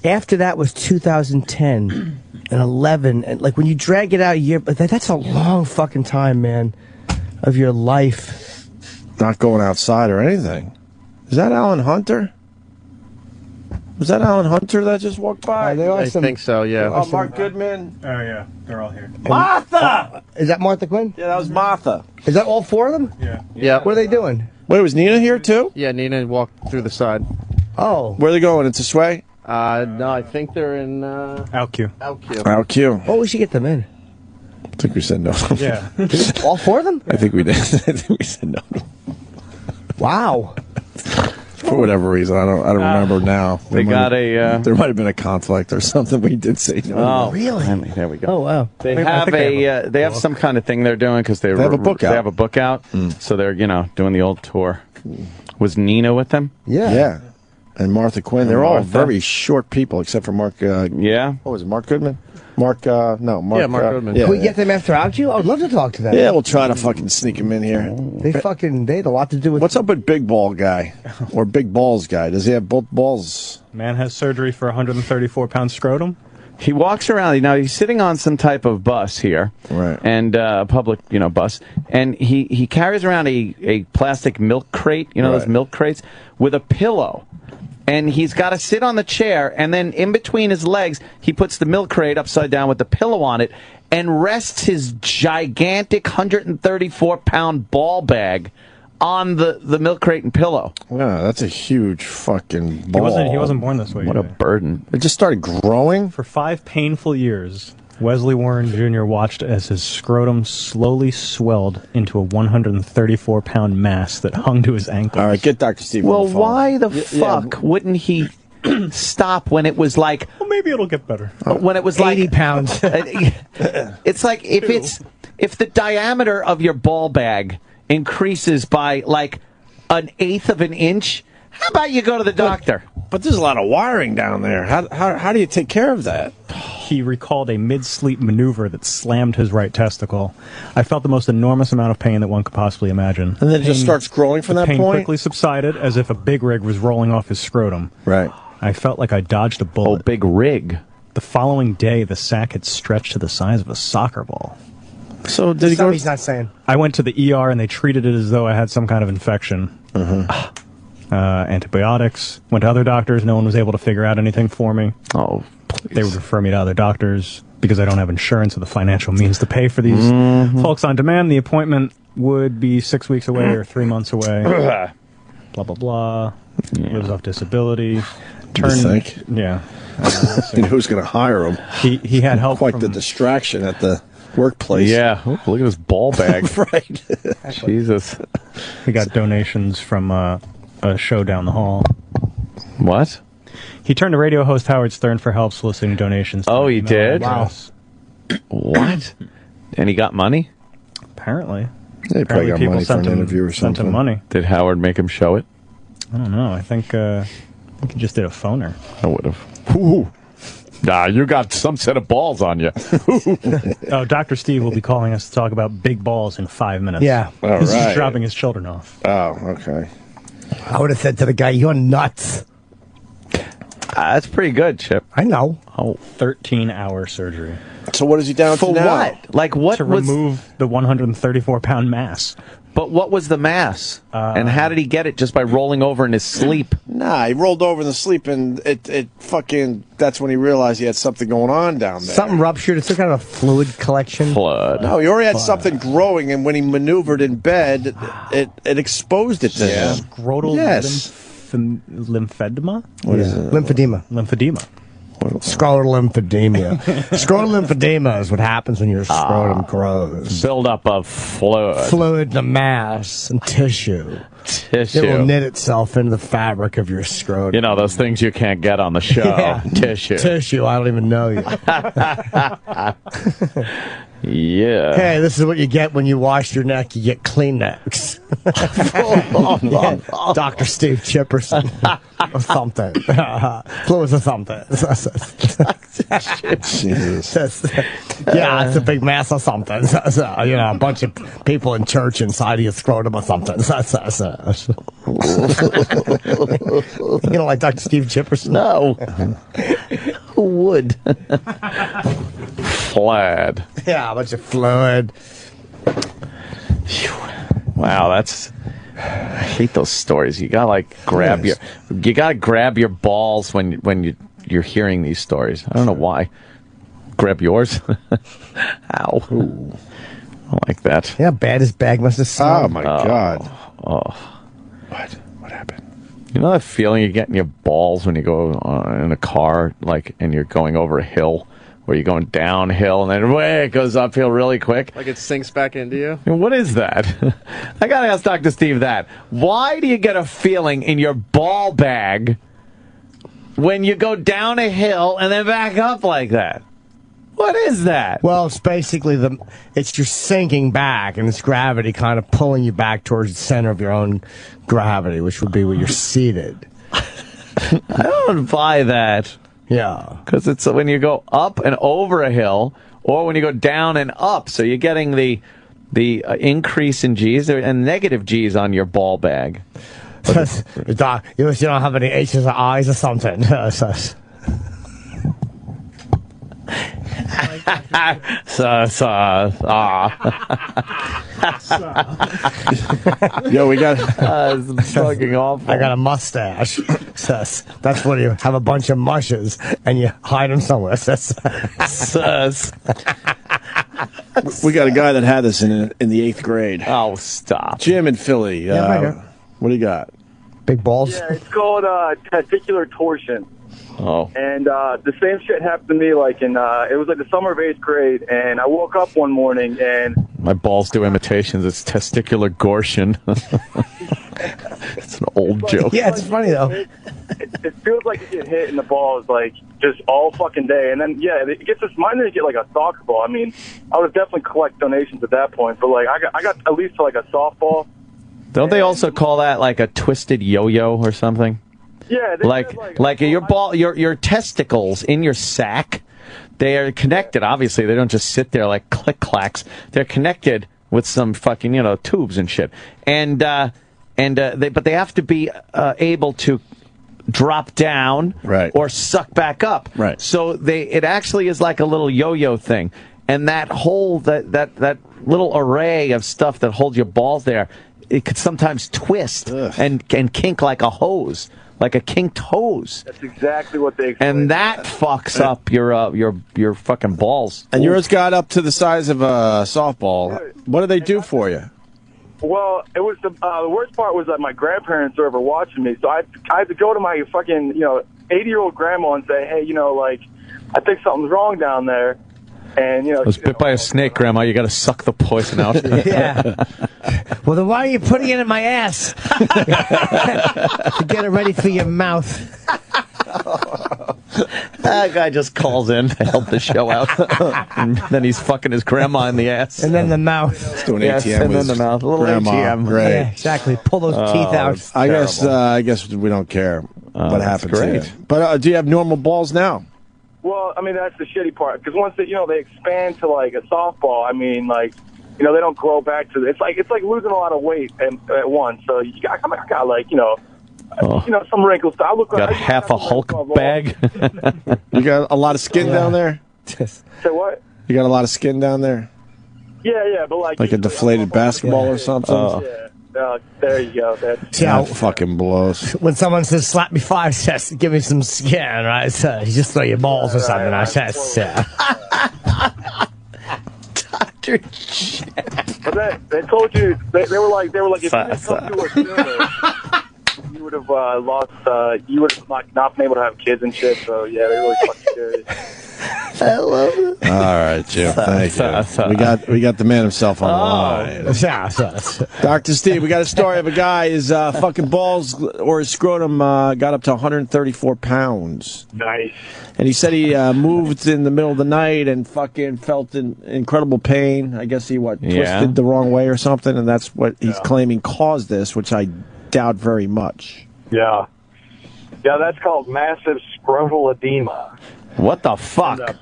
after that was 2010 and 11. And like, when you drag it out a year, that's a long fucking time, man, of your life. Not going outside or anything. Is that Alan Hunter? Was that Alan Hunter that just walked by? I think so, yeah. Oh, Mark Goodman. Oh, yeah. They're all here. Martha! Is that Martha Quinn? Yeah, that was Martha. Is that all 4 of them? Yeah. Yeah. What are they doing? Wait, was Nina here too? Yeah, Nina walked through the side. Oh. Where are they going? Into Sway? No, I think they're in LQ. LQ. Oh, we should get them in. I think we said no. Yeah. All 4 of them? I think we did. I think we said no. Wow. For whatever reason, I don't remember now. There might have been a conflict or something. We did say no. Oh, really? There we go. Oh, wow. They have some kind of thing they're doing because they have a book out. They have a book out, so they're doing the old tour. Was Nina with them? Yeah. Yeah. and Martha Quinn. They're all very short people, except for Mark. Yeah. What was it, Mark Goodman? Mark Goodman. Can we get them after you? I would love to talk to them. Yeah, we'll try to fucking sneak them in here. They had a lot to do with... What's up with Big Ball Guy? Or Big Balls Guy? Does he have both balls? Man has surgery for 134-pound scrotum. He walks around. Now he's sitting on some type of bus here, right? And a public, bus. And he carries around a plastic milk crate, those milk crates, with a pillow. And he's got to sit on the chair, and then in between his legs, he puts the milk crate upside down with the pillow on it, and rests his gigantic 134-pound ball bag on the milk crate and pillow. Yeah, that's a huge fucking ball. He wasn't born this way. What a burden. It just started growing? For 5 painful years, Wesley Warren Jr. watched as his scrotum slowly swelled into a 134-pound mass that hung to his ankles. All right, get Dr. Steve Well, on the phone. why the fuck wouldn't he stop when it was like... Well, maybe it'll get better. When it was 80 pounds. It's like if the diameter of your ball bag increases by like 1/8 of an inch, how about you go to the doctor? But there's a lot of wiring down there. How do you take care of that? He recalled a mid-sleep maneuver that slammed his right testicle. I felt the most enormous amount of pain that one could possibly imagine. And then it just starts growing from that pain point? Quickly subsided as if a big rig was rolling off his scrotum. Right. I felt like I dodged a bullet. Oh, big rig. The following day, the sac had stretched to the size of a soccer ball. So did he go? He's not saying. I went to the ER and they treated it as though I had some kind of infection. Antibiotics. Went to other doctors. No one was able to figure out anything for me. Oh, please. They would refer me to other doctors because I don't have insurance or the financial means to pay for these folks on demand. The appointment would be 6 weeks away or 3 months away. Blah, blah, blah. Yeah. Lives off disability. You think? Yeah. Who's going to hire him? He had help. Quite the distraction at the workplace. Yeah. Oh, look at this ball bag. Right. Jesus. He got donations from a show down the hall. What? He turned to radio host Howard Stern for help soliciting donations. Oh, he did? Wow. What? And he got money? Apparently. They probably got money for an interview or sent something. him money. Did Howard make him show it? I don't know. I think he just did a phoner. I would have. Nah, you got some set of balls on you. Oh, Dr. Steve will be calling us to talk about big balls in 5 minutes. Yeah. All He's right. dropping his children off. Oh, okay. I would have said to the guy, "You're nuts." That's pretty good, Chip. I know. Oh, 13-hour surgery. So what is he down For to now? what? Like what To was... remove the 134-pound mass. But what was the mass? And how did he get it? Just by rolling over in his sleep? Nah, he rolled over in the sleep, and it fucking... That's when he realized he had something going on down there. Something ruptured. It's some kind of fluid collection. Blood. No, he already had something growing, and when he maneuvered in bed, it exposed it to him. Scrotal lymphedema? What is it? Lymphedema. Lymphedema. Scrotal lymphedema. Scrotal lymphedema is what happens when your scrotum grows. Build up of fluid. Fluid, the mass, and tissue. It will knit itself into the fabric of your scrotum. You know, those things you can't get on the show. Yeah. Tissue. Tissue, I don't even know you. Yeah. Hey, this is what you get when you wash your neck. You get Kleenex. Dr. Steve Chipperson. Or something. Fluids or something. Jesus. Yeah, it's a big mass or something. You know, a bunch of people in church inside of your scrotum or something. You know, like Dr. Steve Chipperson? No. Who would? Flat. Yeah, a bunch of fluid. Wow, that's... I hate those stories. You gotta like grab your balls when you're hearing these stories. I don't know why. Grab yours. Ow. Ooh. I don't like that. Yeah, bad his bag must have smelled. Oh my God. Oh. What happened? You know that feeling you get in your balls when you go in a car, like, and you're going over a hill, where you're going downhill and then it goes uphill really quick? Like it sinks back into you? What is that? I gotta ask Dr. Steve that. Why do you get a feeling in your ball bag when you go down a hill and then back up like that? What is that? Well, it's basically it's your sinking back, and it's gravity kind of pulling you back towards the center of your own gravity, which would be where you're seated. I don't buy that. Yeah. Because it's when you go up and over a hill, or when you go down and up. So you're getting the increase in G's and negative G's on your ball bag. You don't have any H's or I's or something. Yo, we got it's fucking awful. I got a mustache. That's when you have a bunch of mushes and you hide them somewhere. We got a guy that had this in the 8th grade. Oh, stop. Jim in Philly. What do you got? Big balls? Yeah, it's called testicular torsion. Oh. And the same shit happened to me like it was like the summer of 8th grade, and I woke up one morning and... My balls do imitations. It's testicular gortion. It's an old joke. Yeah, it's funny though. It feels like you get hit in the balls like just all fucking day, and then it gets this. Mine didn't get like a soccer ball. I mean, I would definitely collect donations at that point, but like I got at least like a softball. Don't they also call that like a twisted yo-yo or something? Yeah, like your ball, your testicles in your sack. They are connected. Obviously, they don't just sit there like click clacks. They're connected with some fucking tubes and shit. But they have to be able to drop down or suck back up. Right. So it actually is like a little yo-yo thing. And that whole that little array of stuff that holds your balls there, it could sometimes twist and kink like a hose. Like a kinked hose. That's exactly what they explained. And that fucks up your fucking balls. And yours got up to the size of a softball. What did they do for you? Well, it was the worst part was that my grandparents were ever watching me, so I had to go to my fucking 80-year-old grandma and say, hey, like I think something's wrong down there. And I was bit by a snake, Grandma. You got to suck the poison out. Yeah. Well, then why are you putting it in my ass? To get it ready for your mouth. That guy just calls in to help the show out. And then he's fucking his grandma in the ass. And then the mouth. He's doing ATM and with then the mouth. A little grandma. ATM. Great. Yeah, exactly. Pull those teeth out. I guess we don't care what happens. Great. Here. But do you have normal balls now? Well, I mean, that's the shitty part. Because once they expand to like a softball, I mean, like, they don't grow back to it's like losing a lot of weight at once. So I got like, some wrinkles. I look got like half a Hulk bag. You got a lot of skin down there? Say what? You got a lot of skin down there? Yeah, but like a deflated basketball or something? There you go. That fucking blows. When someone says, slap me 5 cents, give me some skin, right? So you just throw your balls or something. I says, Dr. Jeff. But they told you, they were like, if you didn't come to us sooner, you would have lost, you would have not been able to have kids and shit. So yeah, they really fucking serious. I love it. All right, Jim. Thank you. We got the man himself on the line. Dr. Steve, we got a story of a guy, his fucking balls or his scrotum got up to 134 pounds. Nice. And he said he moved in the middle of the night and fucking felt incredible pain. I guess he twisted the wrong way or something, and that's what he's claiming caused this, which I doubt very much. Yeah, that's called massive scrotal edema. What the fuck? And,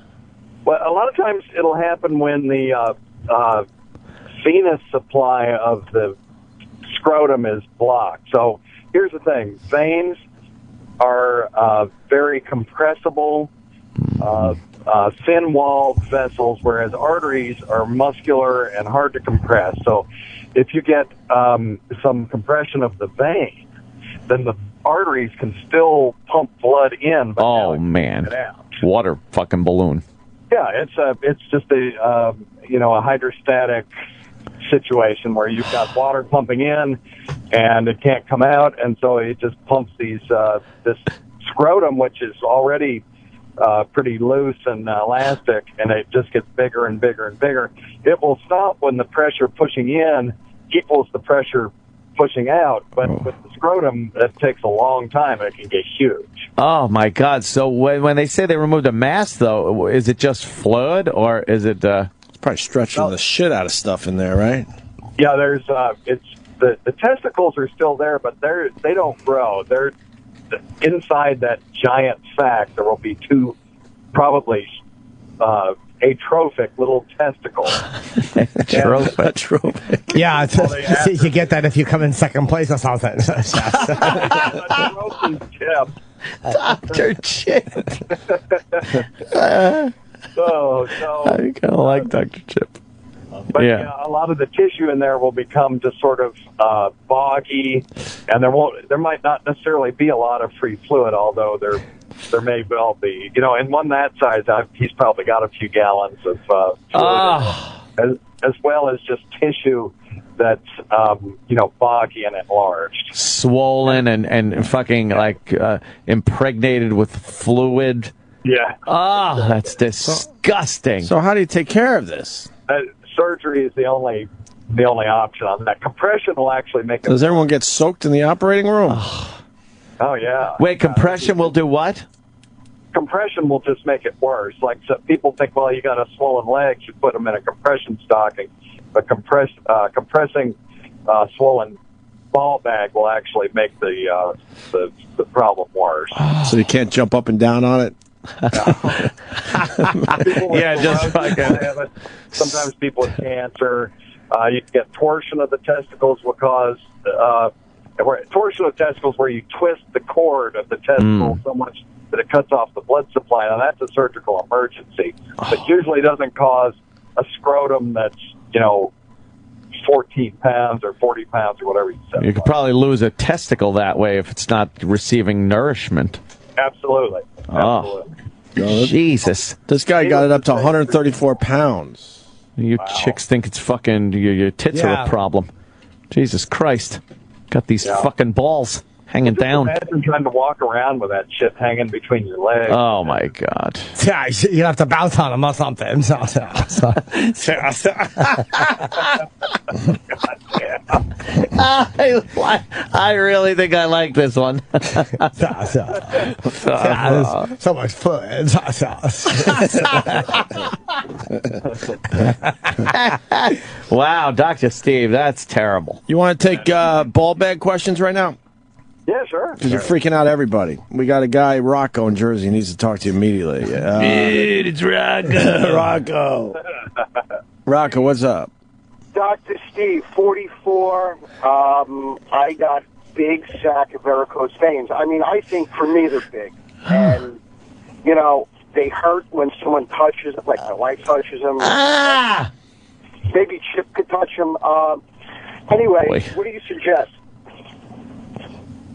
well, a lot of times it'll happen when the venous supply of the scrotum is blocked. So here's the thing. Veins are very compressible, thin-walled vessels, whereas arteries are muscular and hard to compress. So if you get some compression of the vein, then the arteries can still pump blood in. But oh, man. Get out. Water fucking balloon. Yeah, it's just a hydrostatic situation where you've got water pumping in and it can't come out, and so it just pumps this scrotum, which is already pretty loose and elastic, and it just gets bigger and bigger and bigger. It will stop when the pressure pushing in equals the pressure pushing out, but with the scrotum, it takes a long time. It can get huge. Oh, my God. So when they say they removed a mass, though, is it just fluid, or is it... It's probably stretching the shit out of stuff in there, right? Yeah, there's... it's the testicles are still there, but they don't grow. inside that giant sac, there will be two probably atrophic little testicles. Atrophic. Yeah, you get that if you come in second place or something. Dr. Chip. So I kind of like Dr. Chip. But yeah, a lot of the tissue in there will become just sort of boggy, and there might not necessarily be a lot of free fluid, although there may well be. You know, in one that size, he's probably got a few gallons of fluid, as well as just tissue that's boggy and enlarged, swollen and fucking like impregnated with fluid. Yeah. Oh, that's disgusting. So how do you take care of this? Surgery is the only option on that. Compression will actually make it. Does everyone get soaked in the operating room? Oh yeah. Wait, compression will do what? Compression will just make it worse. Like, so people think, well, you got a swollen leg, you put them in a compression stocking, but compressing swollen ball bag will actually make the problem worse. So you can't jump up and down on it. Yeah, just fucking. Sometimes people with cancer, you get torsion of the testicles will cause torsion of testicles where you twist the cord of the testicle so much that it cuts off the blood supply. Now that's a surgical emergency, but usually doesn't cause a scrotum that's 14 pounds or 40 pounds or whatever you said. You could probably lose a testicle that way if it's not receiving nourishment. Absolutely. Oh, Jesus. This guy got it up to 134 pounds. You chicks think it's fucking, your tits are a problem. Jesus Christ. Got these fucking balls hanging down. Imagine trying to walk around with that shit hanging between your legs. Oh, my God. Yeah, you have to bounce on him or something. I really think I like this one. So much fun. Wow, Dr. Steve, that's terrible. You want to take ball bag questions right now? Yeah, sure. Because you're freaking out everybody. We got a guy, Rocco, in Jersey. He needs to talk to you immediately. Dude, it's Rocco. Rocco, what's up? Dr. Steve, 44. I got big sack of varicose veins. I mean, I think for me they're big. And, they hurt when someone touches them, like my wife touches them. Maybe Chip could touch them. Anyway, what do you suggest?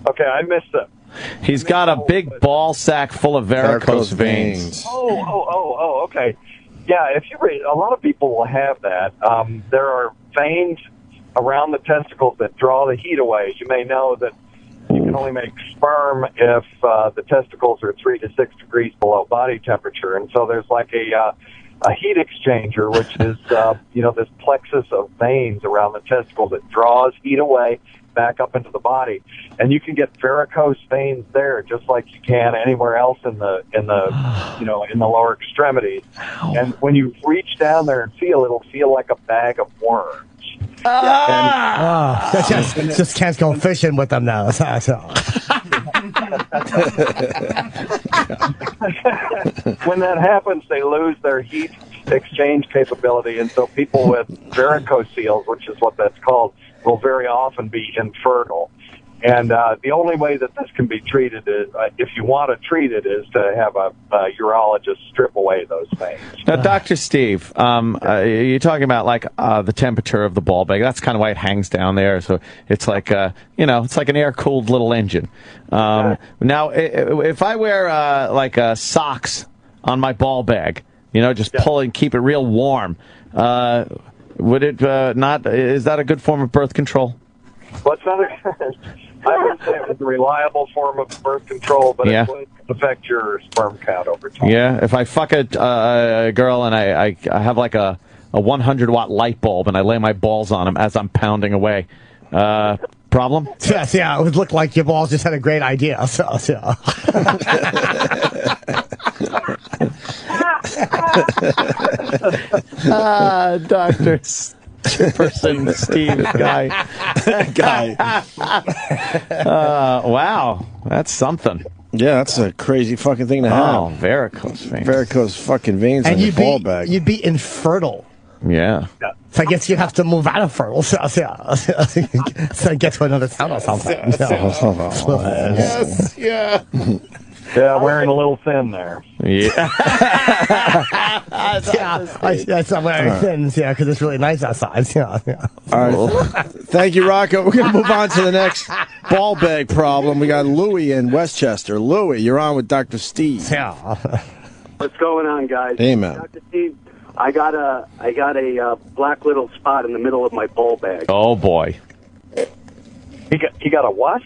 Okay, I missed it. He's got a big ball sack full of varicose veins. Oh, okay. Yeah, if you read, a lot of people will have that. There are veins around the testicles that draw the heat away. You may know that you can only make sperm if the testicles are 3 to 6 degrees below body temperature, and so there's like a heat exchanger, which is this plexus of veins around the testicle that draws heat away back up into the body, and you can get varicose veins there just like you can anywhere else in the lower extremities. Ow. And when you reach down there and feel, it'll feel like a bag of worms. Just can't go fishing with them now. When that happens, they lose their heat exchange capability, and so people with varicocele, which is what that's called, will very often be infertile. And the only way that this can be treated is, if you want to treat it, is to have a urologist strip away those veins. Now, Dr. Steve, you're talking about like the temperature of the ball bag. That's kind of why it hangs down there. So it's like it's like an air-cooled little engine. Now, if I wear socks on my ball bag, just pull and keep it real warm, would it not? Is that a good form of birth control? Well, it's not I wouldn't say it was a reliable form of birth control, but it would affect your sperm count over time. Yeah, if I fuck a girl and I have like a 100-watt light bulb and I lay my balls on them as I'm pounding away, problem? Yes, yeah, it would look like your balls just had a great idea. Doctor Person, Steve, guy. Wow, that's something. Yeah, that's a crazy fucking thing to have. Oh, varicose veins. Varicose fucking veins And on your ball bag. you'd be infertile. Yeah. So I guess you have to move out of fertile. So get to another town or something. Yes, yeah. Yeah, wearing a little thin there. Yeah. That's not wearing thins, because it's really nice outside. Yeah. All right. Thank you, Rocco. We're going to move on to the next ball bag problem. We got Louie in Westchester. Louie, you're on with Dr. Steve. Yeah. What's going on, guys? Hey, man. Dr. Steve, I got a black little spot in the middle of my ball bag. Oh, boy. He got a what?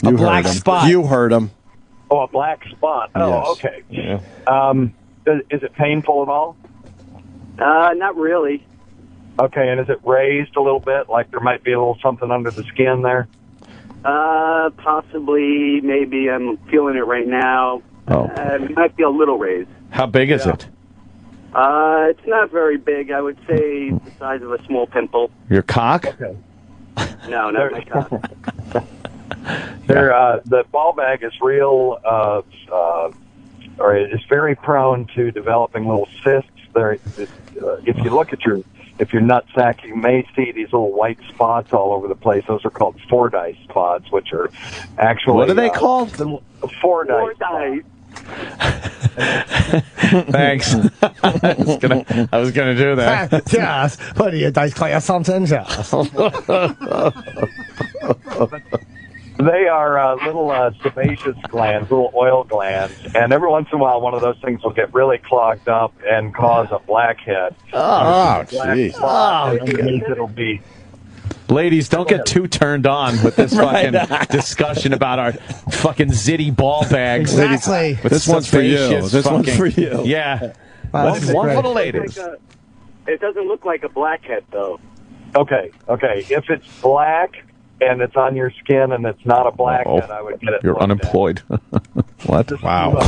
You black heard him. spot. You heard him. Oh, a black spot. Oh, Yes. okay. Yeah. Is it painful at all? Not really. Okay, and is it raised a little bit? Like there might be a little something under the skin there? Possibly, maybe I'm feeling it right now. Oh. It might be a little raised. How big is it? It's not very big. I would say the size of a small pimple. Your cock? Okay. No, not my cock. The ball bag is real, or is very prone to developing little cysts. If you look at your nutsack, you may see these little white spots all over the place. Those are called Fordyce spots, which are actually What are they called? Fordyce. Thanks. I was gonna do that. Yes, what are you, dice clay or something? They are little sebaceous glands, little oil glands, and every once in a while one of those things will get really clogged up and cause a blackhead. Oh, jeez. It'll be. Ladies, don't get too turned on with this fucking discussion about our fucking zitty ball bags. Exactly. This one's for you. This one's for you. Yeah. One for the ladies. It doesn't look like a blackhead, though. Okay. If it's black and it's on your skin and it's not a blackhead, I would get it. You're unemployed. What? Wow.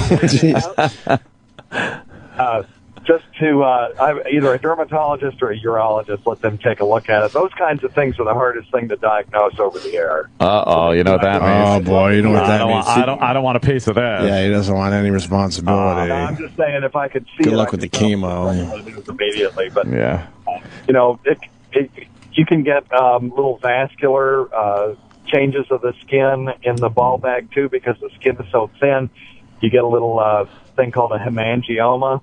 Just to either a dermatologist or a urologist, let them take a look at it. Those kinds of things are the hardest thing to diagnose over the air. Uh-oh, you know what that means. Oh, boy, you know what that means. I don't want a piece of that. Yeah, he doesn't want any responsibility. No, I'm just saying if I could see Good it, luck with the chemo. Immediately, but yeah, you can get little vascular changes of the skin in the ball bag too because the skin is so thin. You get a little thing called a hemangioma.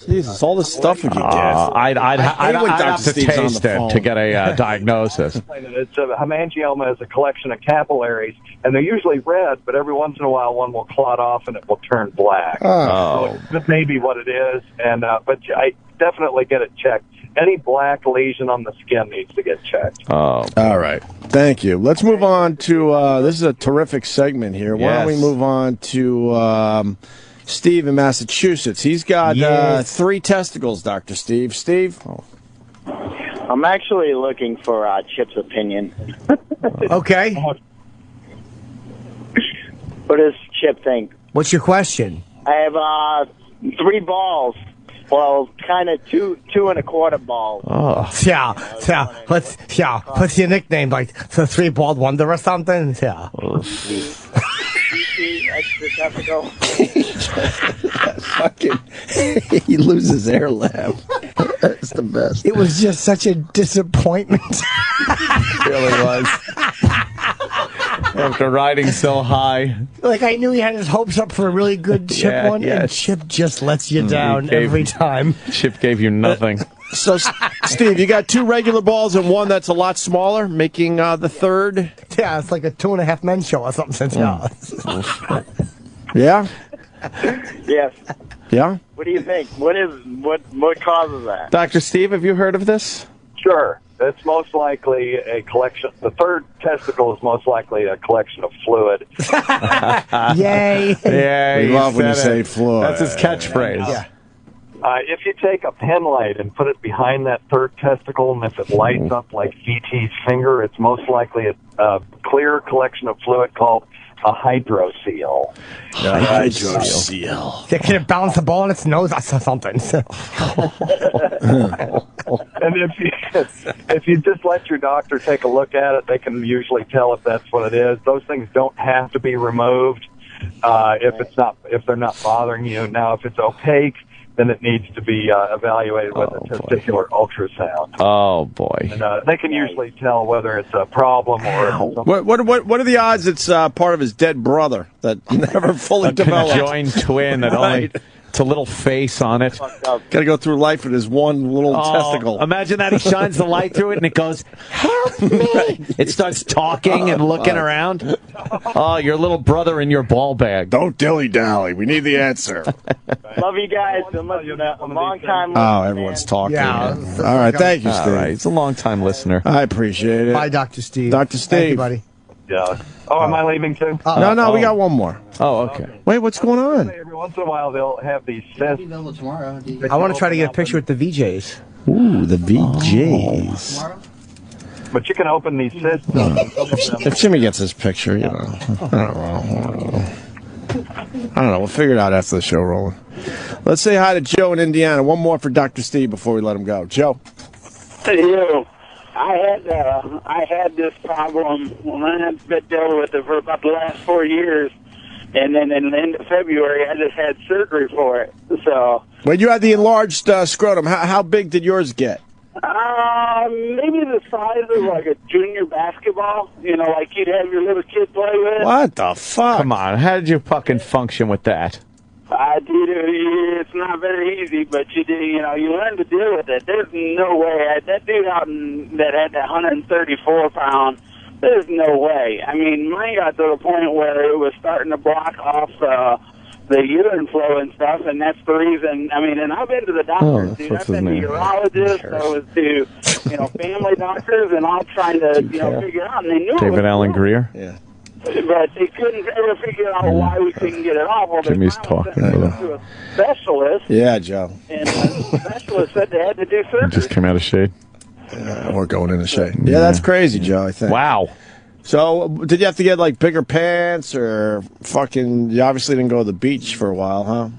Jesus, all this stuff we could get. I'd have to taste it to get a diagnosis. It's a hemangioma is a collection of capillaries, and they're usually red, but every once in a while one will clot off and it will turn black. So that may be what it is, and but I definitely get it checked. Any black lesion on the skin needs to get checked. Oh, all right. Thank you. Let's move on to this is a terrific segment here. Why don't we move on to Steve in Massachusetts? He's got 3 testicles, Dr. Steve. Steve? I'm actually looking for Chip's opinion. Okay. What does Chip think? What's your question? I have 3 balls. Well, kind of two and a quarter balls. Oh. Yeah. What's your nickname? Like the 3 bald wonder or something? Yeah. Extra testicle. Fucking, he loses air laugh. That's the best. It was just such a disappointment. It really was. After riding so high. Like, I knew he had his hopes up for a really good Chip one, and Chip just lets you down every time. Chip gave you nothing. So, Steve, you got 2 regular balls and 1 that's a lot smaller, making the third? Yeah, it's like a 2.5 Men show or something. Yeah? Yes. Yeah? What do you think? What causes that? Dr. Steve, have you heard of this? Sure. It's most likely a collection. The third testicle is most likely a collection of fluid. Yay! Yeah, we love when you say fluid. That's his catchphrase. Yeah. If you take a pen light and put it behind that third testicle, and if it lights up like E.T.'s finger, it's most likely a clear collection of fluid called a hydrocele. They can bounce the ball in its nose or something. And if you just let your doctor take a look at it, they can usually tell if that's what it is. Those things don't have to be removed if they're not bothering you. Now, if it's opaque, then it needs to be evaluated with a testicular ultrasound. Oh boy! And they can usually tell whether it's a problem or. What are the odds it's part of his dead brother that never fully developed? Conjoined twin that only. It's a little face on it. Got to go through life with his one little testicle. Imagine that. He shines the light through it and it goes, help me. It starts talking and looking around. Oh, your little brother in your ball bag. Don't dilly-dally. We need the answer. Love you guys. A long time. Oh, everyone's talking. Yeah. All right. Thank you, Steve. All right. He's a long-time listener. I appreciate it. Bye, Dr. Steve. Dr. Steve. Thank you, buddy. Yeah. Oh, am I leaving too? No, we got one more. Oh, okay. Wait, what's going on? Every once in a while, they'll have these cysts. I want to try to get a picture with the VJs. Ooh, the VJs. But you can open these cysts. If Jimmy gets his picture, you know. I don't know. We'll figure it out after the show, Roland. Let's say hi to Joe in Indiana. One more for Dr. Steve before we let him go. Joe. Hey, you. I had this problem when I had been dealing with it for about the last 4 years, and then in the end of February I just had surgery for it. So. When you had the enlarged scrotum, how big did yours get? Maybe the size of like a junior basketball. You know, like you'd have your little kid play with. What the fuck? Come on, how did you fucking function with that? It's not very easy, but you do. You know, you learn to deal with it. There's no way that dude out that had that 134 pound. There's no way. I mean, mine got to the point where it was starting to block off the urine flow and stuff, and that's the reason. I mean, and I've been to the doctors, dude. I've been to urologists, I was to family doctors, and all trying to figure out. And they knew David Allen Greer. Yeah. But they couldn't ever figure out why we couldn't get it off. Well, Jimmy's talking to a specialist. Yeah, Joe. And the specialist said they had to do surgery. Just came out of shade. Or going in the shade. Yeah, that's crazy, Joe, I think. Wow. So, did you have to get, like, bigger pants or fucking... You obviously didn't go to the beach for a while, huh?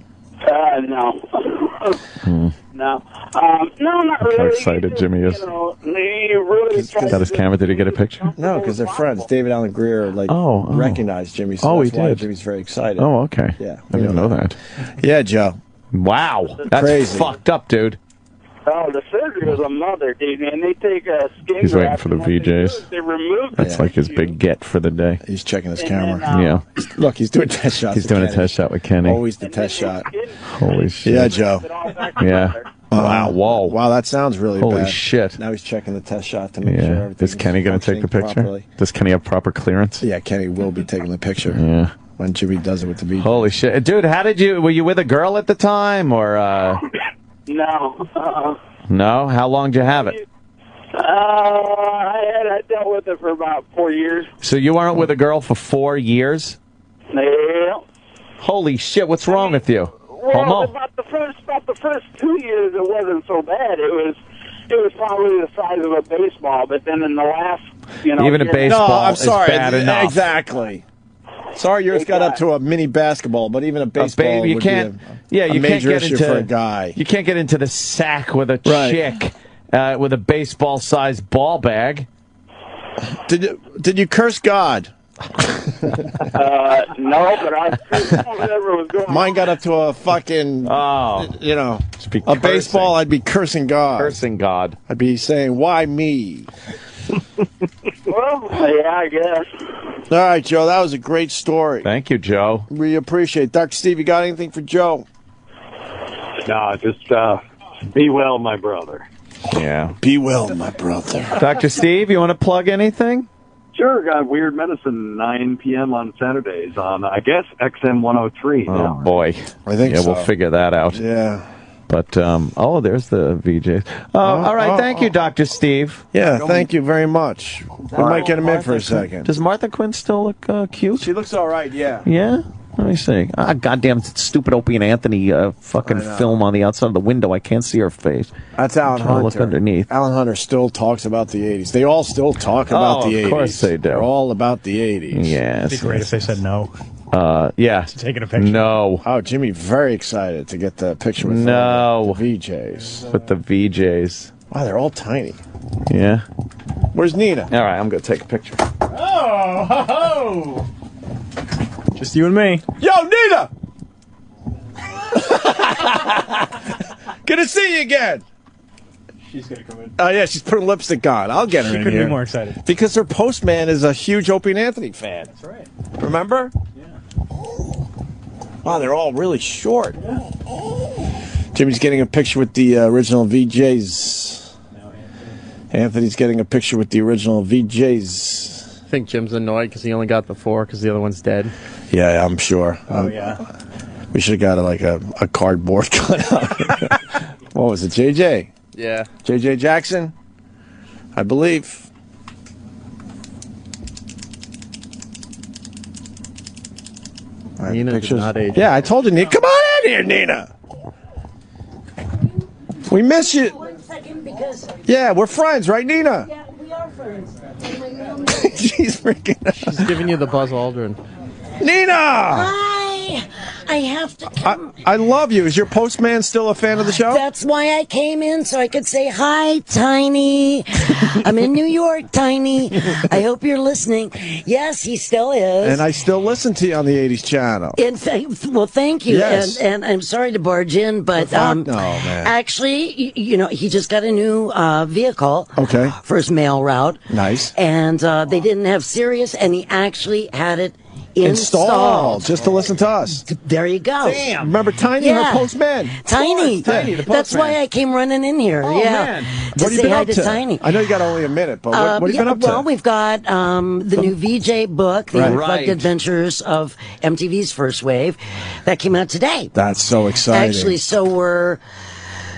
No. No, not really. How excited Jimmy is. Got his camera. Did he get a picture? No, because they're friends. David Allen Greer, recognized Jimmy. So that's why Jimmy's very excited. Oh, okay. Yeah. I didn't know that. Yeah, Joe. Wow. That's crazy. Fucked up, dude. Oh, the surgery was a mother, dude, and they take a skin He's waiting graft for the and VJs. They remove That's like his big get for the day. He's checking his camera. Yeah. Look, he's doing test shots. He's doing a test shot with Kenny. Always the test shot. Holy shit. Yeah, Joe. Yeah. Wow. Whoa. Wow, that sounds really Holy bad. shit. Now he's checking the test shot to make sure everything Is Kenny going to take the picture? Properly. Does Kenny have proper clearance? Yeah, Kenny will be taking the picture. Yeah. When Jimmy does it with the VJ. Holy shit. Dude, were you with a girl at the time, or, No. No? How long did you have it? I dealt with it for about 4 years. So you weren't with a girl for 4 years? Yeah. Holy shit, what's wrong with you? Well, Homo? about the first 2 years, it wasn't so bad. It was probably the size of a baseball, but then in the last, even a baseball no, I'm sorry. is bad enough. Exactly. Sorry, yours got up to a mini basketball, but even a baseball would be a major issue for a guy. You can't get into the sack with a chick with a baseball-sized ball bag. Did you curse God? No, but I whatever was going on. Mine got up to a fucking, a baseball. I'd be cursing God. Cursing God. I'd be saying, "Why me?" Well, yeah, I guess. All right, Joe, that was a great story. Thank you, Joe. We appreciate it. Dr. Steve, you got anything for Joe? No, just be well, my brother. Yeah. Be well, my brother. Dr. Steve, you want to plug anything? Sure, got Weird Medicine, 9 p.m. on Saturdays on, I guess, XM 103. Oh, now. boy. I think so. We'll figure that out. Yeah. But, there's the VJs. All right, thank you, Dr. Steve. Yeah, thank you very much. We might get him in for a second. Does Martha Quinn still look cute? She looks all right, yeah. Yeah? Let me see. Goddamn stupid Opie and Anthony fucking film on the outside of the window. I can't see her face. That's Alan I'm trying to Hunter. look underneath. Alan Hunter still talks about the 80s. They all still talk about the 80s. Of course they do. They're all about the 80s. Yes. It'd be great if they said no. Yeah. Taking a picture. No. Oh, Jimmy, very excited to get the picture with the VJs. With the VJs. Wow, they're all tiny. Yeah. Where's Nina? All right, I'm going to take a picture. Oh, ho, ho. Just you and me. Yo, Nina! Good to see you again. She's going to come in. Oh, yeah, she's putting lipstick on. I'll get her in here. She couldn't be more excited. Because her postman is a huge Opie and Anthony fan. That's right. Remember? Yeah. Wow, they're all really short. Jimmy's getting a picture with the original VJs. Anthony's getting a picture with the original VJs. I think Jim's annoyed because he only got the 4 because the other one's dead. Yeah, I'm sure. Oh, yeah. We should have got a cardboard cutout. What was it, JJ? Yeah. JJ Jackson, I believe. Nina did not age. Yeah, I told you, Nina. Come on in here, Nina. We miss you. 1 second, because... Yeah, we're friends, right, Nina? Yeah, we are friends. She's freaking out. She's giving you the Buzz Aldrin. Nina! Hi! I have to come. I love you. Is your postman still a fan of the show? That's why I came in, so I could say, hi, Tiny. I'm in New York, Tiny. I hope you're listening. Yes, he still is. And I still listen to you on the 80s channel. In fact, well, thank you. Yes. And I'm sorry to barge in, but no, man. actually, you know, he just got a new vehicle Okay. for his mail route. Nice. And they didn't have Sirius, and he actually had it installed just to listen to us. There you go. Damn. Remember Tiny, Yeah. her postman? Tiny. Tiny, the postman. That's why I came running in here. Oh, yeah. man. To What have you say been hi up to to? Tiny. I know you got only a minute, but what have you been up to? Well, we've got the new VJ book, The Right. Unplugged Right. Adventures of MTV's First Wave, that came out today. That's so exciting. Actually, so we're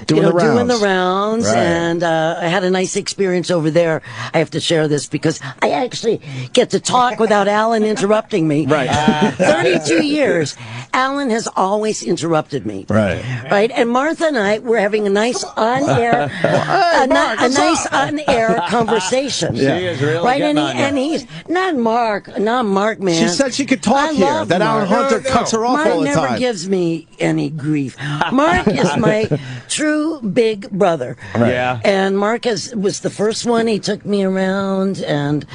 Doing the rounds, Right. and I had a nice experience over there. I have to share this because I actually get to talk without Alan interrupting me. Right. 32 years, Alan has always interrupted me. Right. Right, and Martha and I were having a nice on-air, a nice on-air conversation. Yeah. She is really right, getting and, on and he's not Mark, man. She said she could talk I here. love That Alan Mark. Hunter cuts her off Mark all the never time. gives me any grief. Mark is my true big brother. Right. Yeah. And Mark was the first one. He took me around, and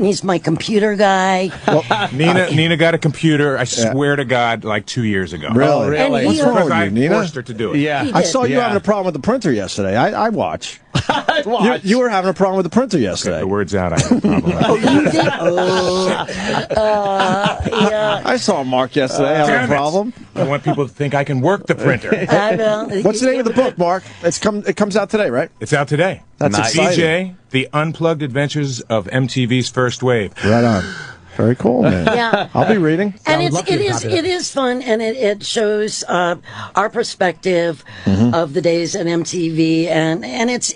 he's my computer guy. Well, Nina got a computer, I swear to God, like 2 years ago. Really? Oh, really? What's wrong with I you, Nina? forced her to do it. Yeah. He I did. saw you Yeah. having a problem with the printer yesterday. I watch. You were having a problem with the printer yesterday. The word's out. I have a problem. Oh, you did? Yeah. I saw Mark yesterday having Damn a it. problem. I want people to think I can work the printer. What's the name of the book, Mark? It comes out today, right? It's out today. That's Nice. exciting. DJ, The Unplugged Adventures of MTV's First Wave. Right on. Very cool, man. Yeah. I'll be reading. And it is fun, and it shows our perspective of the days at MTV, and it's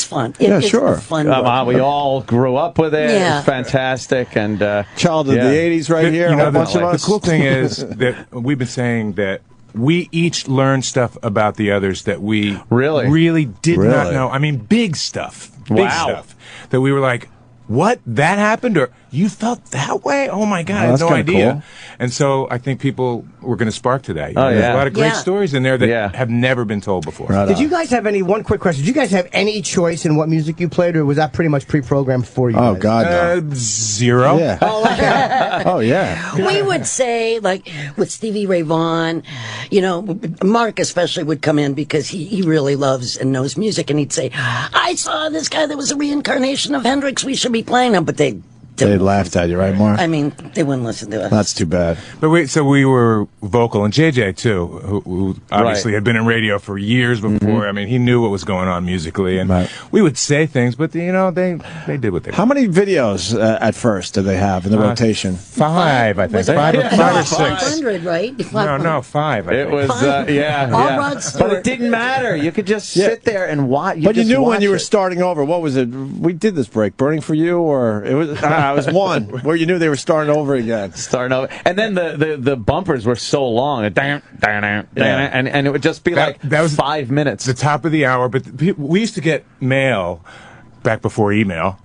fun. It's sure. a fun. We all grew up with it. Yeah. It's fantastic. And Child of the 80s right here. You A know, whole bunch of the us. cool thing is that we've been saying that we each learned stuff about the others that we really did not Really? know. I mean, big stuff. Big Wow. stuff. That we were like, what? That happened? Or you felt that way? Oh my God, I had that's no kinda idea. cool. And so I think people were going to spark to that. You Oh, know, There's yeah. a lot of great Yeah. stories in there that have never been told before. Right Did on. you guys have one quick question? Did you guys have any choice in what music you played, or was that pretty much pre-programmed for you Oh, guys? God, no. Zero. Yeah. Oh, yeah. We would say, like, with Stevie Ray Vaughan, you know, Mark especially would come in because he really loves and knows music, and he'd say, I saw this guy that was a reincarnation of Hendrix, we should be playing him, but they laughed at you, right, Mark? I mean, they wouldn't listen to us. That's too bad. But so we were vocal, and JJ too, who obviously had been in radio for years before. I mean, he knew what was going on musically, and we would say things, but you know, they did what they. How many videos at first did they have in the rotation? 5, I think. Was it 5 or 6. 500, right? No, 5. I It think. was, Fine. yeah. All yeah. Rod But Stewart. it didn't matter. You could just Yeah. sit there and watch. But you just knew when watch you were it. starting over. What was it? We did this break. Burning for You, or it was. I was one where you knew they were starting over again. Starting over, and then the bumpers were so long, and it would just be that was 5 minutes. The top of the hour, but we used to get mail back before email.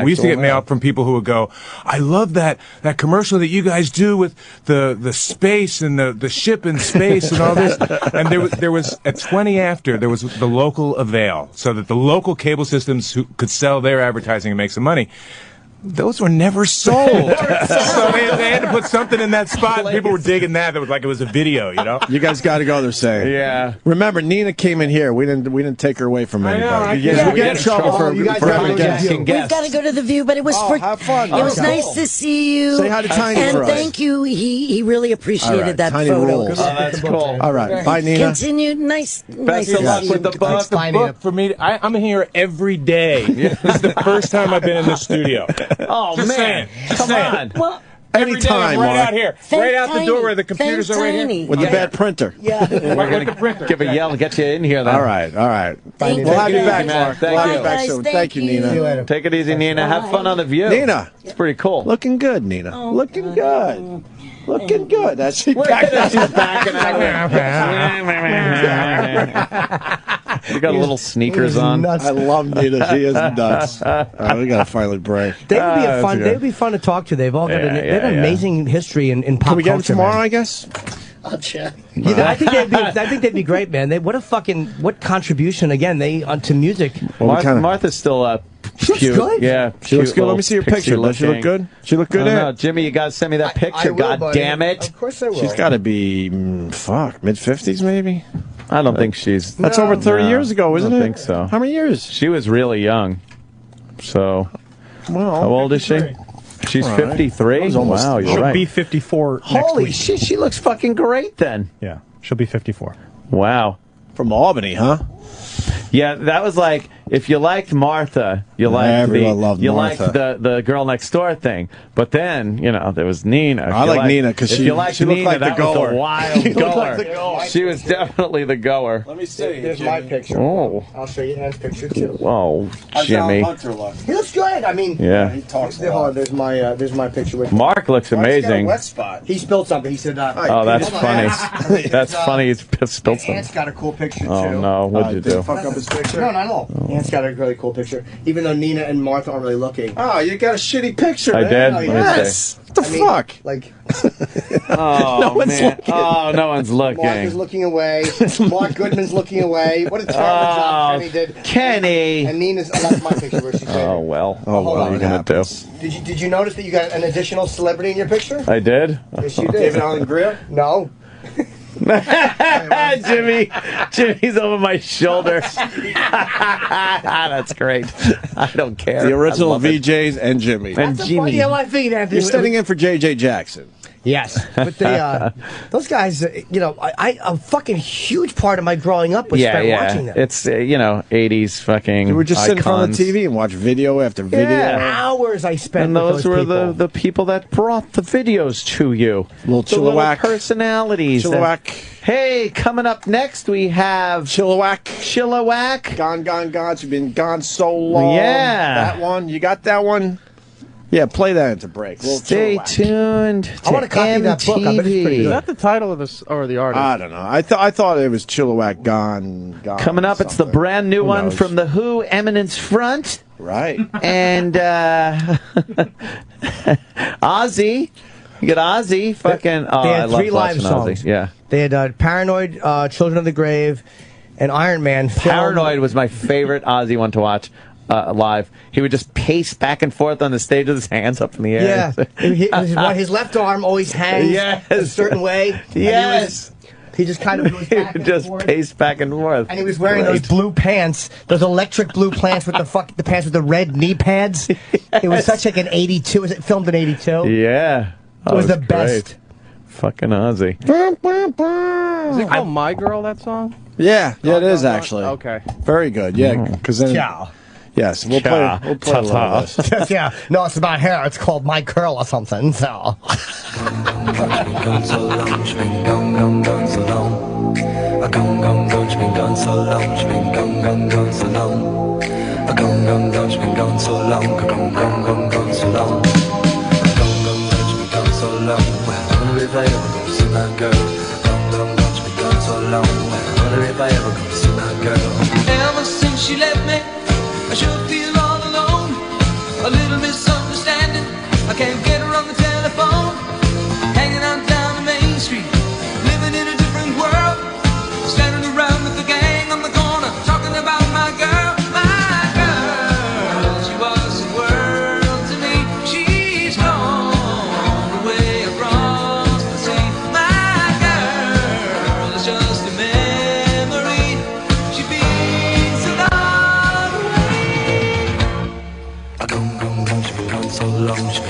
We used to get mail from people who would go, I love that commercial that you guys do with the space and the ship in space and all this. And there was at 20 after, there was the local avail, so that the local cable systems who could sell their advertising and make some money. Those were never sold. So they had to put something in that spot. And people were digging that. It was like it was a video, you know? You guys got to go, they're saying. Yeah. Remember, Nina came in here. We didn't take her away from anybody. We get in trouble for We've got to go to the View, but it was have fun. It was nice to see you. Say hi to Tiny and for us. thank you. He really appreciated that Tiny photo. rules. Oh, that's cool. All right. Bye, Nina. Continue. Nice Best to of luck see with the you. book. The book for me, I'm here every day. This is the first time I've been in the studio. Oh, Just man. saying. Just saying. Well, anytime, right Mark. out here. Thank right out the door Tiny. where the computers are right here. With the bad printer. Yeah. We're gonna give a yell and get you in here. Then. All right. Thank We'll have you you. back, Mark. Thank We'll have you. you back soon. Thank you, Nina. Take it easy, Nina. Have fun on the View. Nina. It's pretty cool. Looking good, Nina. Looking good. Looking good. That's she She's backing out. You got little sneakers on. I love Nina. She is nuts. All right, we got to finally break. They would be fun. They would be fun to talk to. They've all got they have an amazing history in pop culture. Can we get them tomorrow? Man. I guess. I'll check. I think they'd be great, man. What contribution again to music. Martha's still She's good. Yeah, she looks good. Let me see your picture. Does she look good? She look good. No, Jimmy, you got to send me that picture. God damn it! Of course I will. She's got to be mid-50s, maybe. I don't think she's. That's over 30 years ago, isn't it? I don't think so. How many years? She was really young. So, well, how old is she? She's 53. Wow, you're She'll right. be 54 next Holy week. shit, she looks fucking great then. Yeah, she'll be 54. Wow. From Albany, huh? Yeah, that was like if you liked Martha, you liked the girl next door thing. But then, there was Nina. I like Nina because she looked Nina, like the goer. Was a wild goer. She was definitely the goer. Let me see. There's my picture. Oh. I'll show you Ann's picture too. Whoa, Jimmy. He looks good. I mean, yeah. He talks. Hold on, there's my picture with Mark looks amazing. Wet spot. He spilled something. He said, "Oh, that's funny. That's funny. He's spilled something." Ant's got a cool picture too. Oh no, what'd you do? Fuck up his picture. No, not at all. Ant's got a really cool picture. Even though Nina and Martha aren't really looking. Oh, you got a shitty picture. I man. did. Oh, Let me yes. What the fuck? Like, oh, no one's looking. Oh, no one's looking. Mark is looking away. Mark Goodman's looking away. What a terrible job Kenny did. Kenny. And Nina's. That's my picture where she's Oh well. Oh, hold what on. are you gonna do? Did you notice that you got an additional celebrity in your picture? I did. Yes, you did. David Allen Greer? No. Jimmy's over my shoulder. That's great. I don't care. The original VJs and Jimmy. And Jimmy. You're standing in for J.J. Jackson. Yes, but those guys, a fucking huge part of my growing up was spent watching them. It's 80s fucking. You would just sit in front of icons. the TV and watch video after video. Hours I spent. And with those were people. the people that brought the videos to you. Little the little Chilliwack. personalities. Chilliwack. Hey, coming up next we have Chilliwack. Gone. She's been gone so long. Yeah. That one. You got that one? Yeah, play that into break. Stay tuned to I want to copy that book. I bet it's pretty Is good. that the title of this or the artist? I don't know. I thought it was Chilliwack Gone. Coming up, it's the brand new one knows? from The Who, Eminence Front. Right. And Ozzy. You get Ozzy. Fucking. Oh, They I had love 3 live watching songs. Ozzy. Yeah. They had Paranoid, Children of the Grave, and Iron Man. Paranoid was my favorite Ozzy one to watch live. He would just pace back and forth on the stage with his hands up in the air. Yeah. His left arm always hangs a certain way. Yes. He just kind of goes back and just forth. paced back and forth. And he was wearing those blue pants, those electric blue pants with the pants with the red knee pads. It was such like an 82. Was it filmed in 82? Yeah. It was the great. best. Fucking Ozzy. Is it called My Girl, that song? Yeah, it is actually. Okay. Very good. Yeah, because then. Ciao. Yes, we'll play a little of this. Yeah. No, it's about hair. It's called My Curl or something. So. Gone so long,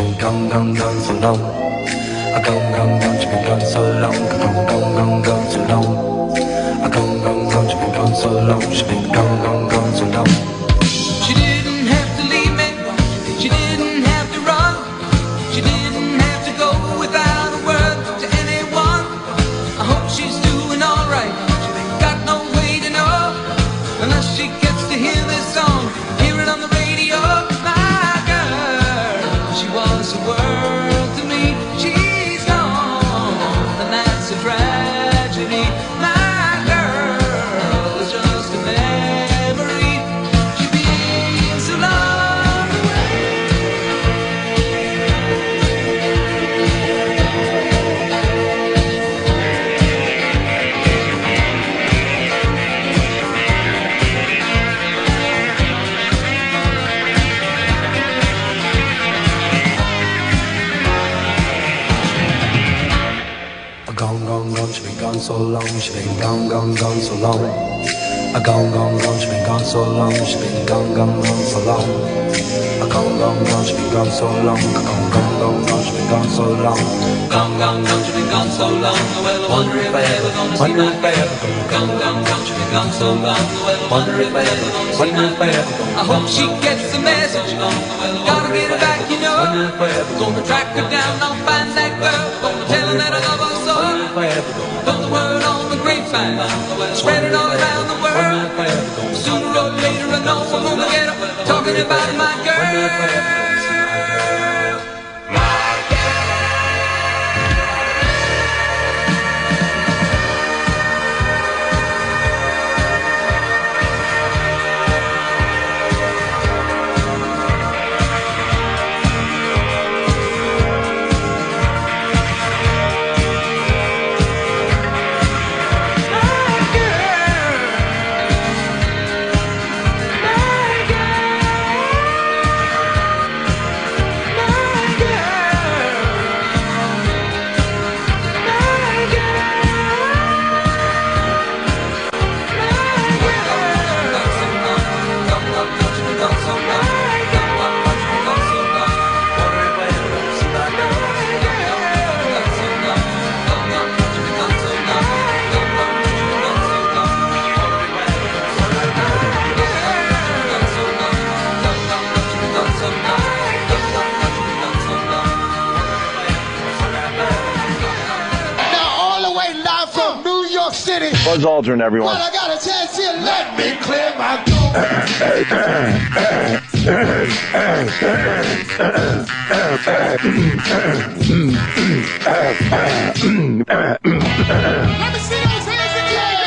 been gone, gone, gone so long. Gone, gone, gone, she been gone so long. Gone, gone, gone, gone so long. Gone, gone, gone, she been gone so long. She been gone, gone, gone so long. She didn't have to leave me. She didn't have to run. She didn't have to go without a word to anyone. I hope she's doing alright. She ain't got no way to know unless she gets to hear this song, hear it on the radio. My girl, she was the world to me. She's gone, and that's a tragedy. My girl is just a memory. She's been so long away. Gone, gone, gone, she been gone so long. She been gone, gone, gone so long. Gone, gone, gone, she been gone so long. She been gone, gone, gone so long. Gone, gone, gone, she been gone so long. Gone, gone, gone, gone, she been gone so long. Gone, gone, gone, she been gone so long. Well, I wonder if I ever gonna see my girl. Gone, gone, gone, she been gone so long. Well, I wonder if I ever gonna see my girl. I hope she gets the message. Gotta get her back, you know. Gonna track her down, I'll find that girl. Gonna tell her that I love her so. Put the word on the grapevine. Spread it all around the world. Sooner or later I know I'm gonna get her talking about my girl. Buzz Aldrin, everyone. But I got a chance here, let me clear my throat. Let me see those hands again.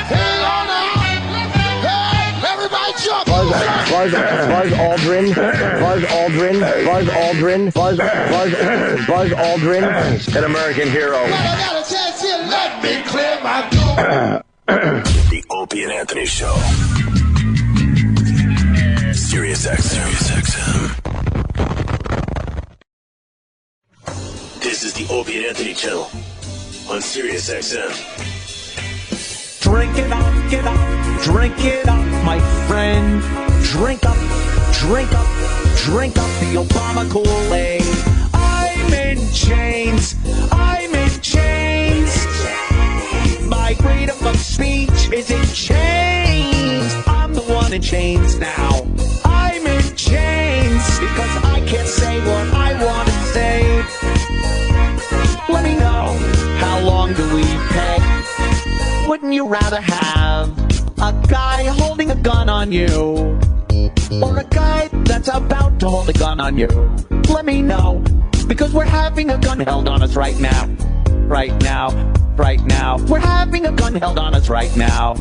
Hang on now. Hey, everybody jump. Buzz Aldrin. Buzz Aldrin. Buzz Aldrin. Buzz Aldrin. An American hero. But I got a chance here, let me clear my throat. The Opie and Anthony Show. SiriusXM. This is the Opie and Anthony channel on SiriusXM. Drink it up, get up, drink it up, my friend. Drink up, drink up, drink up the Obama Kool-Aid. I'm in chains, I'm in chains. My freedom of speech is in chains. I'm the one in chains now. I'm in chains because I can't say what I want to say. Let me know, how long do we pay? Wouldn't you rather have a guy holding a gun on you, or a guy that's about to hold a gun on you? Let me know, because we're having a gun held on us right now. Right now, right now. We're having a gun held on us right now.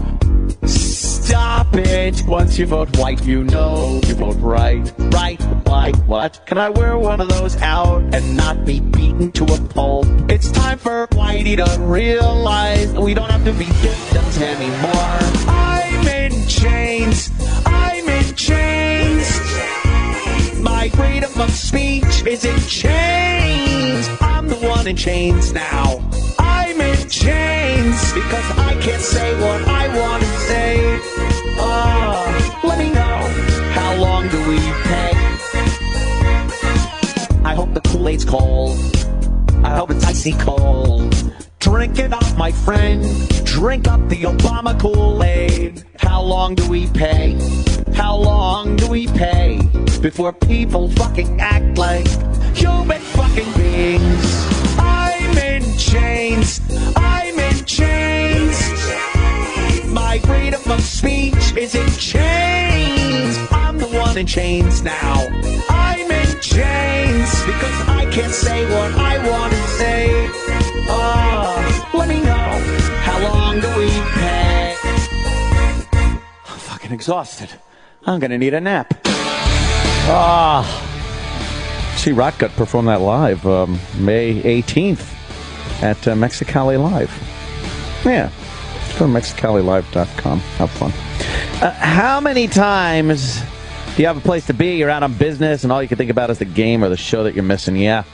Stop it. Once you vote white, you know you vote right. Right, like what? Can I wear one of those out and not be beaten to a pulp? It's time for Whitey to realize we don't have to be victims anymore. I'm in chains. I'm in chains. My freedom of speech is in chains. I'm the one in chains now. I'm in chains because I can't say what I want to say. Let me know, how long do we pay? Kool-Aid's cold. I hope it's icy cold. Drink it up, my friend. Drink up the Obama Kool-Aid. How long do we pay? How long do we pay before people fucking act like human fucking beings? I'm in chains. I'm in chains. My freedom of speech is in chains. I'm the one in chains now. I'm in chains because I can't say what I want to say. Let me know. How long do we pay? I'm fucking exhausted. I'm gonna need a nap. See, Ratt performed that live May 18th at Mexicali Live. Yeah. Go to MexicaliLive.com. Have fun. How many times do you have a place to be? You're out on business and all you can think about is the game or the show that you're missing? Yeah.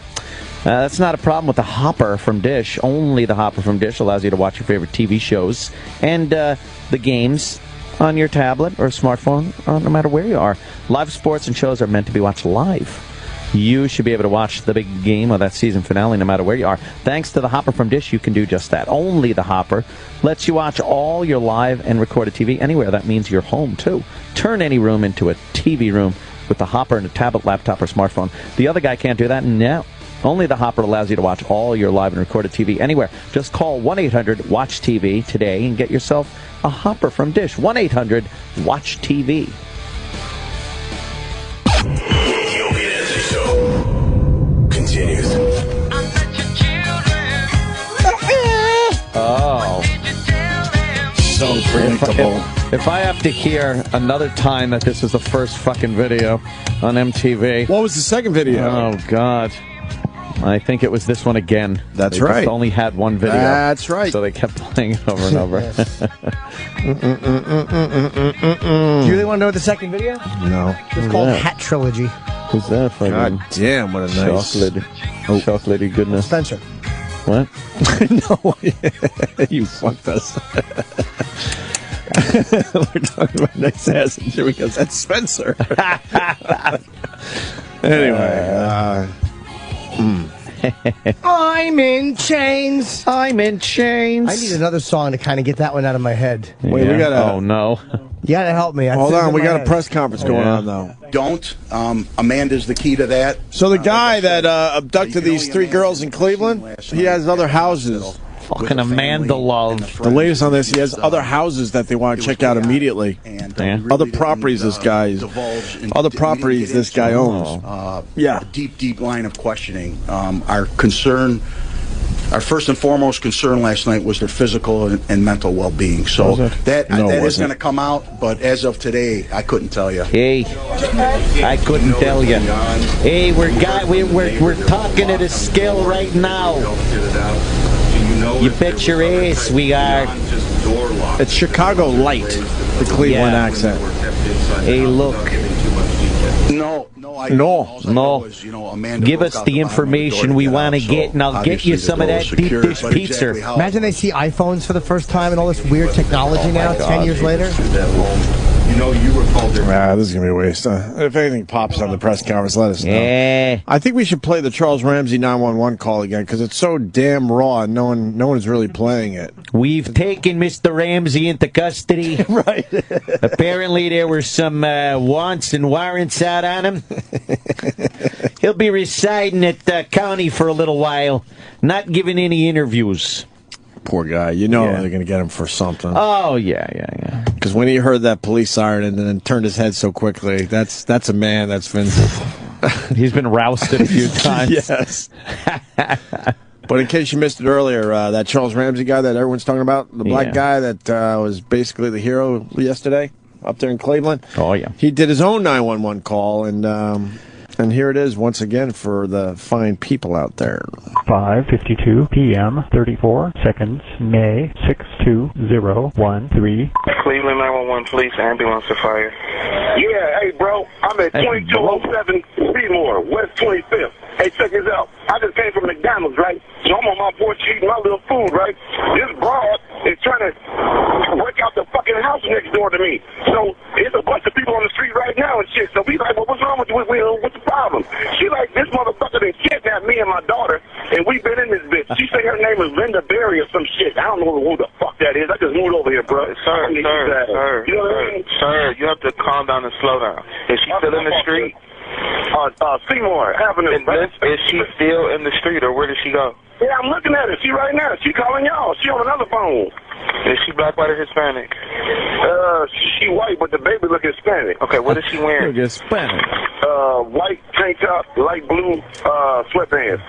That's not a problem with the Hopper from Dish. Only the Hopper from Dish allows you to watch your favorite TV shows and the games on your tablet or smartphone, no matter where you are. Live sports and shows are meant to be watched live. You should be able to watch the big game or that season finale no matter where you are. Thanks to the Hopper from Dish, you can do just that. Only the Hopper lets you watch all your live and recorded TV anywhere. That means your home, too. Turn any room into a TV room with the Hopper and a tablet, laptop, or smartphone. The other guy can't do that? No. Only the Hopper allows you to watch all your live and recorded TV anywhere. Just call 1-800-WATCH-TV today and get yourself a Hopper from Dish. 1-800-WATCH-TV. The Opie and Anthony Show continues. Oh. So predictable. If I have to hear another time that this was the first fucking video on MTV. What was the second video? Oh, God. I think it was this one again. That's they right. Just only had one video. That's right. So they kept playing it over and over. Do you really want to know what the second video? No. It's called Hat Trilogy. Who's that? God damn, what a nice... Chocolatey goodness. Spencer. What? No. You fucked us. We're talking about nice ass and shit because that's Spencer. Anyway, I'm in chains. I'm in chains. I need another song to kind of get that one out of my head. Wait, we gotta. Oh no! You gotta help me. Hold on, we got a press conference going on though. Don't. Amanda's the key to that. So the guy that abducted these three girls in Cleveland, he has other houses. Fucking Amanda Love. The latest on this, he has other houses that they want to check out immediately. Other properties this guy owns. Yeah. Deep line of questioning. Our first and foremost concern last night was their physical and mental well-being. So that is going to come out, but as of today, I couldn't tell you. Hey, I couldn't tell you. Hey, we're talking at a scale right now. You bet your ass we are. It's Chicago light, the Cleveland accent. Hey, look. No. Give us the information we want to get, and I'll get you some of that deep dish pizza. Imagine they see iPhones for the first time and all this weird technology now, 10 years later. You were called there. This is going to be a waste. If anything pops on the press conference, let us know. Yeah. I think we should play the Charles Ramsey 911 call again because it's so damn raw and no one is really playing it. We've taken Mr. Ramsey into custody. Right. Apparently there were some wants and warrants out on him. He'll be residing at the county for a little while, not giving any interviews. Poor guy. You know they're going to get him for something. Oh, yeah. Because when he heard that police siren and then turned his head so quickly, that's a man that's been... He's been rousted a few times. Yes. But in case you missed it earlier, that Charles Ramsey guy that everyone's talking about, the black guy that was basically the hero yesterday up there in Cleveland. Oh, yeah. He did his own 911 call, and here it is once again for the fine people out there. 5:52 p.m. 34 seconds. May 62013. Cleveland 911 police ambulance to fire. Yeah, hey, bro. I'm at 2207 Seymour, West 25th. Hey, check this out. I just came from McDonald's, right? So I'm on my porch eating my little food, right? This broad is trying to break out the fucking house next door to me. So there's a bunch of people on the street right now and shit. So we like, well, what's wrong with you? What's the problem? She like, this motherfucker done kidnapped me and my daughter, and we've been in this bitch. She say her name is Linda Berry or some shit. I don't know who the fuck that is. I just moved over here, bro. Sir, You know what I mean? Sir, you have to calm down and slow down. Is she still in the street? Seymour Avenue. Is she still in the street, or where did she go? Yeah, I'm looking at her. She right now. She calling y'all. She on another phone. Is she black, white, or Hispanic? She white, but the baby look Hispanic. Okay, what is she wearing? Look Hispanic. White tank top, light blue sweatpants.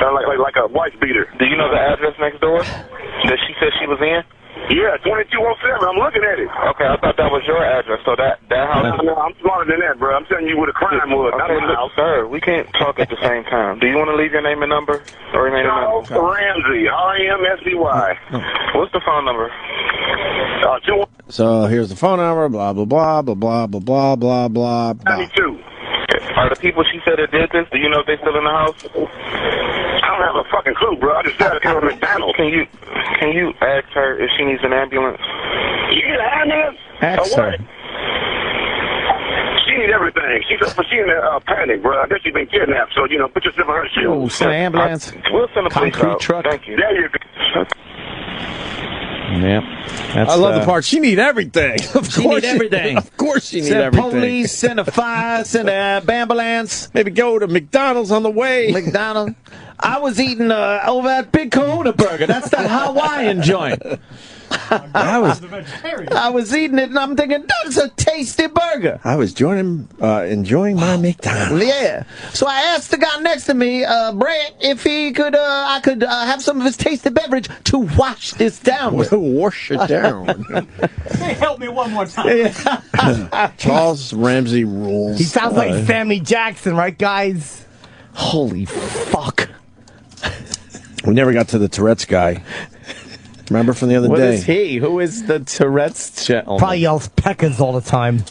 Like a wife beater. Do you know the address next door that she said she was in? Yeah, 2207. I'm looking at it. Okay, I thought that was your address. So that house. No, I'm smarter than that, bro. I'm telling you where the crime was. Okay, look, sir, we can't talk at the same time. Do you want to leave your name and number? Or remain Charles Ramsey, R-A-M-S-E-Y. What's the phone number? So here's the phone number, blah, blah, blah, blah, blah, blah, blah, blah, blah, blah. 92. Are the people she said that did this, do you know if they still in the house? I don't have a fucking clue, bro. I just said I came from McDonald's. Can you ask her if she needs an ambulance? You need an ambulance? Ask her. She needs everything. She in a panic, bro. I guess she's been kidnapped, so, put yourself in her shoes. Oh, send an ambulance. We'll send a police Concrete out. truck. Thank you. There you go. Yep. I love the part. She need everything. She need everything. Of course she need send everything. Police, send a fire, send a ambulance. Maybe go to McDonald's on the way. McDonald's. I was eating over at Big Kahuna Burger. That's that Hawaiian joint. I was eating it, and I'm thinking, that's a tasty burger. I was enjoying my McDonald's. Yeah. So I asked the guy next to me, Brett, if he could, I could have some of his tasty beverage to wash this down with. Wash it down. Hey, help me one more time. Charles Ramsey rules. He sounds like Sammy Jackson, right, guys? Holy fuck. We never got to the Tourette's guy. Remember from the other What day? is he? Who is the Tourette's gentleman? Probably yells peckers all the time.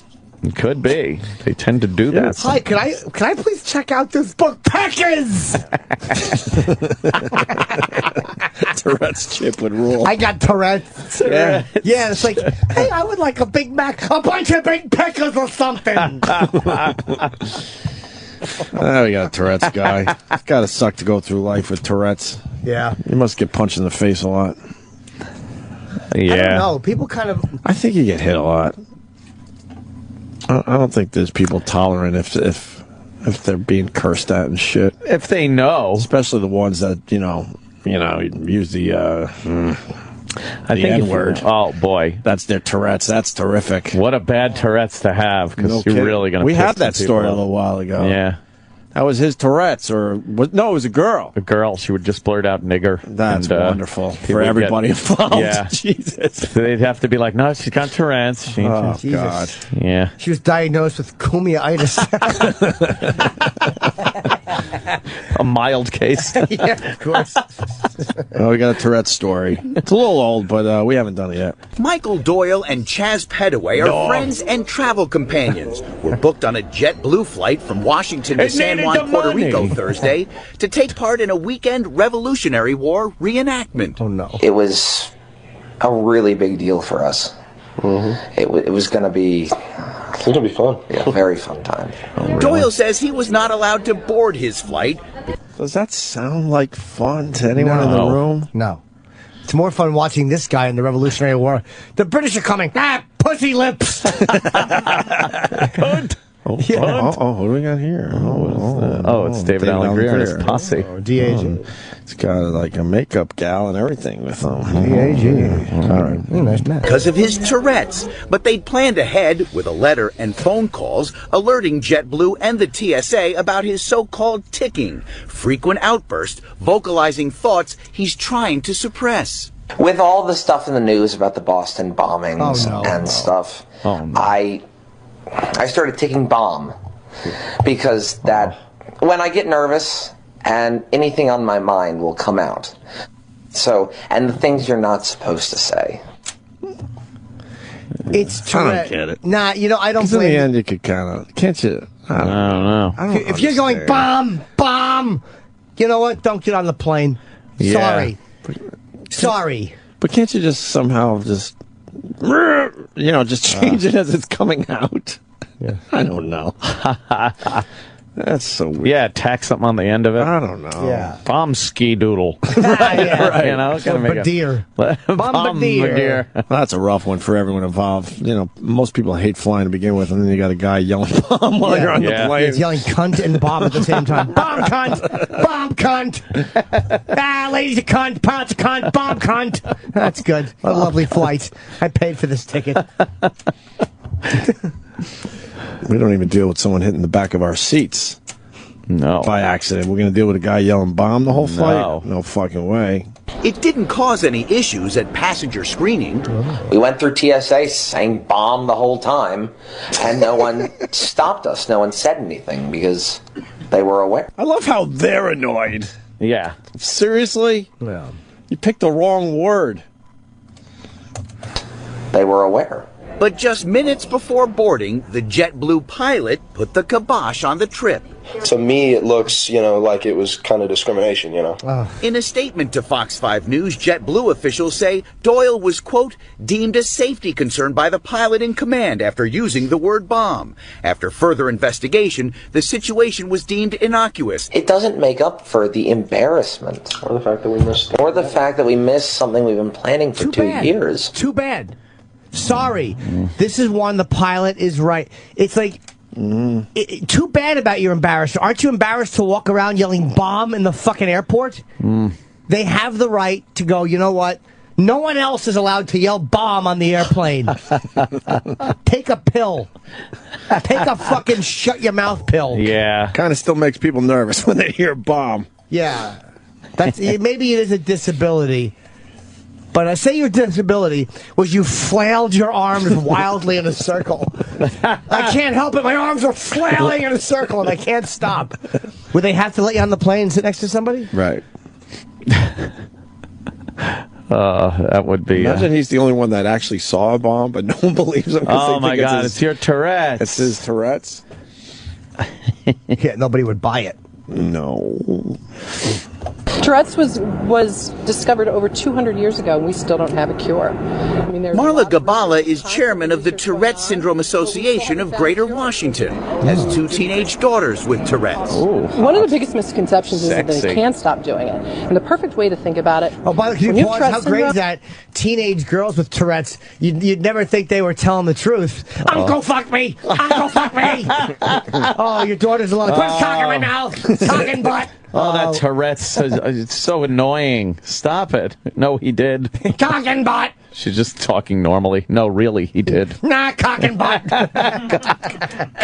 Could be. They tend to do that. Hi, can I please check out this book, Peckers? Tourette's chip would rule. I got Tourette's. Yeah. Yeah, it's like, hey, I would like a Big Mac, a bunch of Big Peckers or something. Oh, we got a Tourette's guy. It's got to suck to go through life with Tourette's. Yeah. You must get punched in the face a lot. Yeah. I don't know. People kind of... I think you get hit a lot. I don't think there's people tolerant if they're being cursed at and shit. If they know. Especially the ones that, use the N-word. Oh, boy. That's their Tourette's. That's terrific. What a bad Tourette's to have, because you're really going to We piss had that some story a people little while ago. Yeah. That was his Tourette's, no, it was a girl. A girl. She would just blurt out nigger. That's and, wonderful for everybody involved. Yeah. Jesus. They'd have to be like, no, she's got Tourette's. Oh, Jesus. God. Yeah. She was diagnosed with Cumiaitis. A mild case. Yeah, of course. Oh, we got a Tourette's story. It's a little old, but we haven't done it yet. Michael Doyle and Chaz Pettaway are friends and travel companions. We're booked on a JetBlue flight from Washington to San Juan, Puerto Rico Thursday to take part in a weekend Revolutionary War reenactment. Oh, no. It was a really big deal for us. Mm-hmm. It was going to be... It's going to be fun. Yeah, very fun time. Oh, really? Doyle says he was not allowed to board his flight. Does that sound like fun to anyone in the room? No. It's more fun watching this guy in the Revolutionary War. The British are coming. Ah, pussy lips. What do we got here? It's David Allen Greer and his posse. D.A.G. It's got like a makeup gal and everything with him. D.A.G. All right. Nice man. Because of his Tourette's. But they'd planned ahead with a letter and phone calls alerting JetBlue and the TSA about his so-called ticking, frequent outbursts, vocalizing thoughts he's trying to suppress. With all the stuff in the news about the Boston bombings and stuff, I started ticking bomb because when I get nervous and anything on my mind will come out. So, and the things you're not supposed to say. It's Tourette. I don't get it. Nah, I don't Because in blame the end, you could kind of, can't you? I don't know. If you're going bomb, you know what? Don't get on the plane. Yeah. Sorry. But can't you just somehow just change it as it's coming out? Yeah. I don't know. That's so weird. Yeah, tack something on the end of it. I don't know. Yeah. Bomb ski doodle. Right. You know, Bombardier. Bombardier. Well, that's a rough one for everyone involved. You know, most people hate flying to begin with, and then you got a guy yelling bomb while you're on the plane. He's yelling cunt and bomb at the same time. Bomb cunt! Bomb cunt! Ladies a cunt, pounds a cunt, bomb cunt! That's good. What a lovely flight. I paid for this ticket. We don't even deal with someone hitting the back of our seats. No. By accident. We're going to deal with a guy yelling bomb the whole flight? No fucking way. It didn't cause any issues at passenger screening. We went through TSA saying bomb the whole time, and no one stopped us. No one said anything because they were aware. I love how they're annoyed. Yeah. Seriously? Yeah. You picked the wrong word. They were aware. But just minutes before boarding, the JetBlue pilot put the kibosh on the trip. To me, it looks, like it was kind of discrimination, In a statement to Fox 5 News, JetBlue officials say Doyle was, quote, deemed a safety concern by the pilot in command after using the word bomb. After further investigation, the situation was deemed innocuous. It doesn't make up for the embarrassment. Or the fact that we missed. Or the fact that we missed something we've been planning for 2 years. Too bad. Sorry. This is one the pilot is right. It's like, too bad about your embarrassment. Aren't you embarrassed to walk around yelling bomb in the fucking airport? They have the right to go, you know what? No one else is allowed to yell bomb on the airplane. Take a pill. Take a fucking shut your mouth pill. Yeah. Kind of still makes people nervous when they hear bomb. Yeah. That's maybe it is a disability. But I say your disability was you flailed your arms wildly in a circle. I can't help it. My arms are flailing in a circle and I can't stop. Would they have to let you on the plane and sit next to somebody? Right. That would be... Imagine he's the only one that actually saw a bomb, but no one believes him. Oh, my God. It's your Tourette's. It's his Tourette's. Yeah, nobody would buy it. No. Tourette's was discovered over 200 years ago, and we still don't have a cure. I mean, Marla Gabala is chairman of the Tourette Syndrome Association of Greater Washington, has 2 teenage daughters with Tourette's. One of the biggest misconceptions is that they can stop doing it. And the perfect way to think about it... Oh, by the way, can you pause? How great is that? Teenage girls with Tourette's, you'd never think they were telling the truth. Uncle, fuck me! Uncle, fuck me! Oh, your daughter's alone. Put his cock in my mouth! Cock and butt! Oh, that Tourette's, it's so annoying. Stop it. No, he did. Cock and butt! She's just talking normally. No, really, he did. Nah, cock and butt!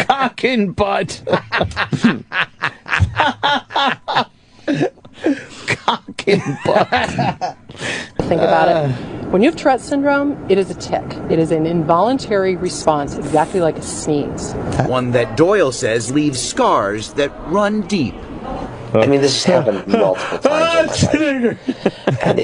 Cock and butt! Cock and butt. Think about it. When you have Tourette syndrome, it is a tic. It is an involuntary response, exactly like a sneeze. One that Doyle says leaves scars that run deep. I mean, this has happened multiple times in my life. And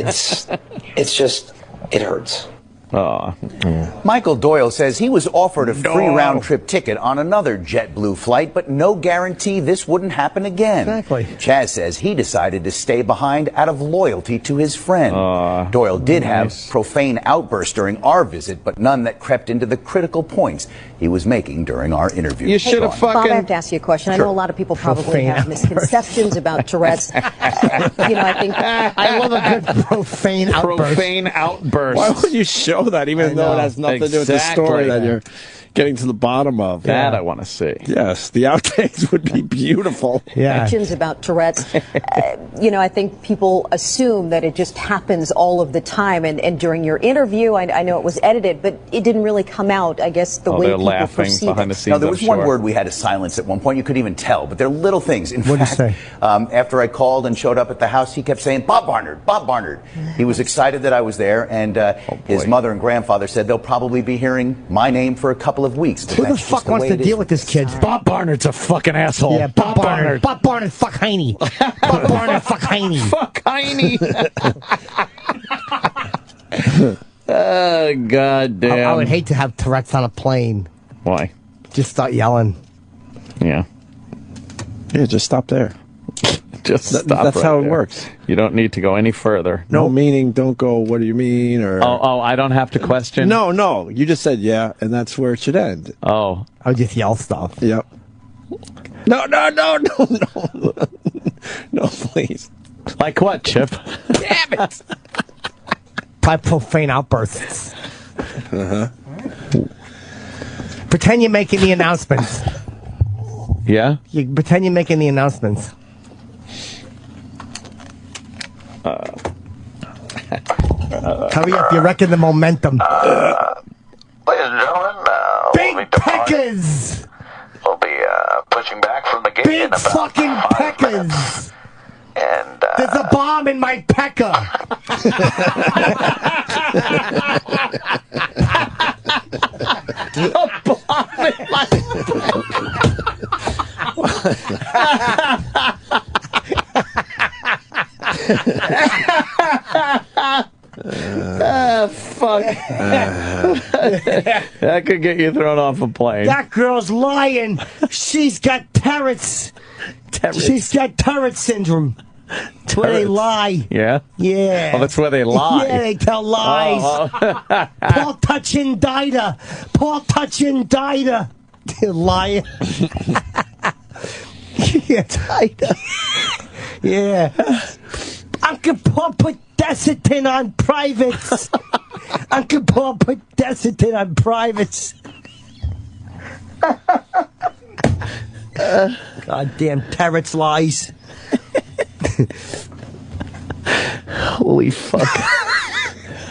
it's just, it hurts. Michael Doyle says he was offered a free round-trip ticket on another JetBlue flight, but no guarantee this wouldn't happen again. Exactly. Chaz says he decided to stay behind out of loyalty to his friend. Doyle did have profane outbursts during our visit, but none that crept into the critical points he was making during our interview. You should have fucking... Bob, I have to ask you a question. I know a lot of people probably have misconceptions about Tourette's. I think... I love a good profane outburst. Profane outburst. Why would you show that, even though it has nothing to do with the story that you're getting to the bottom of? That I want to see. Yes, the outtakes would be beautiful. Questions about Tourette's. I think people assume that it just happens all of the time. And during your interview, I know it was edited, but it didn't really come out, I guess, the way people perceive behind the it. scenes. No, there was one word we had to silence at one point. You couldn't even tell, but they're little things. In What did fact, he say? After I called and showed up at the house, he kept saying, Bob Barnard, Bob Barnard. He was excited that I was there, and his mother and grandfather said they'll probably be hearing my name for a couple of weeks. Who the fuck wants to deal with this kid? Bob Barnard's a fucking asshole. Yeah, Bob Barnard. Bob Barnard, fuck Heine. Bob Barnard, fuck Heine. Fuck Heine. Oh, God damn. I would hate to have Tourette's on a plane. Why? Just start yelling. Yeah. Yeah, just stop there. Just stop. That's right how it there. works. You don't need to go any further. No meaning, don't go, what do you mean? Or I don't have to question? No, you just said yeah, and that's where it should end. Oh. I would just yell stuff. Yep. No, please. Like what, Chip? Damn it! By profane outbursts. Pretend you're making the announcements. Yeah? You pretend you're making the announcements. Hurry up, you're wrecking the momentum. Ladies and gentlemen, Big peckers! we'll be pushing back from the gate in Big about fucking 5 peckers! minutes. And There's a bomb in my pecker! A bomb in my fuck. That could get you thrown off a plane. That girl's lying. She's got turrets. She's got turret syndrome. That's where they lie. Yeah? Yeah. Oh, that's where they lie. Yeah, they tell lies. Oh. Paul Touch Indictor. Paul Touch Indictor. Liar. Yeah, Indictor. Yeah. Uncle Paul put Desitin on privates. Uncle Paul put Desitin on privates. Goddamn turrets lies. Holy fuck.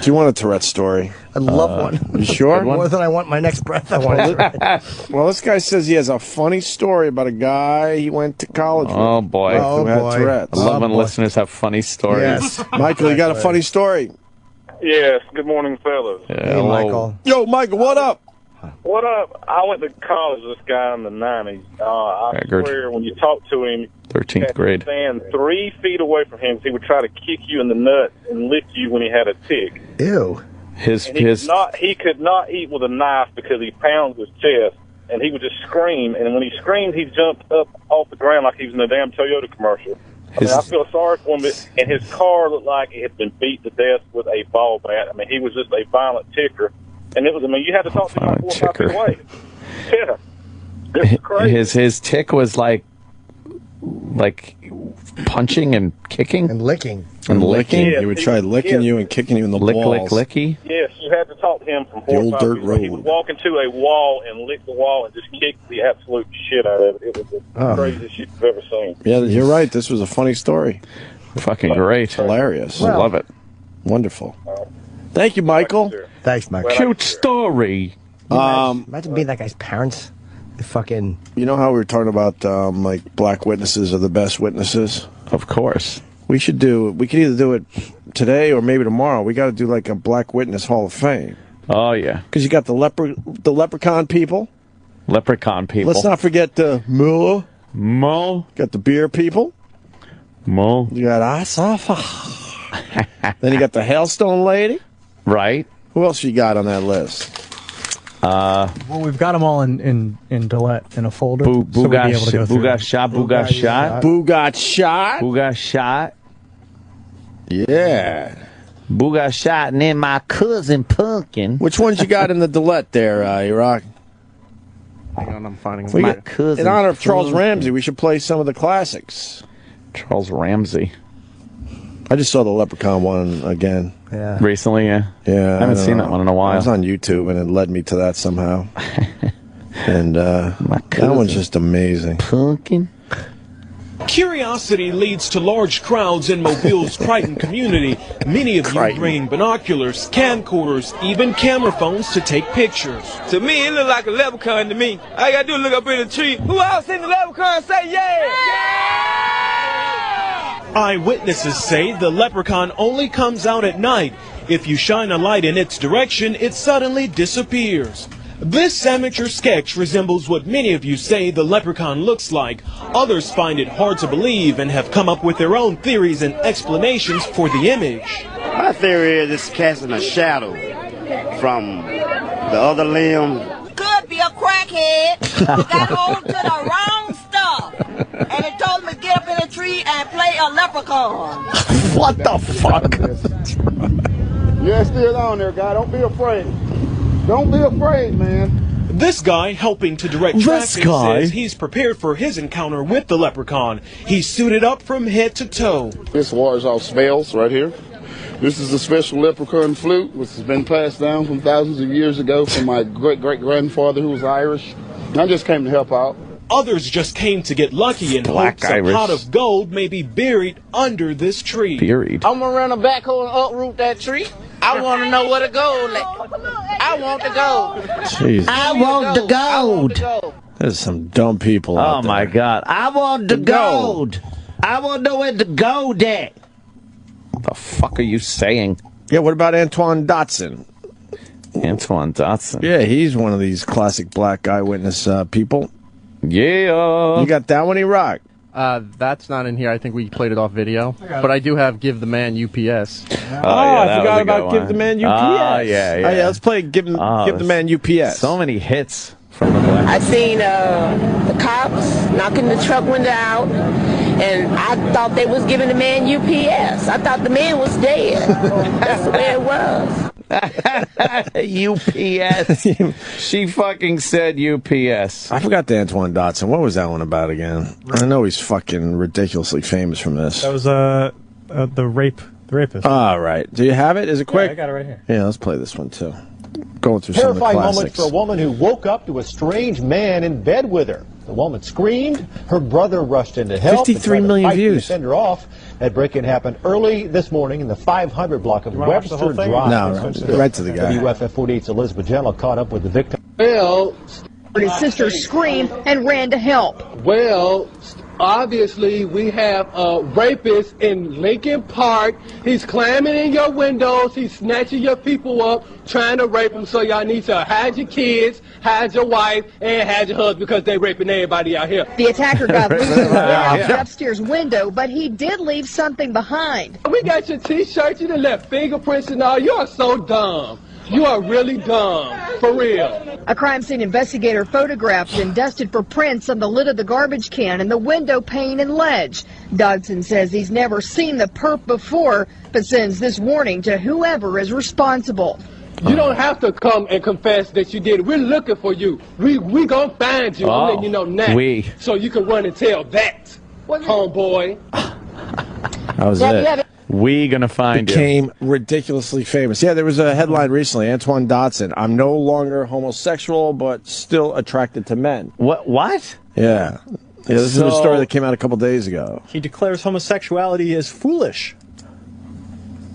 Do you want a Tourette story? I love one. You sure? More than I want my next breath. I want it. Well, this guy says he has a funny story about a guy he went to college with. Oh, boy. Who had Tourette's. I love when listeners have funny stories. Yes. Michael, you got a funny story? Yes. Good morning, fellas. Hey, Michael. Yo, Michael, what up? What up? I went to college with this guy in the 90s. I swear, when you talk to him, 13th you had grade. to stand 3 feet away from him. He would try to kick you in the nuts and lick you when he had a tick. Ew. He could not eat with a knife because he pounds his chest, and he would just scream. And when he screamed, he jumped up off the ground like he was in a damn Toyota commercial. I feel sorry for him, and his car looked like it had been beat to death with a ball bat. I mean, he was just a violent ticker. And it was, you had to talk to him like 4 or 5 feet away. Yeah. It's crazy. His tick was like punching and kicking? And licking. And licking? He would try licking you and kicking you in the balls. Licky? Yes, you had to talk to him from 4 The or old 5 dirt feet away. He road. would walk into a wall and lick the wall and just kick the absolute shit out of it. It was the craziest shit you've ever seen. Yeah, you're right. This was a funny story. Fucking great. Hilarious. I love it. Wonderful. Thank you, Michael. Thanks, Michael. Cute story. Imagine being that guy's parents. Fucking. You know how we were talking about like black witnesses are the best witnesses? Of course. We could either do it today or maybe tomorrow. We got to do like a Black Witness Hall of Fame. Oh, yeah. Because you got the leprechaun people. Leprechaun people. Let's not forget the Muller. Mo. Got the beer people. Mo. You got Asafa. Then you got the Hailstone lady. Right. Who else you got on that list? Well, we've got them all in Dillette in a folder. Boo so we'll be got able to go through them. shot. Boo got shot. Yeah. Boo got shot, and then my cousin Pumpkin. Which ones you got in the Dillette there, Iraq? Hang on, I'm finding My cousin. In honor of Charles Ramsey, we should play some of the classics. Charles Ramsey. I just saw the Leprechaun one again. Yeah. Recently, yeah. Yeah. I haven't seen that one in a while. I was on YouTube, and it led me to that somehow. And that one's just amazing. Pumpkin. Curiosity leads to large crowds in Mobile's Crichton community. Many of you bring binoculars, camcorders, even camera phones to take pictures. To me, it look like a leprechaun to me. All I gotta do is look up in the tree. Who else seen the leprechaun say yeah? Eyewitnesses say the leprechaun only comes out at night. If you shine a light in its direction, it suddenly disappears. This amateur sketch resembles what many of you say the leprechaun looks like. Others find it hard to believe and have come up with their own theories and explanations for the image. My theory is it's casting a shadow from the other limb. Could be a crackhead who got hold to the wrong stuff. And it told him to get up in a tree and play a leprechaun. What the fuck? Yeah, it's still on there, guy. Don't be afraid. Don't be afraid, man. This guy helping to direct traffic says he's prepared for his encounter with the leprechaun. He's suited up from head to toe. This wars off smells right here. This is a special leprechaun flute, which has been passed down from thousands of years ago from my great-great-grandfather who was Irish. I just came to help out. Others just came to get lucky in hopes a pot of gold may be buried under this tree. I'm gonna run a backhoe and uproot that tree. I want to know where the gold is. I want the gold. Jeez. I want the gold. There's some dumb people out there. Oh, my God. I want the gold. I want to know where the gold at. What the fuck are you saying? Yeah, what about Antoine Dodson? Antoine Dodson. Yeah, he's one of these classic black eyewitness people. Yeah. You got that one, E-Rock? That's not in here. I think we played it off video. But I do have Give the Man UPS. I forgot about Give the Man UPS. Yeah. Oh, yeah, let's play Give the Man UPS. So many hits from the black. I seen the cops knocking the truck window out, and I thought they was giving the man UPS. I thought the man was dead. That's the way it was. UPS. She fucking said UPS. I forgot the Antoine Dodson. What was that one about again? I know he's fucking ridiculously famous from this. That was the rapist. All right. Do you have it? Is it quick? Yeah, I got it right here. Yeah, let's play this one too. Going through some of the Terrifying classics. moment for a woman who woke up to a strange man in bed with her. The woman screamed. Her brother rushed in to help. 53 million views. Send her off. That break-in happened early this morning in the 500 block of Webster Drive. No, right to the guy. WFF 48's Elizabeth Jello caught up with the victim. Well, his sister screamed and ran to help. Well, obviously we have a rapist in Lincoln Park. He's climbing in your windows. He's snatching your people up, trying to rape them. So y'all need to hide your kids, hide your wife, and hide your husband because they raping everybody out here. The attacker got loose out the upstairs window, but he did leave something behind. We got your T-shirt. You done left fingerprints and all. You are so dumb. You are really dumb, for real. A crime scene investigator photographed and dusted for prints on the lid of the garbage can and the window pane and ledge. Dodson says he's never seen the perp before, but sends this warning to whoever is responsible. You don't have to come and confess that you did it. We're looking for you. We gonna find you. I'm letting you know now. So you can run and tell that, homeboy. That was it. We gonna find Became ridiculously famous. Yeah, there was a headline recently. Antoine Dodson. I'm no longer homosexual, but still attracted to men. What? Yeah. This is a story that came out a couple days ago. He declares homosexuality as foolish.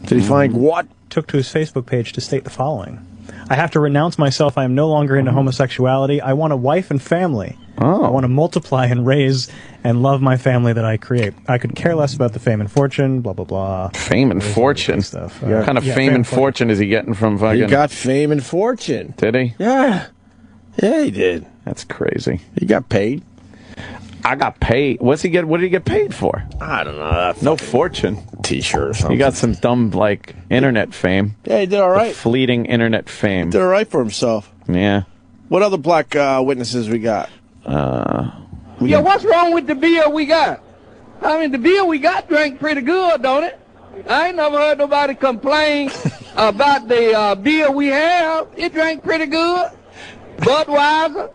Did he find what? Took to his Facebook page to state the following. I have to renounce myself. I am no longer into homosexuality. I want a wife and family. I want to multiply and raise and love my family that I create. I could care less about the fame and fortune, blah, blah, blah. Fame and fortune? Stuff. What kind of fame and fortune is he getting from fucking... He got fame and fortune. Did he? Yeah. Yeah, he did. That's crazy. He got paid. I got paid. What did he get paid for? I don't know. No fortune. T-shirt or something. He got some dumb, internet fame. Yeah, he did all right. Fleeting internet fame. He did all right for himself. Yeah. What other black witnesses we got? What's wrong with the beer we got? I mean, the beer we got drank pretty good, don't it? I ain't never heard nobody complain about the beer we have. It drank pretty good. Budweiser.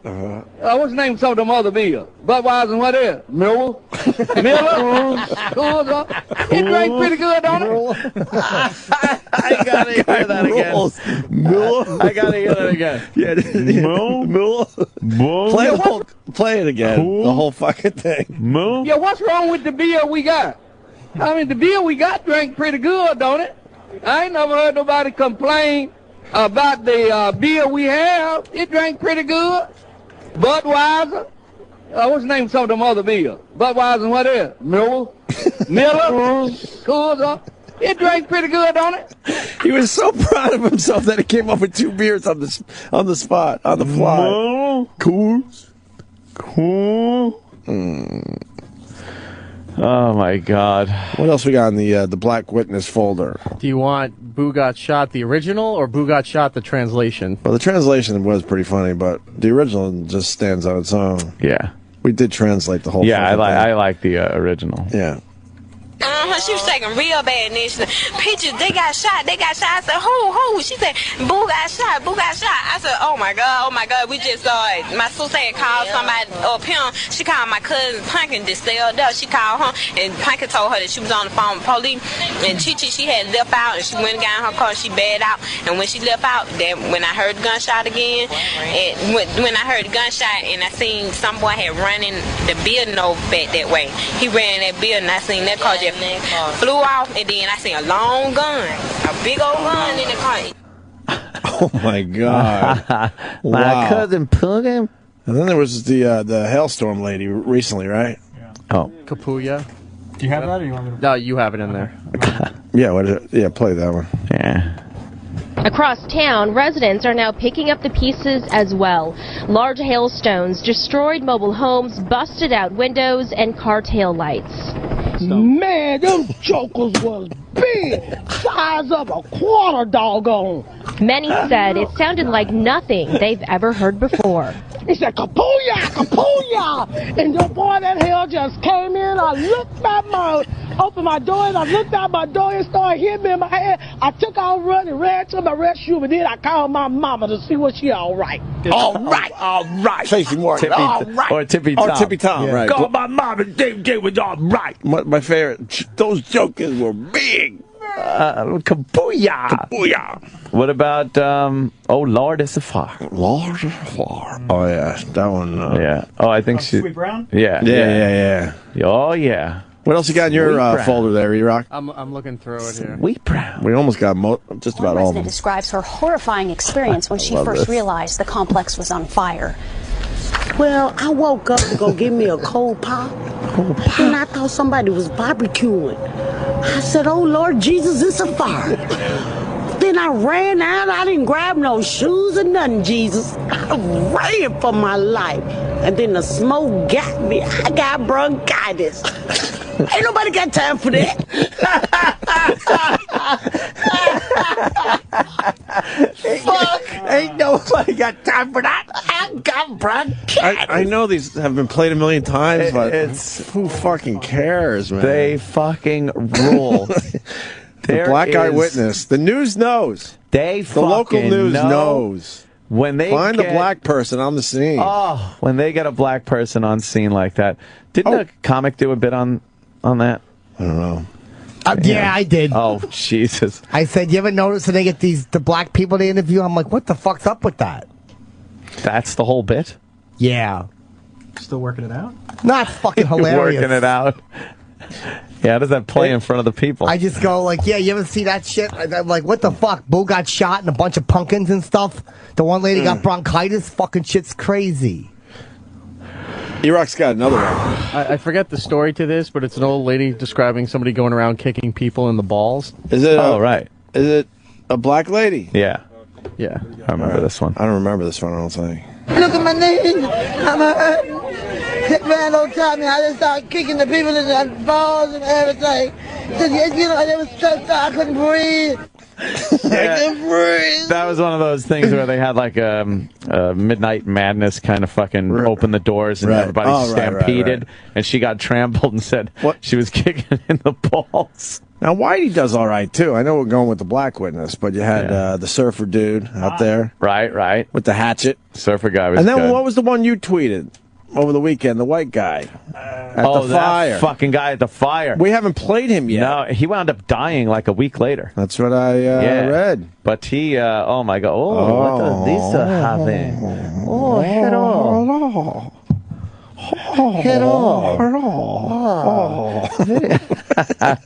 What's the name of some of them other beers? Budweiser and what else? Miller. It drank pretty good, don't it? I gotta hear that again. Miller. I gotta hear that again. Yeah. Miller. Play it again. The whole fucking thing. Yeah, what's wrong with the beer we got? I mean, the beer we got drank pretty good, don't it? I ain't never heard nobody complain about the beer we have. It drank pretty good. Budweiser. What's the name of some of them other beers? Budweiser and what else? Miller. It drank pretty good, don't it? He was so proud of himself that he came up with 2 beers on the spot, on the fly. Cool. Oh my God! What else we got in the Black Witness folder? Do you want Boo Got Shot the original or Boo Got Shot the translation? Well, the translation was pretty funny, but the original just stands on its own. Yeah, we did translate the whole. Yeah, I like the original. Yeah. Uh-huh. She was taking real bad. And then she said, Peaches, they got shot. I said, who? She said, Boo got shot. I said, oh my God. We just saw it. My sister had called somebody up here. She called my cousin Pumpkin just stay up there. She called her, and Pumpkin told her that she was on the phone with police. And Chi-Chi, she had left out, and she went and got in her car. She bailed out. And when she left out, when I heard the gunshot again, and when I heard the gunshot, and I seen some boy had running the building over back that way. He ran that building. I seen that car just flew off, and then I seen a long gun, a big old gun in the car. Oh my God! My cousin Pumpkin. And then there was the hailstorm lady recently, right? Yeah. Oh, Kapuya. Do you have that, or you want me to? No, you have it in there. Yeah. What is it? Yeah, play that one. Yeah. Across town, residents are now picking up the pieces as well. Large hailstones destroyed mobile homes, busted out windows, and car tail lights. Man, them jokers was big, size of a quarter doggone. Many said it sounded like nothing they've ever heard before. He said, Kapuya! And the boy, that hell just came in. I looked at opened my door, and I looked out my door and started hitting me in my head. I took out running, ran to my restroom, and then I called my mama to see was she all right. All right. Tracy Morgan. All right. Or Tippy Tom. Or Tippy Tom, right. Called my mom and they was all right. My favorite, those jokers were big. Kapuya. What about, oh, Lord, it's a far. Lord, it's a far. Oh, yeah. That one. Yeah. Oh, I think she. Sweet Brown? Yeah. Oh, yeah. What else you got in your folder there, E-Rock? I'm looking through it here. Sweet Brown. We almost got just about all of them. Describes her horrifying experience when she first realized the complex was on fire. Well, I woke up to go get me a cold pop, and I thought somebody was barbecuing. I said, oh, Lord Jesus, it's a fire. Then I ran out. I didn't grab no shoes or nothing, Jesus. I ran for my life. And then the smoke got me. I got bronchitis. Ain't nobody got time for that. Fuck! Ain't nobody got time for that. I got bronchitis. I know these have been played a million times, but who fucking cares, man? They fucking rule. The Black Eyewitness. The news knows. The local news knows. When they find a black person on the scene. Oh, when they get a black person on scene like that. Didn't a comic do a bit on that? I don't know. Yeah, I did. Oh, Jesus. I said, you ever notice when they get the black people to interview? I'm like, what the fuck's up with that? That's the whole bit? Yeah. Still working it out? Not fucking hilarious. Working it out. Yeah, how does that play in front of the people? I just go like, yeah, you ever see that shit? I'm like, what the fuck? Boo got shot and a bunch of pumpkins and stuff. The one lady got bronchitis. Fucking shit's crazy. E-Rock's got another one. I forget the story to this, but it's an old lady describing somebody going around kicking people in the balls. Is it? Right. Is it a black lady? Yeah. Yeah. I remember this one. I don't remember this one, I don't think. Look at my knees. I'm hurt. Hit man don't tell me. I just started kicking the people in the balls and everything. You know, they was stressed out. I couldn't breathe. That was one of those things where they had like a midnight madness kind of fucking open the doors and everybody stampeded, and she got trampled and said she was kicking in the balls. Now Whitey does all right too. I know we're going with the black witness, but you had the surfer dude out there, right, with the hatchet. Surfer guy was. And then good. what was the one you tweeted over the weekend? The white guy at the fire. That fucking guy at the fire. We haven't played him yet. No, he wound up dying like a week later. That's what I read. But he, oh my God, what does this happen? Oh, hello.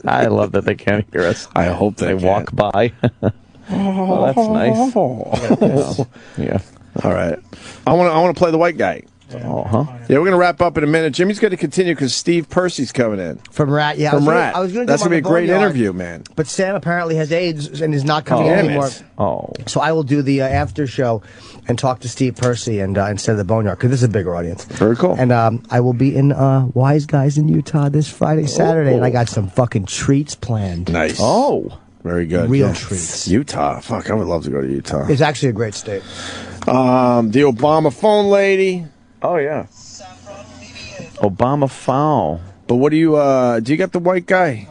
I love that they can't hear us. I hope they walk by. Oh, that's nice. Yeah. All right. I want to play the white guy. Uh-huh. Yeah, we're going to wrap up in a minute. Jimmy's going to continue because Steve Percy's coming in. From Ratt, yeah. From Ratt. I was gonna That's do going to be a great Boneyard, interview, man. But Sam apparently has AIDS and is not coming in anymore. Oh. So I will do the after show and talk to Steve Percy and instead of the Boneyard, because this is a bigger audience. Very cool. And I will be in Wise Guys in Utah this Friday, Saturday, and I got some fucking treats planned. Nice. Oh. Very good. Real treats. Utah. Fuck, I would love to go to Utah. It's actually a great state. The Obama phone lady. Oh, yeah. Obama foul. But what do you got the white guy?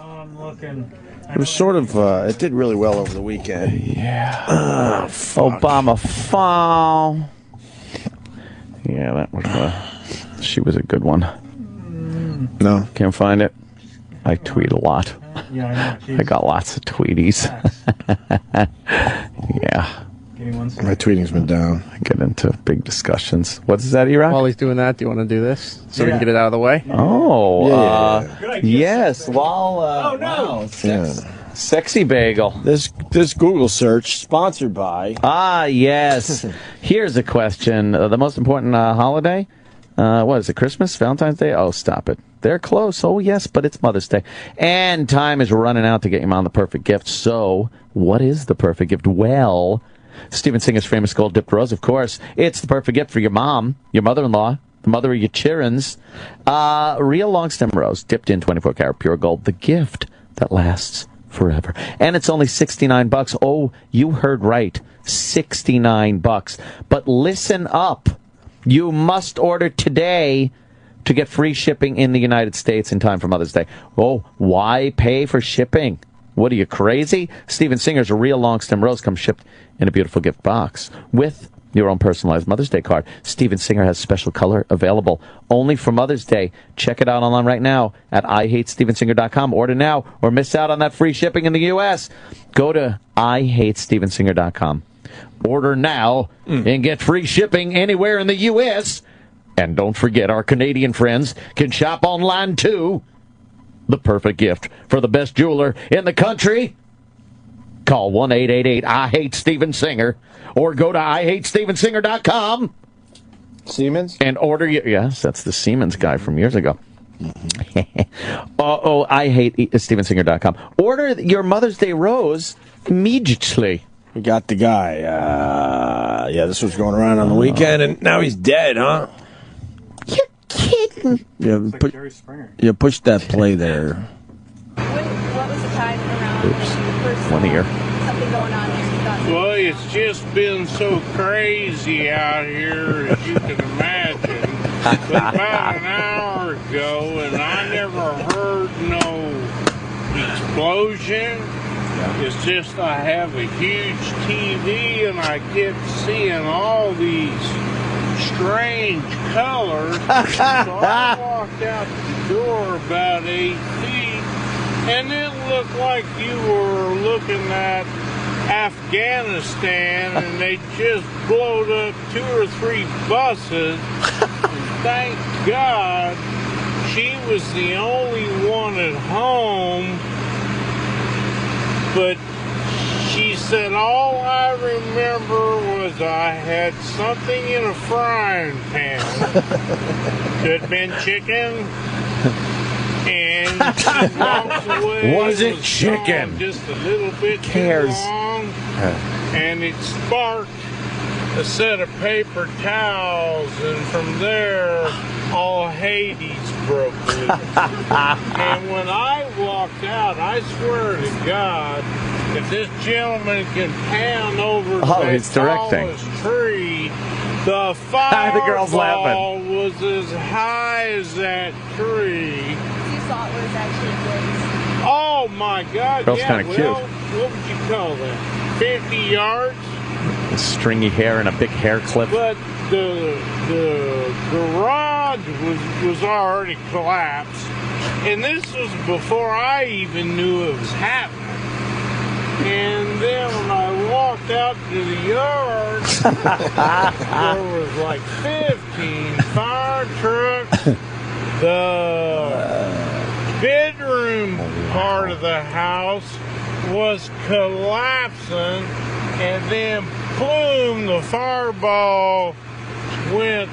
It was sort of, it did really well over the weekend. Yeah. Obama fall. Yeah, that was, she was a good one. No. Can't find it. I tweet a lot. Yeah, I know. I got lots of tweeties. Yeah. My tweeting's been down. I get into big discussions. What is that, E-Rock? While he's doing that, do you want to do this so we can get it out of the way? Oh, yes. While, wow, sexy bagel. This Google search sponsored by. Ah, yes. Here's a question: the most important holiday? What is it? Christmas? Valentine's Day? Oh, stop it. They're close. Oh, yes, but it's Mother's Day. And time is running out to get your mom the perfect gift. So, what is the perfect gift? Well, Steven Singer's famous gold-dipped rose, of course. It's the perfect gift for your mom, your mother-in-law, the mother of your childrens. Real long-stem rose, dipped in 24-karat pure gold. The gift that lasts forever. And it's only $69. Oh, you heard right. $69. But listen up. You must order today to get free shipping in the United States in time for Mother's Day. Oh, why pay for shipping? What are you, crazy? Steven Singer's real long-stem rose comes shipped in a beautiful gift box with your own personalized Mother's Day card. Steven Singer has special color available only for Mother's Day. Check it out online right now at IHateStevenSinger.com. Order now or miss out on that free shipping in the U.S. Go to IHateStevenSinger.com. Order now and get free shipping anywhere in the U.S. And don't forget, our Canadian friends can shop online, too. The perfect gift for the best jeweler in the country. Call 1-888-I-HATE-STEVEN-SINGER or go to IHateStevenSinger.com. Siemens? And order your... Yes, that's the Siemens guy from years ago. IHateStevenSinger.com. Order your Mother's Day rose immediately. We got the guy. This was going around on the weekend, and now he's dead, huh? You're kidding. Yeah, push that play there. What was the time around? Oops. One ear. Something going on here. Well, it's just been so crazy out here, as you can imagine. But about an hour ago, and I never heard no explosion. It's just I have a huge TV, and I kept seeing all these strange colors. So I walked out the door about 8 feet, and it looked like you were looking at Afghanistan, and they just blowed up 2 or 3 buses. And thank God she was the only one at home. But she said all I remember was I had something in a frying pan. Could have been chicken. And she walks away. Was it chicken? Just a little bit too long. And it sparked a set of paper towels. And from there, all Hades broke loose. And when I walked out, I swear to God, if this gentleman can pan over the tallest tree, the fireball was as high as that tree. You saw it was actually blazed. Oh my God! Girl's kind of cute. What would you call that? 50 yards. Stringy hair and a big hair clip. But the garage was already collapsed, and this was before I even knew it was happening. And then when I walked out to the yard, there was like 15 fire trucks. The bedroom part of the house was collapsing, and then boom, the fireball went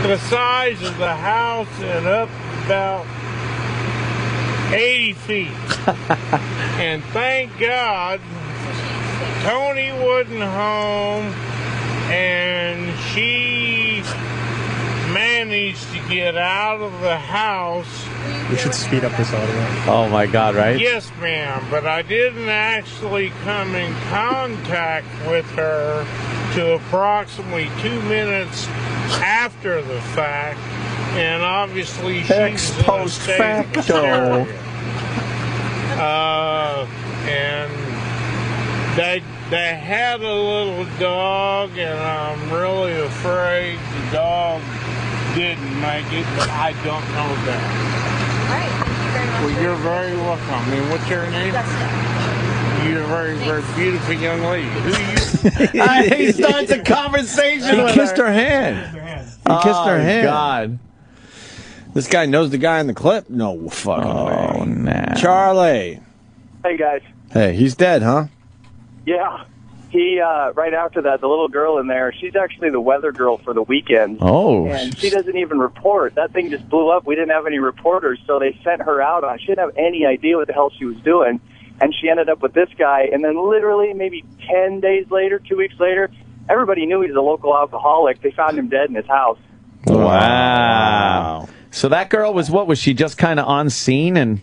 the size of the house and up about 80 feet. And thank God Tony wasn't home, and she managed to get out of the house. We should speed up this audio. Oh my God, right? Yes, ma'am, but I didn't actually come in contact with her to approximately 2 minutes after the fact. and obviously she's Ex post facto. And they had a little dog, and I'm really afraid the dog didn't make it, but I don't know that. All right, thank you very much. Well, you're very welcome. I mean, what's your name? You're a very, very beautiful young lady. Who are you? He starts a conversation with kissed her. her hand. He kissed her hand. God. This guy knows the guy in the clip? No fucking way. Oh, nah. Charlie. Hey, guys. Hey, he's dead, huh? Yeah. He, right after that, the little girl in there, she's actually the weather girl for the weekend. Oh. And she doesn't even report. That thing just blew up. We didn't have any reporters, so they sent her out. She didn't have any idea what the hell she was doing. And she ended up with this guy. And then literally maybe 10 days later, 2 weeks later, everybody knew he was a local alcoholic. They found him dead in his house. Wow. So that girl was what? Was she just kind of on scene and...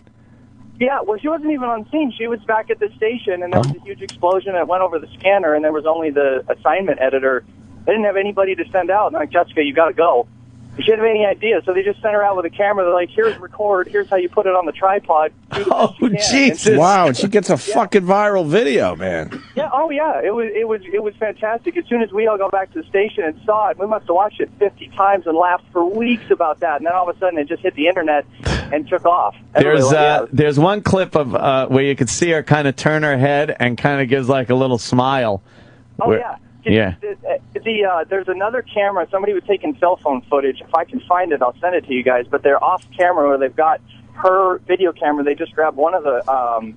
Yeah, well, she wasn't even on scene. She was back at the station, and there was a huge explosion, and it went over the scanner, and there was only the assignment editor. They didn't have anybody to send out. And they're like, Jessica, you got to go. She didn't have any idea, so they just sent her out with a camera. They're like, here's record. Here's how you put it on the tripod. Oh, Jesus. Wow, and she gets a fucking viral video, man. Yeah, oh, yeah. It was fantastic. As soon as we all got back to the station and saw it, we must have watched it 50 times and laughed for weeks about that. And then all of a sudden, it just hit the internet and took off. There's one clip of where you could see her kind of turn her head and kind of gives like a little smile. Oh, yeah. Yeah. There's another camera. Somebody was taking cell phone footage. If I can find it, I'll send it to you guys. But they're off camera where they've got her video camera. They just grabbed one of the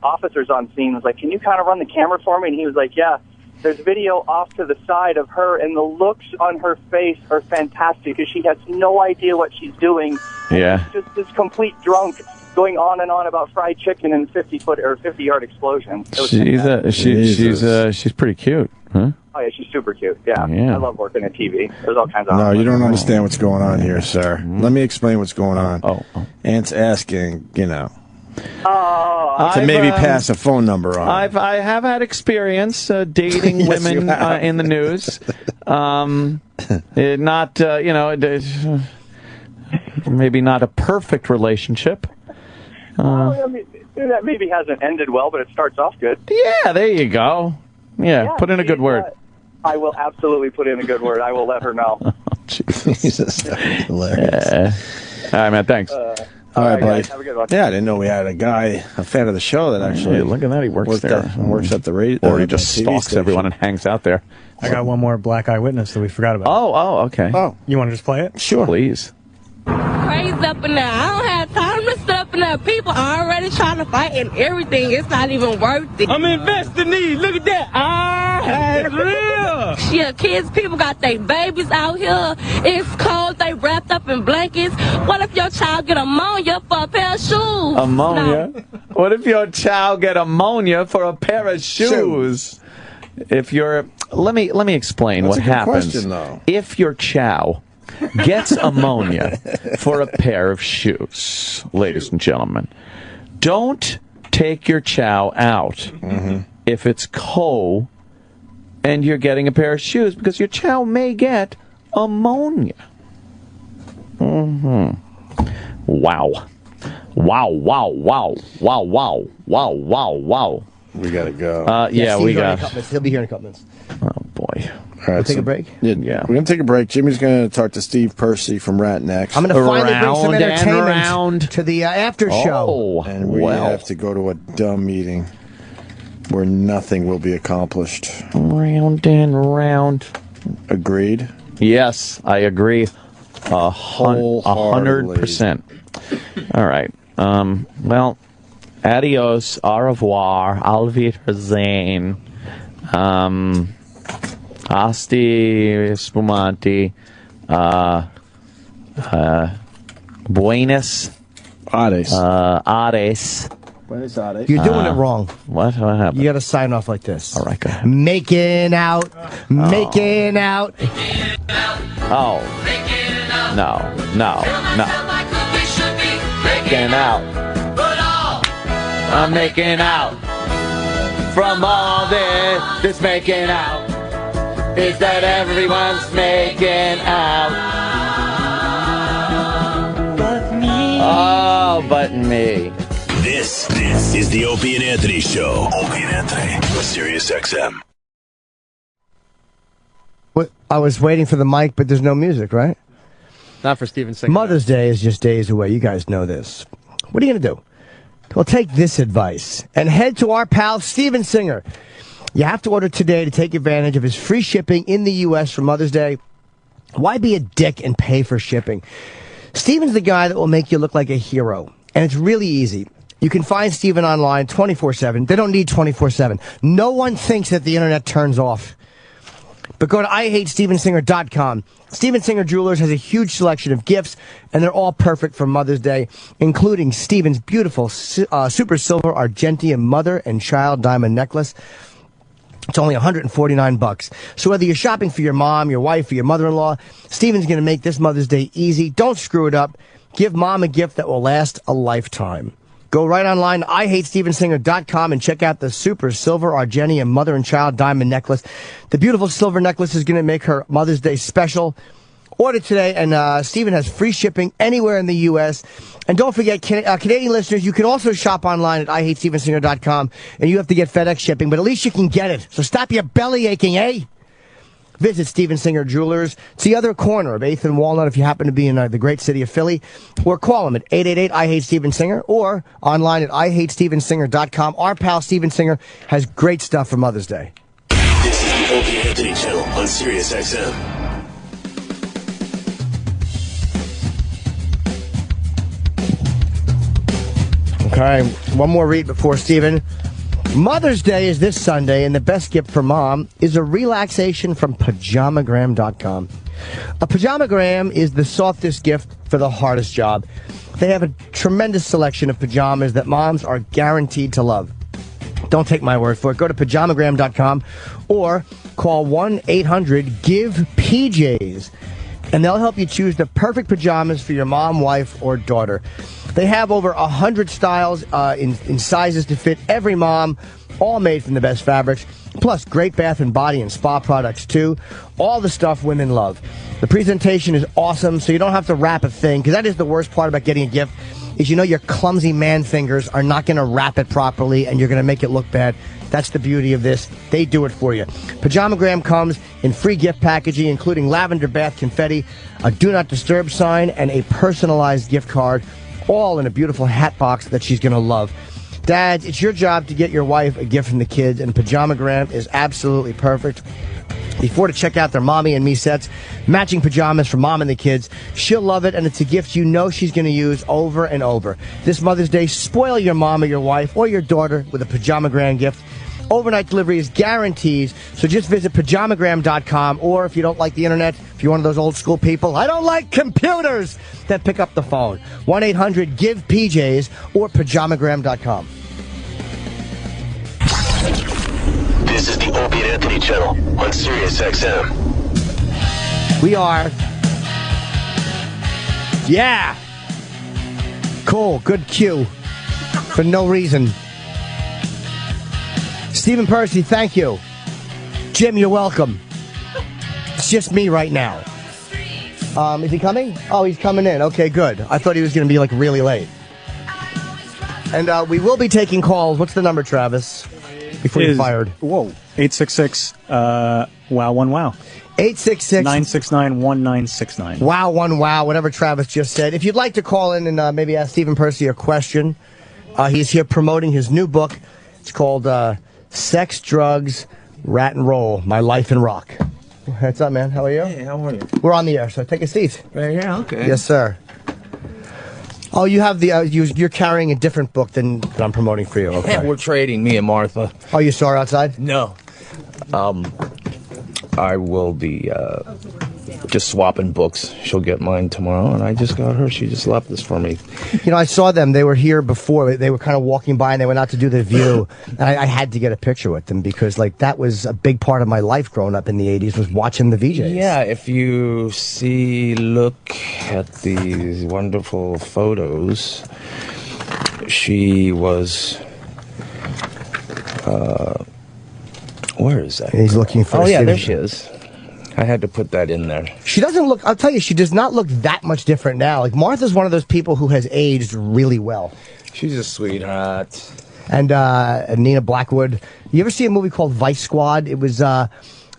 officers on scene. Was like, can you kind of run the camera for me? And he was like, yeah. There's video off to the side of her, and the looks on her face are fantastic because she has no idea what she's doing. Yeah. She's just this complete drunk going on and on about fried chicken and 50-yard explosions. She's pretty cute, huh? Oh, yeah, she's super cute. Yeah. Yeah. I love working at TV. There's all kinds of... No, you don't understand what's going on here, sir. Let me explain what's going on. Ant's asking, to maybe pass a phone number on. I have had experience dating Yes, women you have. in the news. Maybe not a perfect relationship. I mean, that maybe hasn't ended well, but it starts off good. Yeah, there you go. Yeah, put in a good word. I will absolutely put in a good word. I will let her know. Jesus, hilarious. All right, man, thanks. All right, buddy. Have a good one. Yeah, I didn't know we had a guy, a fan of the show that actually... Hey, look at that, he works there. Works at the radio. Or he just stalks everyone and hangs out there. I got one more black eyewitness that we forgot about. Oh, okay. Oh. You want to just play it? Sure. Please. Crazy up in there. I don't have time to sit up in there. People are already trying to fight and everything. It's not even worth it. I'm investing these. Look at that. It's real. Yeah, kids, people got their babies out here. It's cold. They wrapped up in blankets. What if your child get ammonia for a pair of shoes? Ammonia? What if your child get ammonia for a pair of shoes? If you're... Let me explain what happens. Question, though. If your chow gets ammonia for a pair of shoes, ladies and gentlemen, don't take your chow out if it's cold and you're getting a pair of shoes because your chow may get ammonia. Wow. Wow, wow, wow, wow, wow, wow, wow, wow. We gotta go. We got. He'll be here in a couple minutes. Oh boy. All right, take a break? Yeah, we're going to take a break. Jimmy's going to talk to Steve Percy from Ratt next. I'm going to finally bring some entertainment to the after show. And we have to go to a dumb meeting where nothing will be accomplished. Round and round. Agreed? Yes, I agree. 100%. All right. Well, adios, au revoir, auf Wiedersehen. Asti Spumanti, Buenos Aires. Aires. Buenos Aires. You're doing it wrong. What happened? You got to sign off like this. All right, go ahead. Making out. Making out. Oh. No. Making out. I'm making out. From all this making out is that everyone's making out. Oh, but me. This is the Opie and Anthony Show. Opie and Anthony with SiriusXM. I was waiting for the mic, but there's no music, right? Not for Steven Singer. Mother's Day is just days away. You guys know this. What are you going to do? Well, take this advice and head to our pal Steven Singer. You have to order today to take advantage of his free shipping in the U.S. for Mother's Day. Why be a dick and pay for shipping? Steven's the guy that will make you look like a hero. And it's really easy. You can find Steven online 24/7. They don't need 24/7. No one thinks that the internet turns off. But go to IHateStevenSinger.com. Steven Singer Jewelers has a huge selection of gifts, and they're all perfect for Mother's Day, including Steven's beautiful super silver Argentium mother and child diamond necklace. It's only $149. So whether you're shopping for your mom, your wife, or your mother-in-law, Steven's going to make this Mother's Day easy. Don't screw it up. Give mom a gift that will last a lifetime. Go right online to IHateStevenSinger.com and check out the super silver Argentium mother and child diamond necklace. The beautiful silver necklace is going to make her Mother's Day special. Order today, and Steven has free shipping anywhere in the U.S. And don't forget, Canadian listeners, you can also shop online at IHateStevenSinger.com, and you have to get FedEx shipping, but at least you can get it. So stop your belly aching, eh? Visit Steven Singer Jewelers. It's the other corner of 8th and Walnut if you happen to be in the great city of Philly. Or call them at 888-I-HATE-STEVEN-SINGER or online at IHateStevenSinger.com. Our pal Steven Singer has great stuff for Mother's Day. This is the Opie and Anthony Channel on SiriusXM. Okay, one more read before Steven. Mother's Day is this Sunday, and the best gift for mom is a relaxation from Pajamagram.com. A Pajamagram is the softest gift for the hardest job. They have a tremendous selection of pajamas that moms are guaranteed to love. Don't take my word for it. Go to Pajamagram.com or call 1-800-GIVE-PJs, and they'll help you choose the perfect pajamas for your mom, wife, or daughter. They have over 100 styles in sizes to fit every mom, all made from the best fabrics, plus great bath and body and spa products, too. All the stuff women love. The presentation is awesome, so you don't have to wrap a thing, because that is the worst part about getting a gift, is your clumsy man fingers are not going to wrap it properly, and you're going to make it look bad. That's the beauty of this. They do it for you. Pajamagram comes in free gift packaging, including lavender bath confetti, a do not disturb sign, and a personalized gift card, all in a beautiful hat box that she's going to love. Dads, it's your job to get your wife a gift from the kids, and Pajamagram is absolutely perfect. Before to check out their Mommy and Me sets, matching pajamas for mom and the kids. She'll love it, and it's a gift you know she's going to use over and over. This Mother's Day, spoil your mom or your wife or your daughter with a Pajamagram gift. Overnight delivery is guaranteed, so just visit Pajamagram.com, or if you don't like the internet, if you're one of those old school people, I don't like computers, then pick up the phone. 1-800-GIVE-PJs or Pajamagram.com. This is the Opie and Anthony Channel on SiriusXM. We are. Yeah. Cool. Good cue. For no reason. Stephen Percy, thank you. Jim, you're welcome. It's just me right now. Is he coming? Oh, he's coming in. Okay, good. I thought he was going to be really late. And we will be taking calls. What's the number, Travis? Before you're fired. Whoa. 866 wow 1 wow. 866-969-1969. Wow 1 wow, whatever Travis just said. If you'd like to call in and maybe ask Stephen Percy a question, he's here promoting his new book. It's called Sex, Drugs, Rat and Roll, My Life in Rock. What's up, man? How are you? Hey, how are you? We're on the air, so take a seat. Right here? Okay. Yes, sir. Oh, you have the you're carrying a different book than I'm promoting for you. Okay. Yeah, we're trading, me and Martha. Oh, you saw her outside? No. I will be just swapping books. She'll get mine tomorrow, and I just got her. She just left this for me. I saw them. They were here before. They were kind of walking by, and they went out to do the view. And I had to get a picture with them because, that was a big part of my life growing up in the 80s was watching the VJs. Yeah, if you look at these wonderful photos, she was... where is that? He's looking for Oh, yeah, there she is. I had to put that in there. She doesn't look, I'll tell you, she does not look that much different now. Like, Martha's one of those people who has aged really well. She's a sweetheart. And Nina Blackwood. You ever see a movie called Vice Squad? It was, No,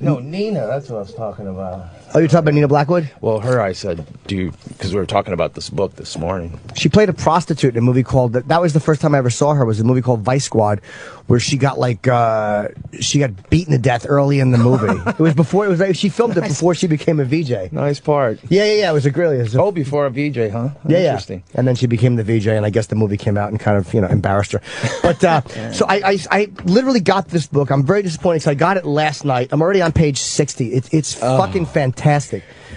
Nina, that's what I was talking about. Oh, you're talking about Nina Blackwood? Well, her, I said, because we were talking about this book this morning. She played a prostitute in a movie called, that was the first time I ever saw her, was a movie called Vice Squad, where she got she got beaten to death early in the movie. She filmed it before she became a VJ. Nice part. Yeah, it was a before a VJ, huh? Yeah, Interesting. And then she became the VJ, and I guess the movie came out and kind of, embarrassed her. But, so I literally got this book. I'm very disappointed, so I got it last night. I'm already on page 60. It's fucking fantastic.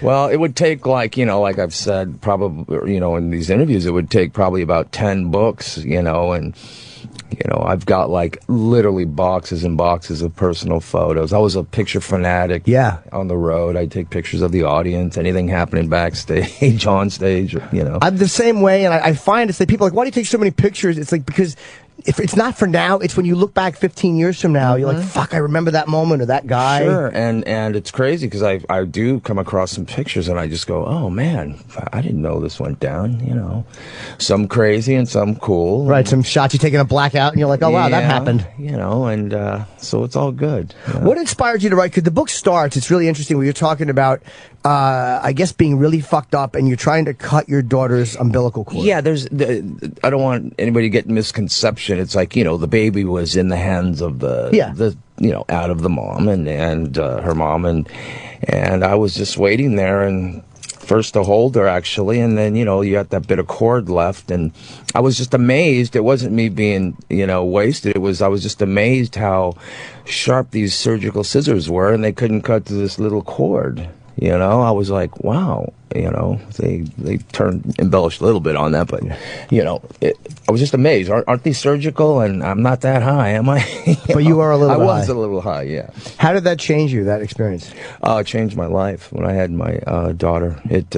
Well, it would take like I've said, probably, in these interviews, it would take probably about 10 books, and, I've got like literally boxes and boxes of personal photos. I was a picture fanatic. Yeah. On the road. I'd take pictures of the audience, anything happening backstage, on stage, I'm the same way, and I find it's like people are like, why do you take so many pictures? It's like, because if it's not for now, it's when you look back 15 years from now, you're like, fuck, I remember that moment or that guy. Sure, and it's crazy because I do come across some pictures and I just go, oh man, I didn't know this went down, Some crazy and some cool. Right, some shots you take in a blackout and you're like, oh wow, that happened. And so it's all good. What inspired you to write? Because the book starts, it's really interesting where you're talking about, I guess, being really fucked up and you're trying to cut your daughter's umbilical cord. Yeah, I don't want anybody to get misconception. It's like, the baby was in the hands of out of the mom and her mom, and I was just waiting there, and first to hold her actually, and then you got that bit of cord left, and I was just amazed. It wasn't me being wasted. I was just amazed how sharp these surgical scissors were, and they couldn't cut to this little cord. I was like, wow, they embellished a little bit on that, but, I was just amazed. Aren't these surgical? And I'm not that high, am I? But you are a little high. I was a little high, yeah. How did that change you, that experience? It changed my life. When I had my daughter, it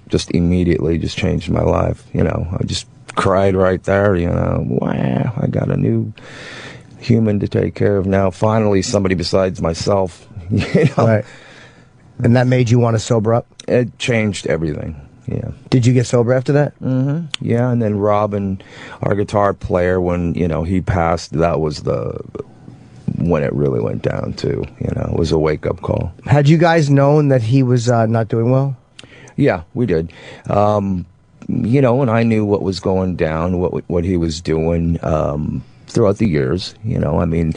just immediately just changed my life. I just cried right there, wow, I got a new human to take care of now. Finally, somebody besides myself, Right. And that made you want to sober up? It changed everything, yeah. Did you get sober after that? Mm-hmm. Yeah, and then Robin, our guitar player, when, he passed, that was when it really went down, too. It was a wake-up call. Had you guys known that he was not doing well? Yeah, we did. And I knew what was going down, what he was doing, throughout the years, even being,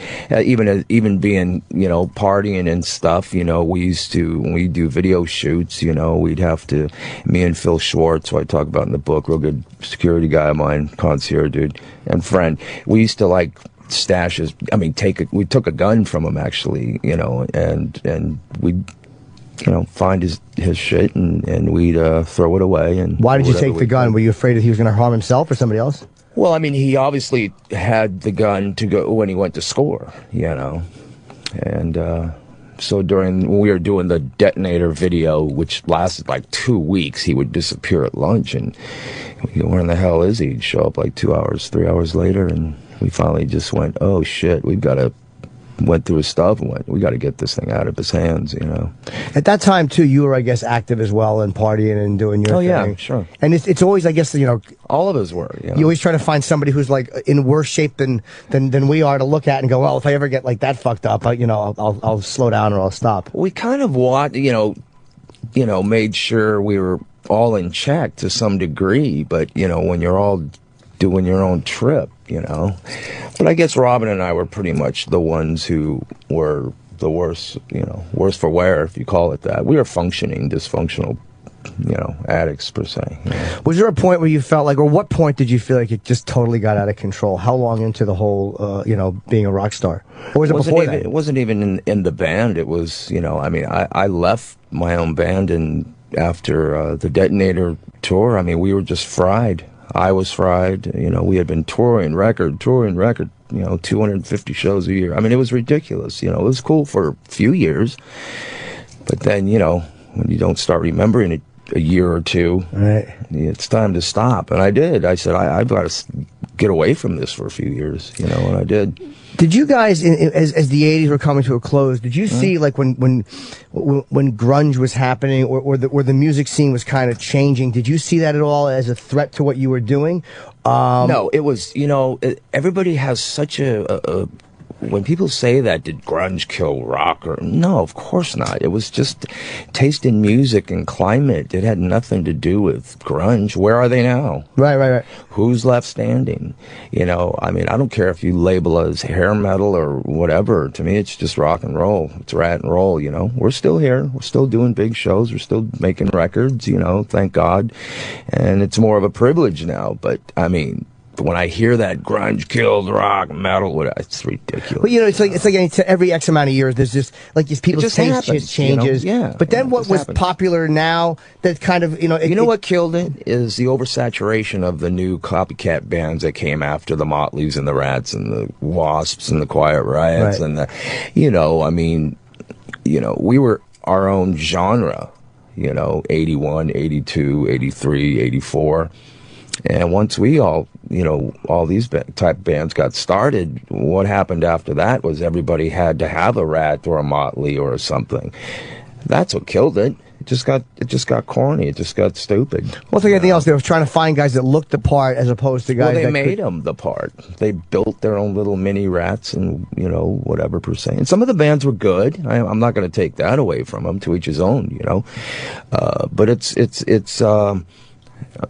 partying and stuff, we used to, when we do video shoots, we'd have to, me and Phil Schwartz, who I talk about in the book, real good security guy of mine, concierge dude, and friend, we used to like stash his, we took a gun from him actually, and we'd, find his shit and we'd throw it away. And why did you take the gun? Were you afraid that he was going to harm himself or somebody else? Well, he obviously had the gun to go when he went to score, and so when we were doing the detonator video, which lasted like 2 weeks, he would disappear at lunch, and where in the hell is he? He'd show up like 2 hours, 3 hours later, and we finally just went, oh shit, went through his stuff and we got to get this thing out of his hands, At that time, too, you were, I guess, active as well and partying and doing your thing. Oh, yeah, sure. And it's always, I guess, all of us were, You always try to find somebody who's, like, in worse shape than we are to look at and go, well, if I ever get, like, that fucked up, I'll slow down or I'll stop. We kind of made sure we were all in check to some degree, but, when you're all doing your own trip, But I guess Robin and I were pretty much the ones who were the worst, worse for wear, if you call it that. We were dysfunctional, addicts per se. Was there a point where you felt like, or what point did you feel like it just totally got out of control? How long into the whole, being a rock star? Or was it before that? It wasn't even in the band. It was, I left my own band and after the Detonator tour, we were just fried. I was fried. We had been touring record, 250 shows a year. It was ridiculous. It was cool for a few years. But then, when you don't start remembering it a year or two, right, it's time to stop. And I did. I said, I've got to get away from this for a few years, you know, and I did. Did you guys, as the 80s were coming to a close, did you see, like, when grunge was happening or the music scene was kind of changing, did you see that at all as a threat to what you were doing? No, it was, you know, everybody has such a when people say that, did grunge kill rock? Or no, of course not. It was just taste in music and climate. It had nothing to do with grunge. Where are they now? Right. Who's left standing? You know, I mean, I don't care if you label as hair metal or whatever. To me, it's just rock and roll. It's rat and roll, you know. We're still here. We're still doing big shows. We're still making records, you know, thank God. And it's more of a privilege now. But, I mean, when I hear that grunge killed rock, metal, it's ridiculous. Well, you know, it's like every X amount of years, there's just like these people's taste just changes. You know? Yeah. But then what was popular now that kind of, you know, you know what killed it is the oversaturation of the new copycat bands that came after the Motleys and the Ratts and the Wasps and the Quiet Riots and the, you know, I mean, you know, we were our own genre. You know, 81, 82, 83, 84. And once we all, you know, all these type bands got started, what happened after that was everybody had to have a Ratt or a Motley or something. That's what killed it. It just got corny. It just got stupid. Well, it's like anything else. They were trying to find guys that looked the part as opposed to guys that that made them the part. They built their own little mini Ratts and, you know, whatever per se. And some of the bands were good. I'm not going to take that away from them. To each his own, you know. But it's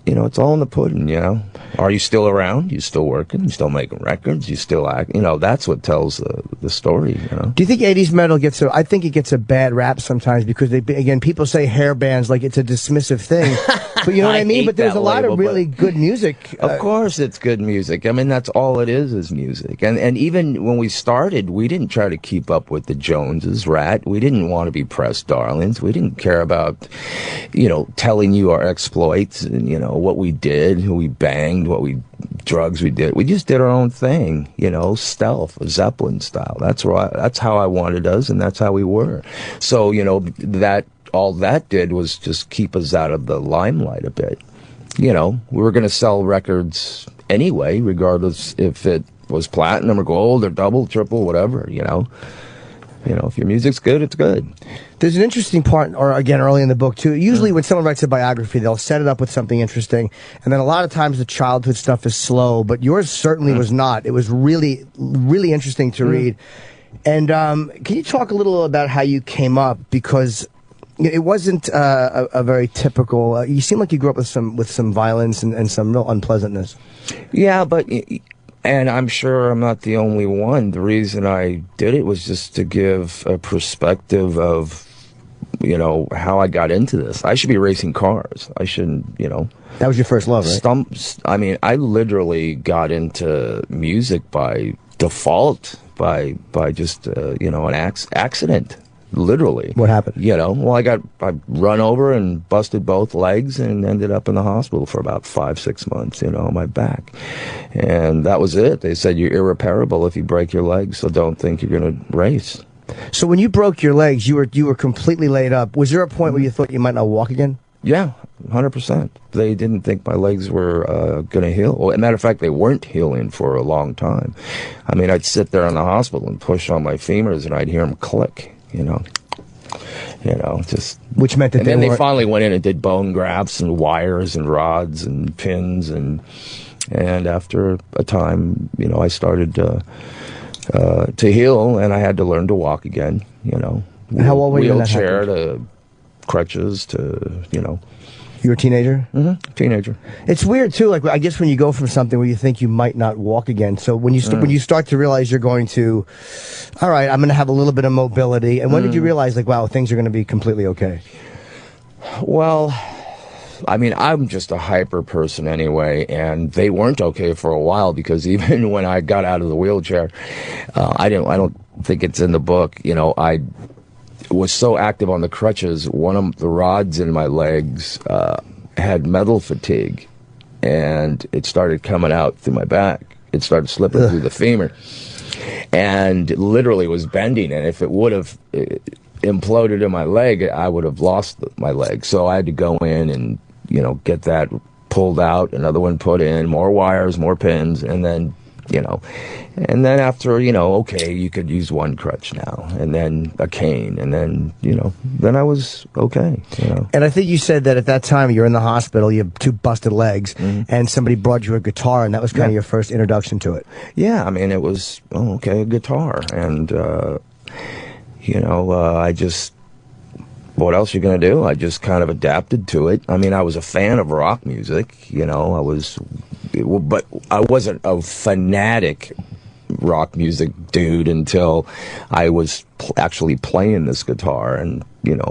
you know, it's all in the pudding, you know. Are you still around? You still working? You still making records? You still act? You know, that's what tells the story, you know. Do you think 80s metal I think it gets a bad rap sometimes because again, people say hair bands like it's a dismissive thing. But you know what I mean? But there's a lot of really good music. Of course it's good music. I mean, that's all it is music. And even when we started, we didn't try to keep up with the Joneses, Ratt. We didn't want to be press darlings. We didn't care about, you know, telling you our exploits and, you know, what we did, who we banged, drugs we did. We just did our own thing, you know, stealth, Zeppelin style. That's how I wanted us, and that's how we were. So, you know, all that did was just keep us out of the limelight a bit. You know, we were going to sell records anyway, regardless if it was platinum or gold or double, triple, whatever, you know. You know, if your music's good, it's good. There's an interesting part, or again, early in the book, too. Usually when someone writes a biography, they'll set it up with something interesting, and then a lot of times the childhood stuff is slow, but yours certainly was not. It was really, really interesting to read. And can you talk a little about how you came up? Because it wasn't a very typical... you seem like you grew up with some violence and some real unpleasantness. Yeah, but... And I'm sure I'm not the only one. The reason I did it was just to give a perspective of, you know, how I got into this. I should be racing cars. I shouldn't, you know. That was your first love, right? I mean, I literally got into music by default, by just, you know, an accident. Literally. What happened? You know, well, I run over and busted both legs and ended up in the hospital for about 5-6 months, you know, on my back. And that was it. They said you're irreparable if you break your legs, so don't think you're going to race. So when you broke your legs, you were completely laid up. Was there a point where you thought you might not walk again? Yeah, 100%. They didn't think my legs were going to heal. Well, as a matter of fact, they weren't healing for a long time. I mean, I'd sit there in the hospital and push on my femurs, and I'd hear them click. You know, just which meant that. And then they finally went in and did bone grafts and wires and rods and pins and after a time, you know, I started to heal and I had to learn to walk again. You know, how old were you? Wheelchair to crutches to, you know. You were a teenager? Mm-hmm. Teenager. It's weird, too. Like, I guess when you go from something where you think you might not walk again, so when you start to realize you're going to, all right, I'm going to have a little bit of mobility, and when did you realize, like, wow, things are going to be completely okay? Well, I mean, I'm just a hyper person anyway, and they weren't okay for a while because even when I got out of the wheelchair, I don't think it's in the book, you know, I was so active on the crutches, one of the rods in my legs had metal fatigue, and it started coming out through my back. It started slipping through the femur, and literally was bending, and if it would have imploded in my leg, I would have lost my leg. So I had to go in and, you know, get that pulled out, another one put in, more wires, more pins, and then, and then after, okay, you could use one crutch now, and then a cane, and then, then I was okay, And I think you said that at that time you're in the hospital, you have 2 busted legs, and somebody brought you a guitar, and that was kind of your first introduction to it. Yeah, I mean, it was, a guitar, and, I just, what else you going to do? I just kind of adapted to it. I mean, I was a fan of rock music, but I wasn't a fanatic rock music dude until I was actually playing this guitar. And,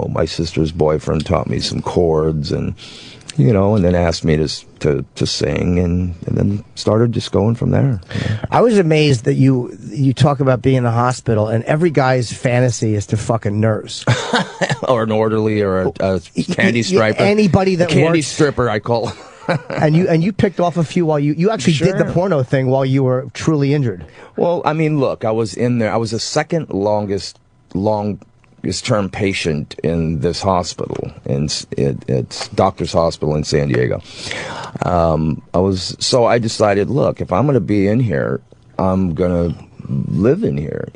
my sister's boyfriend taught me some chords and, and then asked me to sing and then started just going from there. I was amazed that you talk about being in the hospital and every guy's fantasy is to fucking nurse. Or an orderly or a candy striper. Anybody that candy works, stripper, I call them. and you picked off a few while you actually did the porno thing while you were truly injured. Well, I mean, look, I was in there. I was the second longest term patient in this hospital. It's Doctor's Hospital in San Diego. So I decided, look, if I'm going to be in here, I'm going to live in here,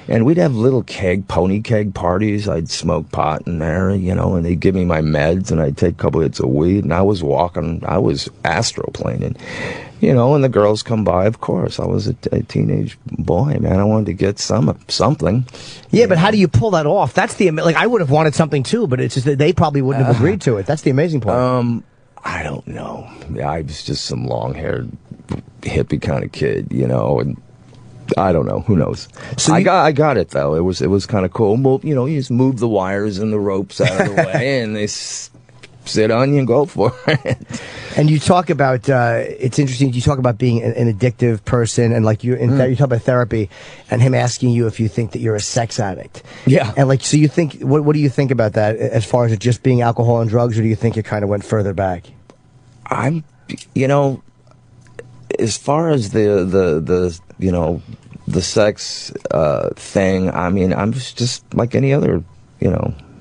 and we'd have little pony keg parties. I'd smoke pot in there, and they'd give me my meds and I'd take a couple hits of weed and I was astroplaning, and the girls come by. Of course, I was a teenage boy, man. I wanted to get something. Yeah, but how do you pull that off? That's I would have wanted something too, but it's just that they probably wouldn't have agreed to it. That's the amazing part. I don't know. Yeah, I was just some long-haired hippie kind of kid, and I don't know. Who knows? So I got it though. It was kind of cool. You just move the wires and the ropes out of the way, and they sit on you and go for it. And you talk about it's interesting. You talk about being an addictive person, and like you talk about therapy, and him asking you if you think that you're a sex addict. Yeah. And so you think what do you think about that as far as it just being alcohol and drugs, or do you think it kind of went further back? As far as the sex thing, I mean, I'm just like any other,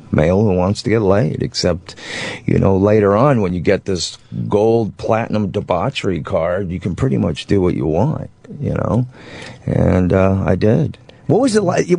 male who wants to get laid, except, later on when you get this gold platinum debauchery card, you can pretty much do what you want, and I did. What was it like?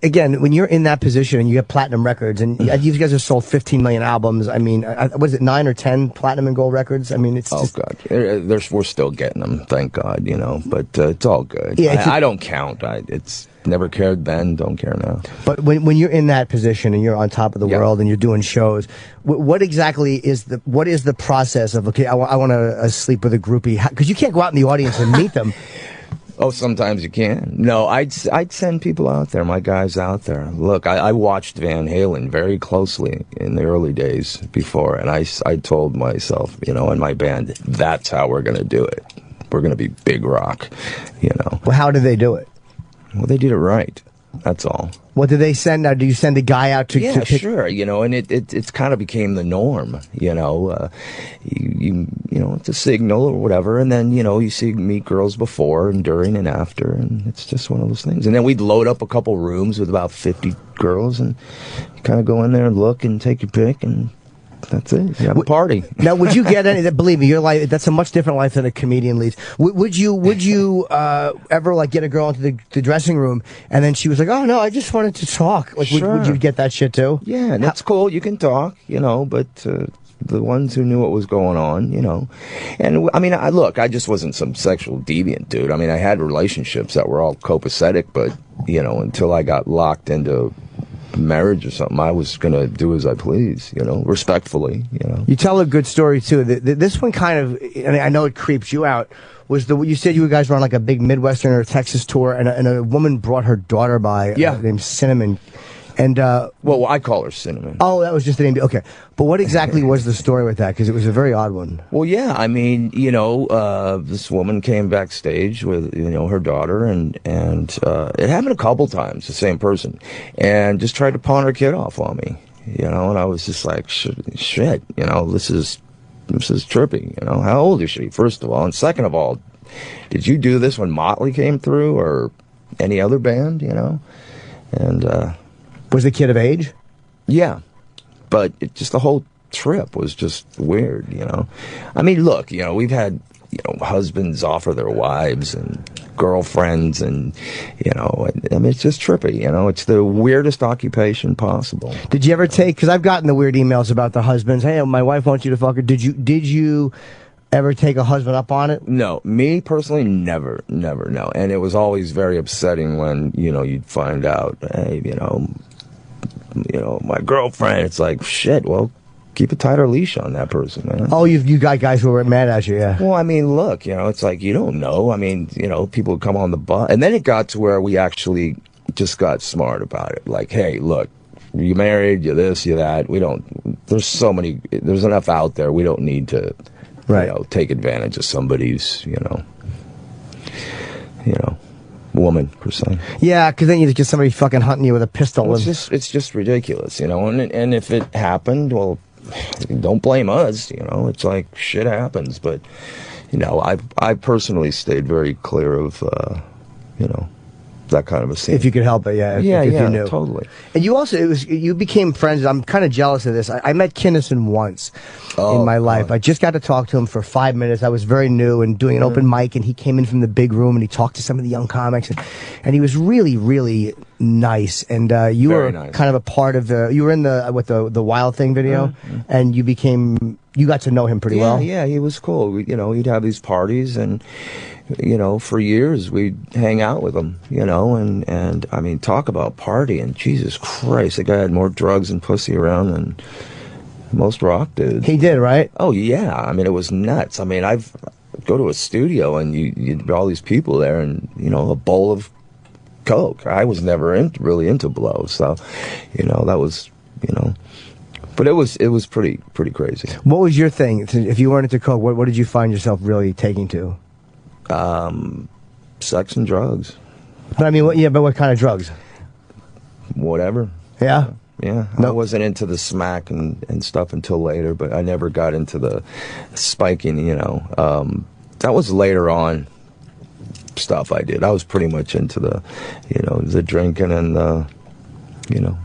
Again, when you're in that position and you have platinum records, and you guys have sold 15 million albums. I mean, was it 9 or 10 platinum and gold records? I mean, it's God, we're still getting them, thank God, but it's all good. Yeah, I don't count. It's never cared then, don't care now. But when you're in that position and you're on top of the world and you're doing shows, what exactly is the process of I want to sleep with a groupie? Because you can't go out in the audience and meet them. Oh, sometimes you can. No, I'd send people out there, my guys out there. Look, I watched Van Halen very closely in the early days before, and I told myself, and my band, that's how we're going to do it. We're going to be big rock, Well, how did they do it? Well, they did it right. That's all. What do they send? Do you send a guy out to? Yeah, sure. And it kind of became the norm. It's a signal or whatever, and then you meet girls before and during and after, and it's just one of those things. And then we'd load up a couple rooms with about 50 girls, and you kind of go in there and look and take your pick, and that's it. You have a party. Now, would you get any? Believe me, your life, that's a much different life than a comedian leads. Would you ever get a girl into the dressing room and then she was like, "Oh no, I just wanted to talk." Sure. Would you get that shit too? Yeah, and that's cool. You can talk, but the ones who knew what was going on, and I mean, I just wasn't some sexual deviant dude. I mean, I had relationships that were all copacetic, but until I got locked into marriage or something, I was going to do as I please, respectfully, You tell a good story, too. This one kind of, and I know it creeps you out, was you said you guys were on a big Midwestern or Texas tour, and a woman brought her daughter by named Cinnamon. And well, I call her Cinnamon. Oh, that was just the name. Okay, but what exactly was the story with that? Because it was a very odd one. Well, yeah, I mean, this woman came backstage with her daughter, and it happened a couple times. The same person, and just tried to pawn her kid off on me. And I was just like, shit, this is trippy. How old is she? First of all, and second of all, did you do this when Motley came through or any other band? And was the kid of age? Yeah, but just the whole trip was just weird, you know. I mean, look, you know, we've had, you know, husbands offer their wives and girlfriends, and, you know, I mean, it's just trippy, you know. It's the weirdest occupation possible. Did you ever take, because I've gotten the weird emails about the husbands, hey, my wife wants you to fuck her. Did you ever take a husband up on it? No, me personally, never, no. And it was always very upsetting when, you know, you'd find out, hey, you know, my girlfriend, it's like, shit, well, keep a tighter leash on that person, man. Oh, you got guys who were mad at you, yeah. Well, I mean, look, you know, it's like, you don't know. I mean, you know, people would come on the bus. And then it got to where we actually just got smart about it. Like, hey, look, you married, you this, you that. There's enough out there. We don't need to, you know, take advantage of somebody's, you know, woman, per se. Yeah, because then you just get somebody fucking hunting you with a pistol. Well, it's just ridiculous, you know. And if it happened, well, don't blame us, you know. It's like shit happens, but you know, I personally stayed very clear of you know, that kind of a scene. If you could help it, yeah. If you knew. Totally. And you also, you became friends. I'm kind of jealous of this. I met Kinnison once in my life. I just got to talk to him for 5 minutes. I was very new and doing an open mic, and he came in from the big room and he talked to some of the young comics, and he was really, really nice. And you were kind of a part of you were in the Wild Thing video, and you got to know him pretty well. Yeah, he was cool. You know, he'd have these parties, and you know, for years we'd hang out with him, you know, and I mean, talk about partying. Jesus Christ, the guy had more drugs and pussy around than most rock dudes. He did, right? Oh yeah, I mean, it was nuts. I mean, I've go to a studio and you'd all these people there, and you know, a bowl of coke. I was never really into blow, so you know, that was, you know. But it was pretty crazy. What was your thing? If you weren't into coke, what did you find yourself really taking to? Sex and drugs. But I mean, but what kind of drugs? Whatever. Yeah? Yeah. I wasn't into the smack and stuff until later, but I never got into the spiking, you know. That was later on stuff I did. I was pretty much into the, you know, the drinking and the, you know,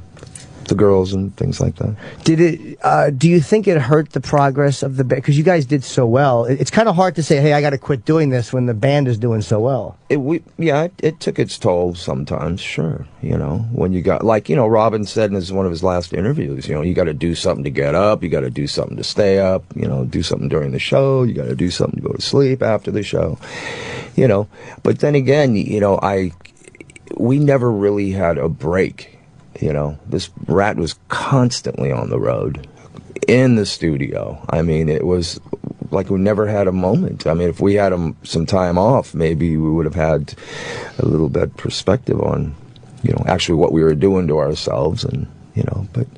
the girls and things like that. Did it? Do you think it hurt the progress of the band? Because you guys did so well. It's kind of hard to say, "Hey, I got to quit doing this" when the band is doing so well. It took its toll sometimes. Sure, you know, when you got, like, you know, Robin said in one of his last interviews, you know, you got to do something to get up, you got to do something to stay up, you know, do something during the show, you got to do something to go to sleep after the show, you know. But then again, you know, we never really had a break. You know, this Ratt was constantly on the road, in the studio. I mean, it was like we never had a moment. I mean, if we had some time off, maybe we would have had a little bit perspective on, you know, actually what we were doing to ourselves, and, you know, but,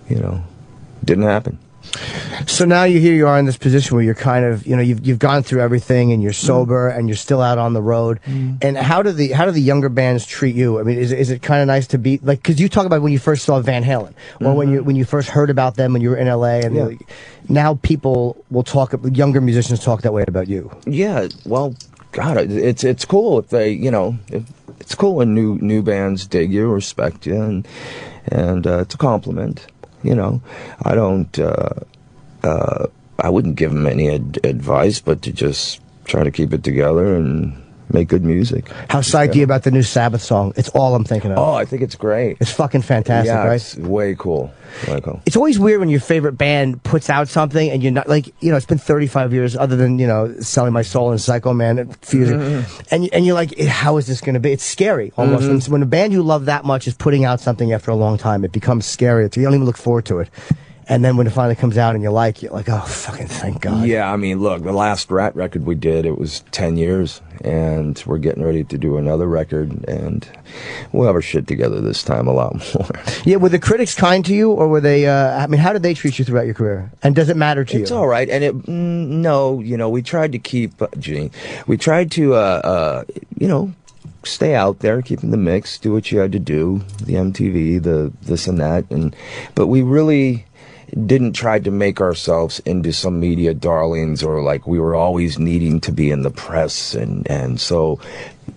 you know, didn't happen. So now here you are in this position where you're kind of, you know, you've gone through everything, and you're sober, and you're still out on the road. And how do the younger bands treat you? I mean, is it kind of nice to be like, because you talk about when you first saw Van Halen, or when you first heard about them when you were in LA, and now people will talk, younger musicians talk that way about you. Yeah, well, God, it's cool if they, you know, it's cool when new bands dig you, respect you, and it's a compliment. You know, I don't, I wouldn't give them any advice, but to just try to keep it together and make good music. How psyched are you about the new Sabbath song? It's all I'm thinking of. Oh, I think it's great. It's fucking fantastic, right? It's way cool. Way cool. It's always weird when your favorite band puts out something and you're not, like, you know, it's been 35 years other than, you know, Selling My Soul and Psycho Man and Fusion. And you're like, how is this going to be? It's scary almost. When a band you love that much is putting out something after a long time, it becomes scary. You don't even look forward to it. And then when it finally comes out and you're like, oh, fucking thank God. Yeah, I mean, look, the last Ratt record we did, it was 10 years, and we're getting ready to do another record, and we'll have our shit together this time a lot more. Yeah, were the critics kind to you, or were they, I mean, how did they treat you throughout your career? And does it matter to you? It's all right, and no, you know, we tried to keep, Gene, we tried to, you know, stay out there, keep in the mix, do what you had to do, the MTV, the this and that, but we really didn't try to make ourselves into some media darlings, or like we were always needing to be in the press, and so,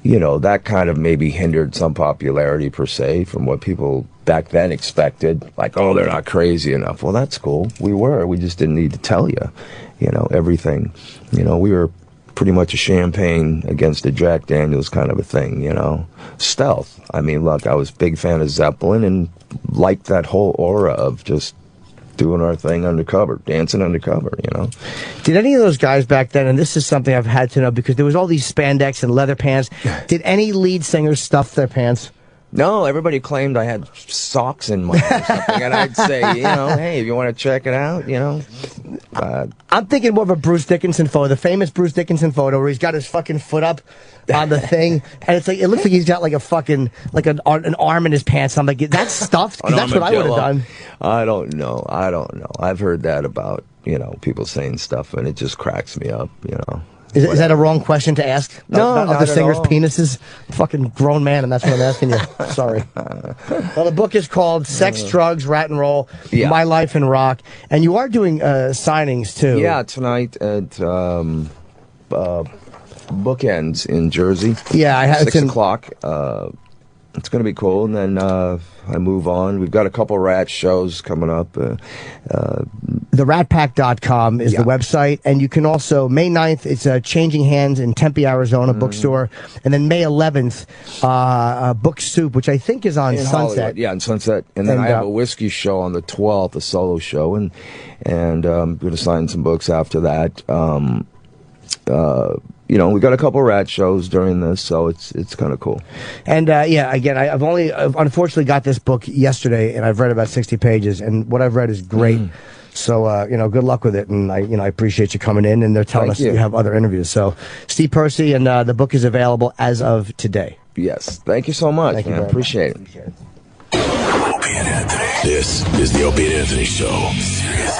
you know, that kind of maybe hindered some popularity per se from what people back then expected, like, oh, they're not crazy enough. Well, that's cool. We were. We just didn't need to tell you, everything. We were pretty much a champagne against a Jack Daniels kind of a thing, Stealth. I mean, look, I was a big fan of Zeppelin and liked that whole aura of just doing our thing undercover, dancing undercover, Did any of those guys back then, and this is something I've had to know because there was all these spandex and leather pants, did any lead singers stuff their pants? No, everybody claimed I had socks in mine or something, and I'd say, hey, if you want to check it out, I'm thinking more of a Bruce Dickinson photo, the famous Bruce Dickinson photo where he's got his fucking foot up on the thing, and it's like, it looks like he's got like a fucking, like an arm in his pants. I'm like, that's stuffed? 'Cause that's what I would have done. I don't know. I've heard that about, people saying stuff, and it just cracks me up, Is that a wrong question to ask? No, Other not at singers' all. penises? Fucking grown man, and that's what I'm asking you. Sorry. Well, the book is called Sex, Drugs, Rat and Roll, My Life in Rock. And you are doing signings, too. Yeah, tonight at Bookends in Jersey. Yeah, I have 6 o'clock. It's going to be cool. And then I move on. We've got a couple Rat shows coming up. TheRatPack.com is the website. And you can also, May 9th, it's Changing Hands in Tempe, Arizona bookstore. And then May 11th, Book Soup, which I think is on in Sunset. Hollywood. Yeah, on Sunset. And then I have a whiskey show on the 12th, a solo show. And I'm going to sign some books after that. We got a couple Rat shows during this, so it's kind of cool. And again, I've unfortunately got this book yesterday, and I've read about 60 pages, and what I've read is great. So good luck with it, and I appreciate you coming in. And they're telling us that you have other interviews. So Steve Percy, and the book is available as of today. Yes, thank you so much. Thank you man. very Appreciate much. it. Opie and Anthony. This is the Opie and Anthony Show. Sirius